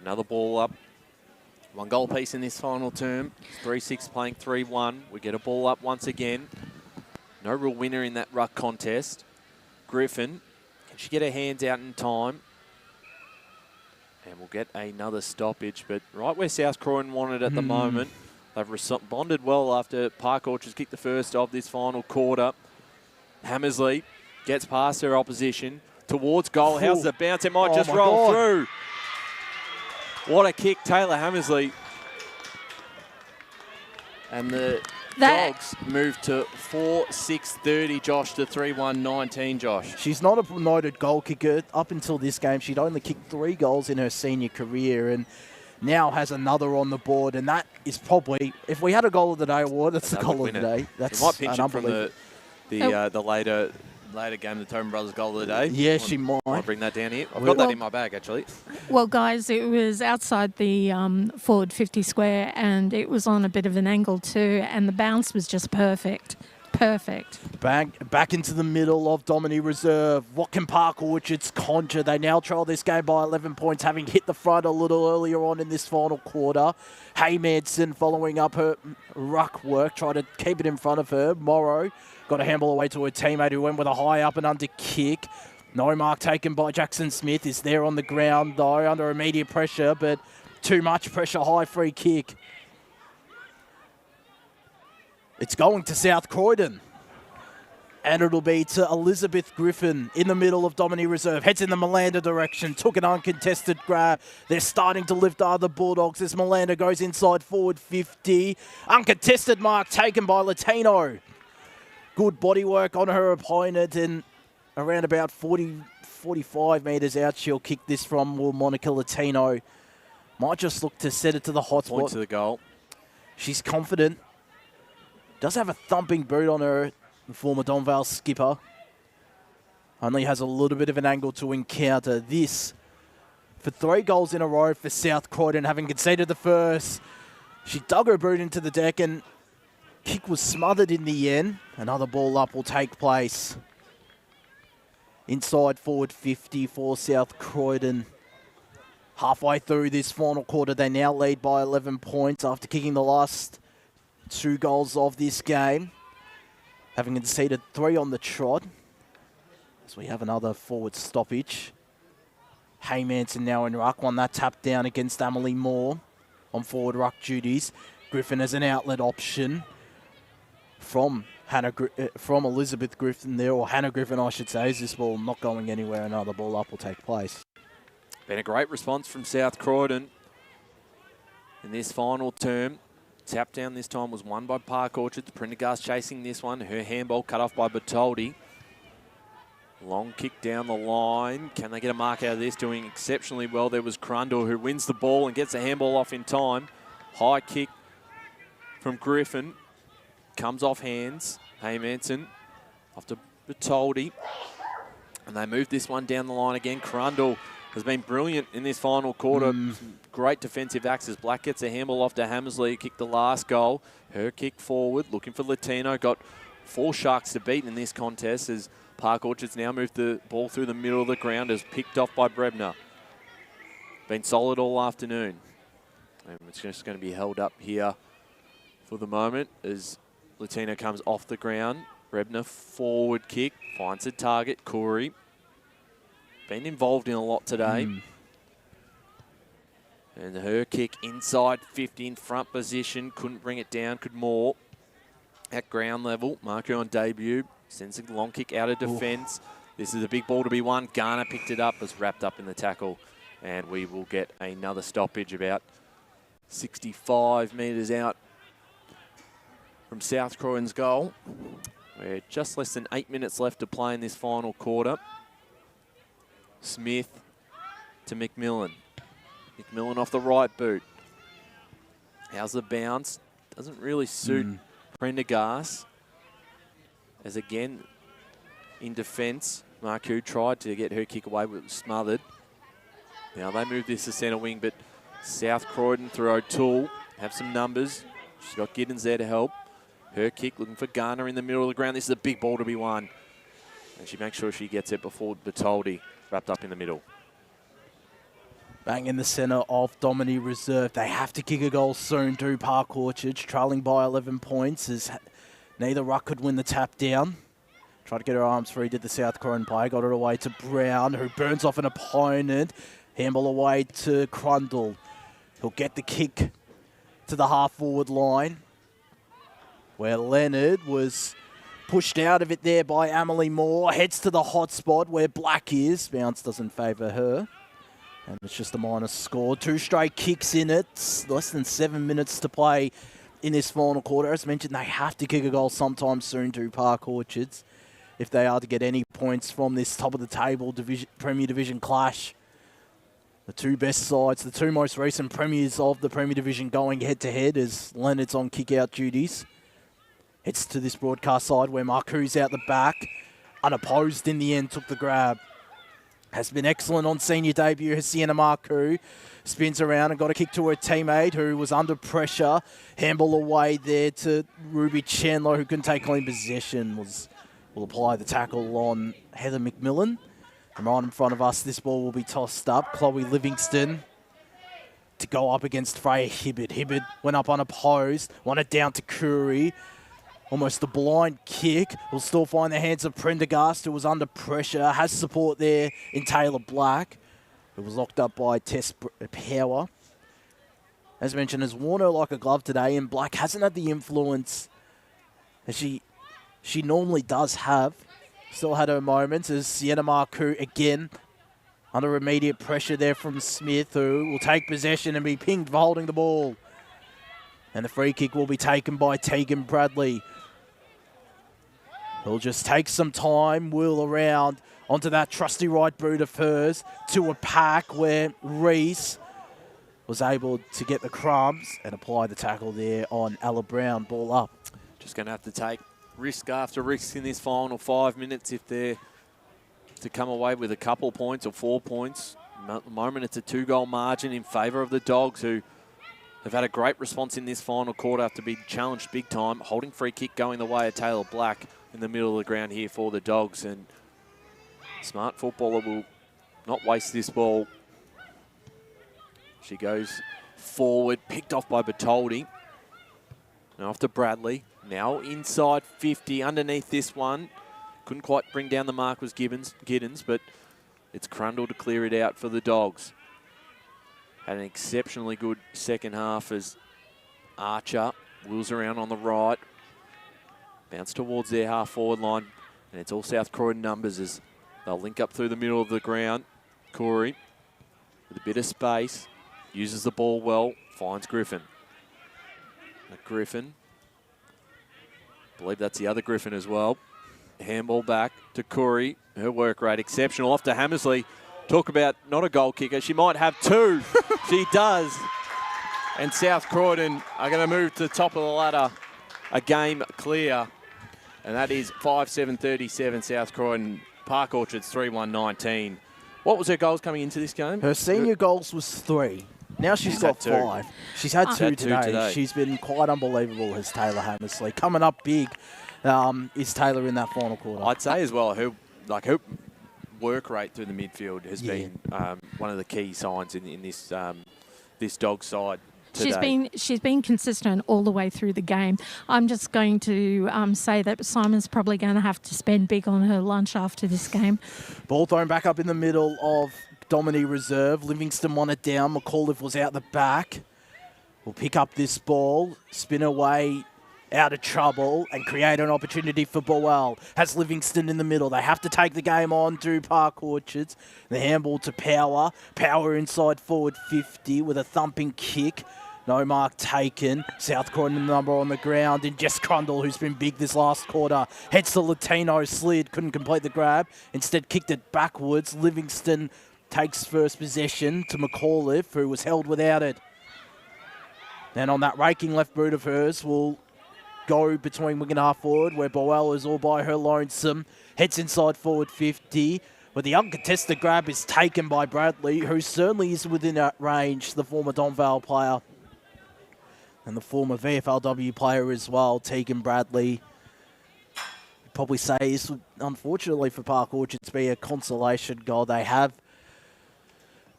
Another ball up. 1 goal piece in this final term. 3-6 playing 3-1. We get a ball up once again. No real winner in that ruck contest. Griffin. Can she get her hands out in time? And we'll get another stoppage. But right where South Croydon wanted at the moment. They've responded well after Park Orchards kicked the first of this final quarter. Hammersley gets past her opposition towards goal. How's the bounce? It might just roll through. What a kick, Taylor Hammersley. And the Dogs move to 4-6-30, Josh, to 3-1-19, Josh. She's not a promoted goal kicker. Up until this game, she'd only kicked 3 goals in her senior career and now has another on the board. And that is probably, if we had a goal of the day award, that's the goal of the day. That's might pinch it from the later game, the Tobin Brothers goal of the day. Yeah, she might. I'll bring that down here. I've got that in my bag, actually. Well, guys, it was outside the forward 50 square, and it was on a bit of an angle too, and the bounce was just perfect. Perfect. Back into the middle of Domini Reserve. What can Park Orchards conjure? They now trail this game by 11 points, having hit the front a little earlier on in this final quarter. Haymanson following up her ruck work, trying to keep it in front of her. Morrow got a handball away to her teammate who went with a high up and under kick. No mark taken by Jackson Smith. Is there on the ground though, under immediate pressure, but too much pressure, high free kick. It's going to South Croydon. And it'll be to Elizabeth Griffin in the middle of Domini Reserve. Heads in the Melander direction. Took an uncontested grab. They're starting to lift other Bulldogs as Melander goes inside forward 50. Uncontested mark taken by Latino. Good body work on her opponent, and around about 45 metres out, she'll kick this from Monica Latino. Might just look to set it to the hot spot. Point to the goal. She's confident. Does have a thumping boot on her, the former Donvale skipper. Only has a little bit of an angle to encounter this. For 3 goals in a row for South Croydon, having conceded the first. She dug her boot into the deck and kick was smothered in the end. Another ball up will take place. Inside forward 50 for South Croydon. Halfway through this final quarter, they now lead by 11 points after kicking the last 2 goals of this game. Having conceded 3 on the trot. As we have another forward stoppage. Haymanson now in ruck. Won that tap down against Emily Moore on forward ruck duties. Griffin as an outlet option from Elizabeth Griffin there, or Hannah Griffin, I should say. Is this ball not going anywhere? Another ball up will take place. Been a great response from South Croydon in this final term. Tap down this time was won by Park Orchards. Prendergast chasing this one. Her handball cut off by Bertoldi. Long kick down the line. Can they get a mark out of this? Doing exceptionally well. There was Crundle who wins the ball and gets the handball off in time. High kick from Griffin. Comes off hands. Haymanson off to Bertoldi. And they move this one down the line again. Crundle has been brilliant in this final quarter. Great defensive acts as Black gets a handball off to Hammersley, who kicked the last goal. Her kick forward, looking for Latino. Got 4 Sharks to beat in this contest as Park Orchards now moved the ball through the middle of the ground as picked off by Brebner. Been solid all afternoon. And it's just going to be held up here for the moment as Latino comes off the ground. Brebner forward kick, finds a target, Corey. Been involved in a lot today. And her kick inside 50 in front position. Couldn't bring it down, could more. At ground level, marker on debut. Sends a long kick out of defence. This is a big ball to be won. Garner picked it up, was wrapped up in the tackle. And we will get another stoppage about 65 metres out from South Croydon's goal. We're just less than 8 minutes left to play in this final quarter. Smith to McMillan. McMillan off the right boot. How's the bounce? Doesn't really suit Prendergast. As again, in defence, Marcoux tried to get her kick away, but it was smothered. Now they move this to centre wing, but South Croydon through O'Toole have some numbers. She's got Giddens there to help. Her kick looking for Garner in the middle of the ground. This is a big ball to be won. And she makes sure she gets it before Bertoldi wrapped up in the middle. Bang in the centre of Domini Reserve. They have to kick a goal soon, do Park Orchards, trailing by 11 points as neither ruck could win the tap down. Tried to get her arms free, did the South Croydon player. Got it away to Brown, who burns off an opponent. Handball away to Crundle. He'll get the kick to the half-forward line, where Leonard was pushed out of it there by Emily Moore. Heads to the hot spot where Black is. Bounce doesn't favour her. And it's just a minus score. 2 straight kicks in it. Less than 7 minutes to play in this final quarter. As mentioned, they have to kick a goal sometime soon to Park Orchards if they are to get any points from this top-of-the-table Premier Division clash. The 2 best sides, the 2 most recent premiers of the Premier Division going head-to-head as Leonard's on kick-out duties. It's to this broadcast side where Marcou's out the back. Unopposed in the end, took the grab. Has been excellent on senior debut, Sienna Marcou. Spins around and got a kick to her teammate who was under pressure. Handball away there to Ruby Chandler, who couldn't take clean possession. Will apply the tackle on Heather McMillan. And right in front of us, this ball will be tossed up. Chloe Livingston to go up against Freya Hibbard. Hibbard went up unopposed, won it down to Curry. Almost a blind kick. Will still find the hands of Prendergast, who was under pressure. Has support there in Taylor Black, who was locked up by Tess Power. As mentioned, has worn her like a glove today, and Black hasn't had the influence as she normally does have. Still had her moments as Sienna Marcou again under immediate pressure there from Smith, who will take possession and be pinged for holding the ball. And the free kick will be taken by Tegan Bradley. He'll just take some time, wheel around onto that trusty right boot of hers to a pack where Reese was able to get the crumbs and apply the tackle there on Ella Brown. Ball up. Just going to have to take risk after risk in this final 5 minutes if they're to come away with a couple points or 4 points. At the moment, it's a 2-goal margin in favour of the Dogs, who have had a great response in this final quarter after being challenged big time. Holding free kick going the way of Taylor Black in the middle of the ground here for the Dogs. And smart footballer will not waste this ball. She goes forward, picked off by Bertoldi. And off to Bradley. Now inside 50, underneath this one. Couldn't quite bring down the mark was Giddens, but it's Crundle to clear it out for the Dogs. Had an exceptionally good second half as Archer wheels around on the right. Bounce towards their half-forward line. And it's all South Croydon numbers as they'll link up through the middle of the ground. Corey, with a bit of space, uses the ball well, finds Griffin. Griffin, I believe that's the other Griffin as well. Handball back to Corey. Her work rate exceptional. Off to Hammersley. Talk about not a goal kicker. She might have 2. She does. And South Croydon are going to move to the top of the ladder. A game clear. And that is 5-7-37 South Croydon. Park Orchards 3-1-19. What was her goals coming into this game? Her senior goals was 3. Now she's got 5. She's had 2 today. She's been quite unbelievable, has Taylor Hammersley. Coming up big is Taylor in that final quarter. I'd say as well, her work rate through the midfield has been one of the key signs in this this Dog side today. She's been consistent all the way through the game. I'm just going to say that Simon's probably going to have to spend big on her lunch after this game. Ball thrown back up in the middle of Domini Reserve. Livingston won it down. McAuliffe was out the back. Will pick up this ball, spin away out of trouble and create an opportunity for Boel. Has Livingston in the middle. They have to take the game on to Park Orchards. The handball to Power. Power inside forward 50 with a thumping kick. No mark taken. South Croydon number on the ground. And Jess Crundle, who's been big this last quarter, heads to Latino, slid, couldn't complete the grab. Instead kicked it backwards. Livingston takes first possession to McAuliffe, who was held without it. Then on that raking left boot of hers will go between wing and half forward, where Boel is all by her lonesome. Heads inside forward 50. But the uncontested grab is taken by Bradley, who certainly is within that range, the former Don Vale player. And the former VFLW player as well, Tegan Bradley. You'd probably say this would, unfortunately for Park Orchards, be a consolation goal. They have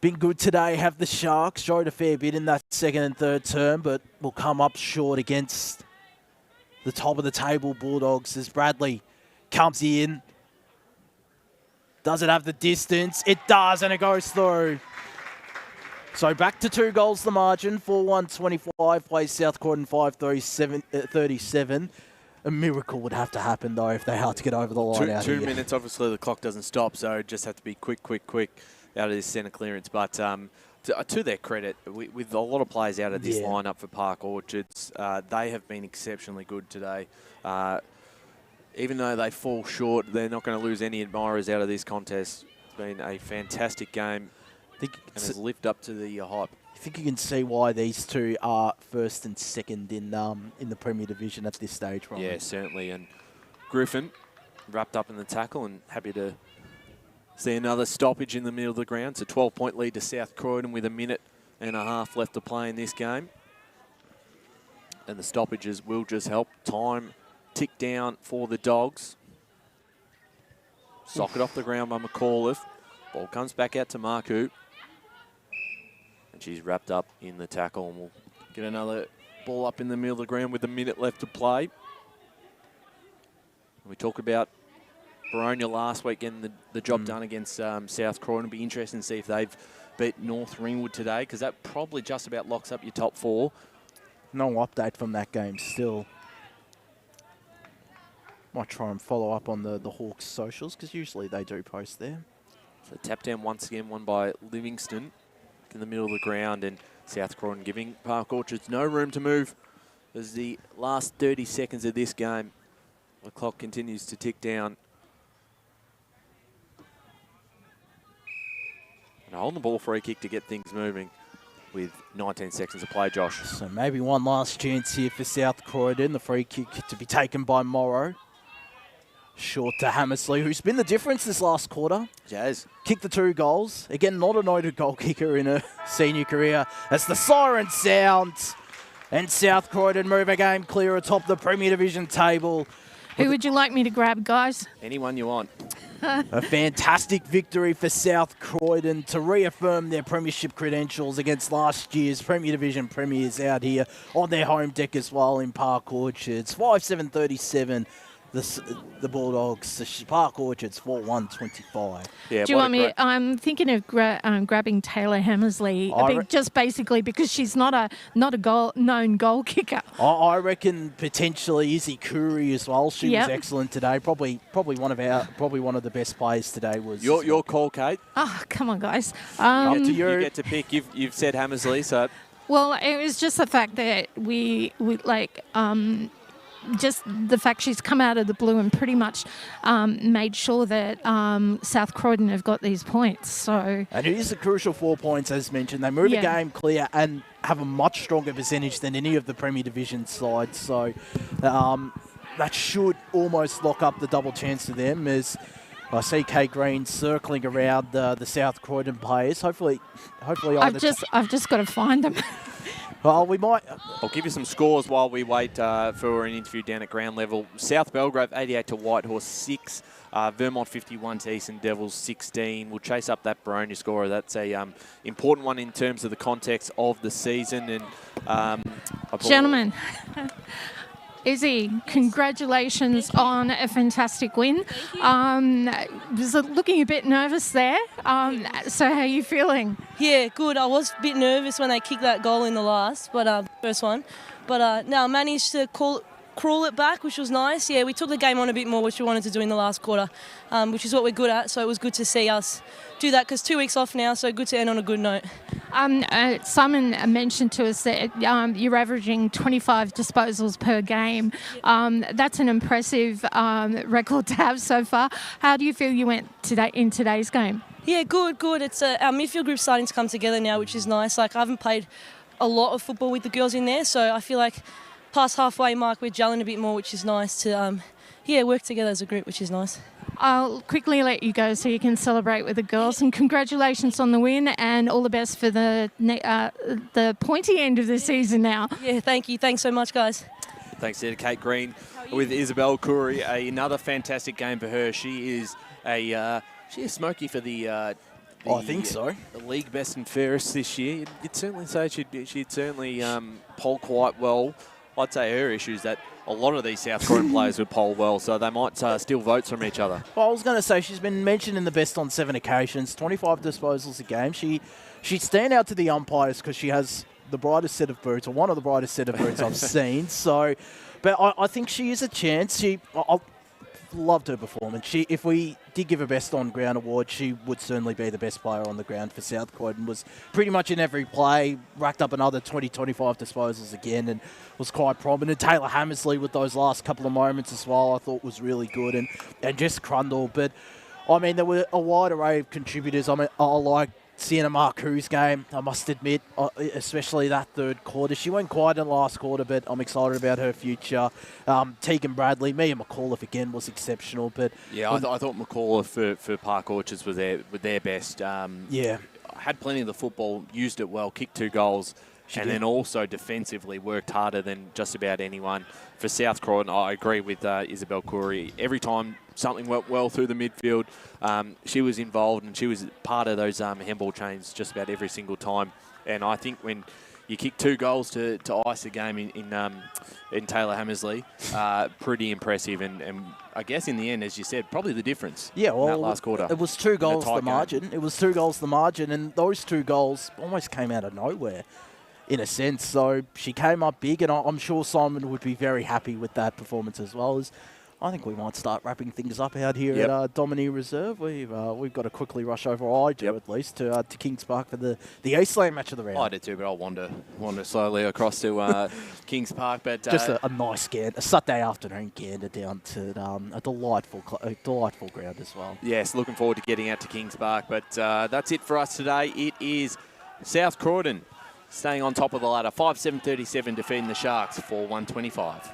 been good today, have the Sharks, showed a fair bit in that second and third term, but will come up short against the top of the table Bulldogs as Bradley comes in. Does it have the distance? It does, and it goes through. So back to 2 goals the margin, 4-1-25, plays South Croydon 5-37. A miracle would have to happen, though, if they had to get over the line out Two here. minutes, obviously the clock doesn't stop, so just have to be quick out of this centre clearance. But to their credit, with a lot of players out of this lineup for Park Orchards, they have been exceptionally good today. Even though they fall short, they're not going to lose any admirers out of this contest. It's been a fantastic game and has lived up to the hype. I think you can see why these two are first and second in the Premier Division at this stage, Ryan. Yeah, certainly. And Griffin wrapped up in the tackle and happy to see another stoppage in the middle of the ground. It's a 12-point lead to South Croydon with 1.5 minutes left to play in this game. And the stoppages will just help time tick down for the Dogs. Socket off the ground by McAuliffe. Ball comes back out to Marku. And she's wrapped up in the tackle, and we'll get another ball up in the middle of the ground with 1 minute left to play. We talked about Baronia last week getting the job done against South Croydon. It'll be interesting to see if they've beat North Ringwood today, because that probably just about locks up your top 4. No update from that game still. Might try and follow up on the Hawks socials, because usually they do post there. So tap down once again, won by Livingston in the middle of the ground, and South Croydon giving Park Orchards no room to move as the last 30 seconds of this game. The clock continues to tick down. And holding the ball free kick to get things moving with 19 seconds to play, Josh. So maybe one last chance here for South Croydon. The free kick to be taken by Morrow. Short to Hammersley, who's been the difference this last quarter. Jazz. Kicked the 2 goals. Again, not a noted goal kicker in her senior career. As the siren sounds, and South Croydon move a game clear atop the Premier Division table. Who would you like me to grab, guys? Anyone you want. A fantastic victory for South Croydon to reaffirm their premiership credentials against last year's Premier Division premiers out here on their home deck as well in Park Orchards. 5-7-37. The Bulldogs, the Park Orchards, 4-1-25. Yeah, do you want me? I'm thinking of grabbing Taylor Hammersley, just basically because she's not a known goal kicker. I reckon potentially Izzy Curry as well. She was excellent today. Probably one of the best players today was. Your call, Kate. Oh, come on, guys. You get to pick. You've said Hammersley, so. Well, it was just the fact that we just the fact she's come out of the blue and pretty much made sure that South Croydon have got these points. So, and it is a crucial 4 points, as mentioned. They move the game clear and have a much stronger percentage than any of the Premier Division sides. So that should almost lock up the double chance to them, as I see Kate Green circling around the South Croydon players. Hopefully I've just got to find them. Well, we might. I'll give you some scores while we wait for an interview down at ground level. South Belgrave 88 to Whitehorse 6. Vermont 51 to Eastern Devils 16. We'll chase up that Baronia score. That's a important one in terms of the context of the season. And gentlemen. Izzy, congratulations on a fantastic win. Was looking a bit nervous there. So how are you feeling? Yeah, good. I was a bit nervous when they kicked that goal in the last, but first one. But no, I managed to crawl it back, which was nice. Yeah, we took the game on a bit more, which we wanted to do in the last quarter, which is what we're good at. So it was good to see us do that, because 2 weeks off now, so good to end on a good note. Simon mentioned to us that you're averaging 25 disposals per game. That's an impressive record to have so far. How do you feel you went in today's game? Yeah, good. It's our midfield group's starting to come together now, which is nice. Like, I haven't played a lot of football with the girls in there, so I feel like past halfway mark we're gelling a bit more, which is nice to work together as a group, which is nice. I'll quickly let you go so you can celebrate with the girls. And congratulations on the win, and all the best for the pointy end of the season now. Yeah, thank you. Thanks so much, guys. Thanks to Kate Green with Isabel Curry. Another fantastic game for her. She is a smoky for the I think so. The league best and fairest this year. You'd certainly say she'd certainly poll quite well. I'd say her issue is that a lot of these South Croydon players would poll well, so they might steal votes from each other. Well, I was going to say she's been mentioned in the best on 7 occasions, 25 disposals a game. She'd stand out to the umpires because she has the brightest set of boots, or one of the brightest set of boots I've seen. So, but I think she is a chance. I loved her performance. If we did give a best on ground award, she would certainly be the best player on the ground for South Croydon. Was pretty much in every play, racked up another 20, 25 disposals again, and was quite prominent. Taylor Hammersley with those last couple of moments as well, I thought was really good, and just Crundle. But I mean, there were a wide array of contributors. I mean, I like Sienna Marcoux game, I must admit, especially that third quarter. She went quiet in the last quarter, but I'm excited about her future. Tegan Bradley, Mia McAuliffe again was exceptional. But yeah, I thought McAuliffe for Park Orchards was their best. Yeah. Had plenty of the football, used it well, kicked 2 goals. Then also defensively worked harder than just about anyone. For South Croydon, I agree with Isabel Curry. Every time something went well through the midfield, she was involved and she was part of those handball chains just about every single time. And I think when you kick 2 goals to ice the game in Taylor Hammersley, pretty impressive. And I guess in the end, as you said, probably the difference. Yeah, well, in that last quarter. It was 2 goals the margin. Game. It was 2 goals the margin, and those 2 goals almost came out of nowhere, in a sense. So she came up big, and I'm sure Simon would be very happy with that performance as well. As I think we might start wrapping things up out here at Domini Reserve. We've got to quickly rush over, or I do at least, to Kings Park for the Eastland match of the round. I do too, but I'll wander slowly across to Kings Park. But just a nice gander, a Saturday afternoon gander down to a delightful ground as well. Yes, looking forward to getting out to Kings Park. But that's it for us today. It is South Croydon staying on top of the ladder, 5-7-37, defeating the Sharks for 125.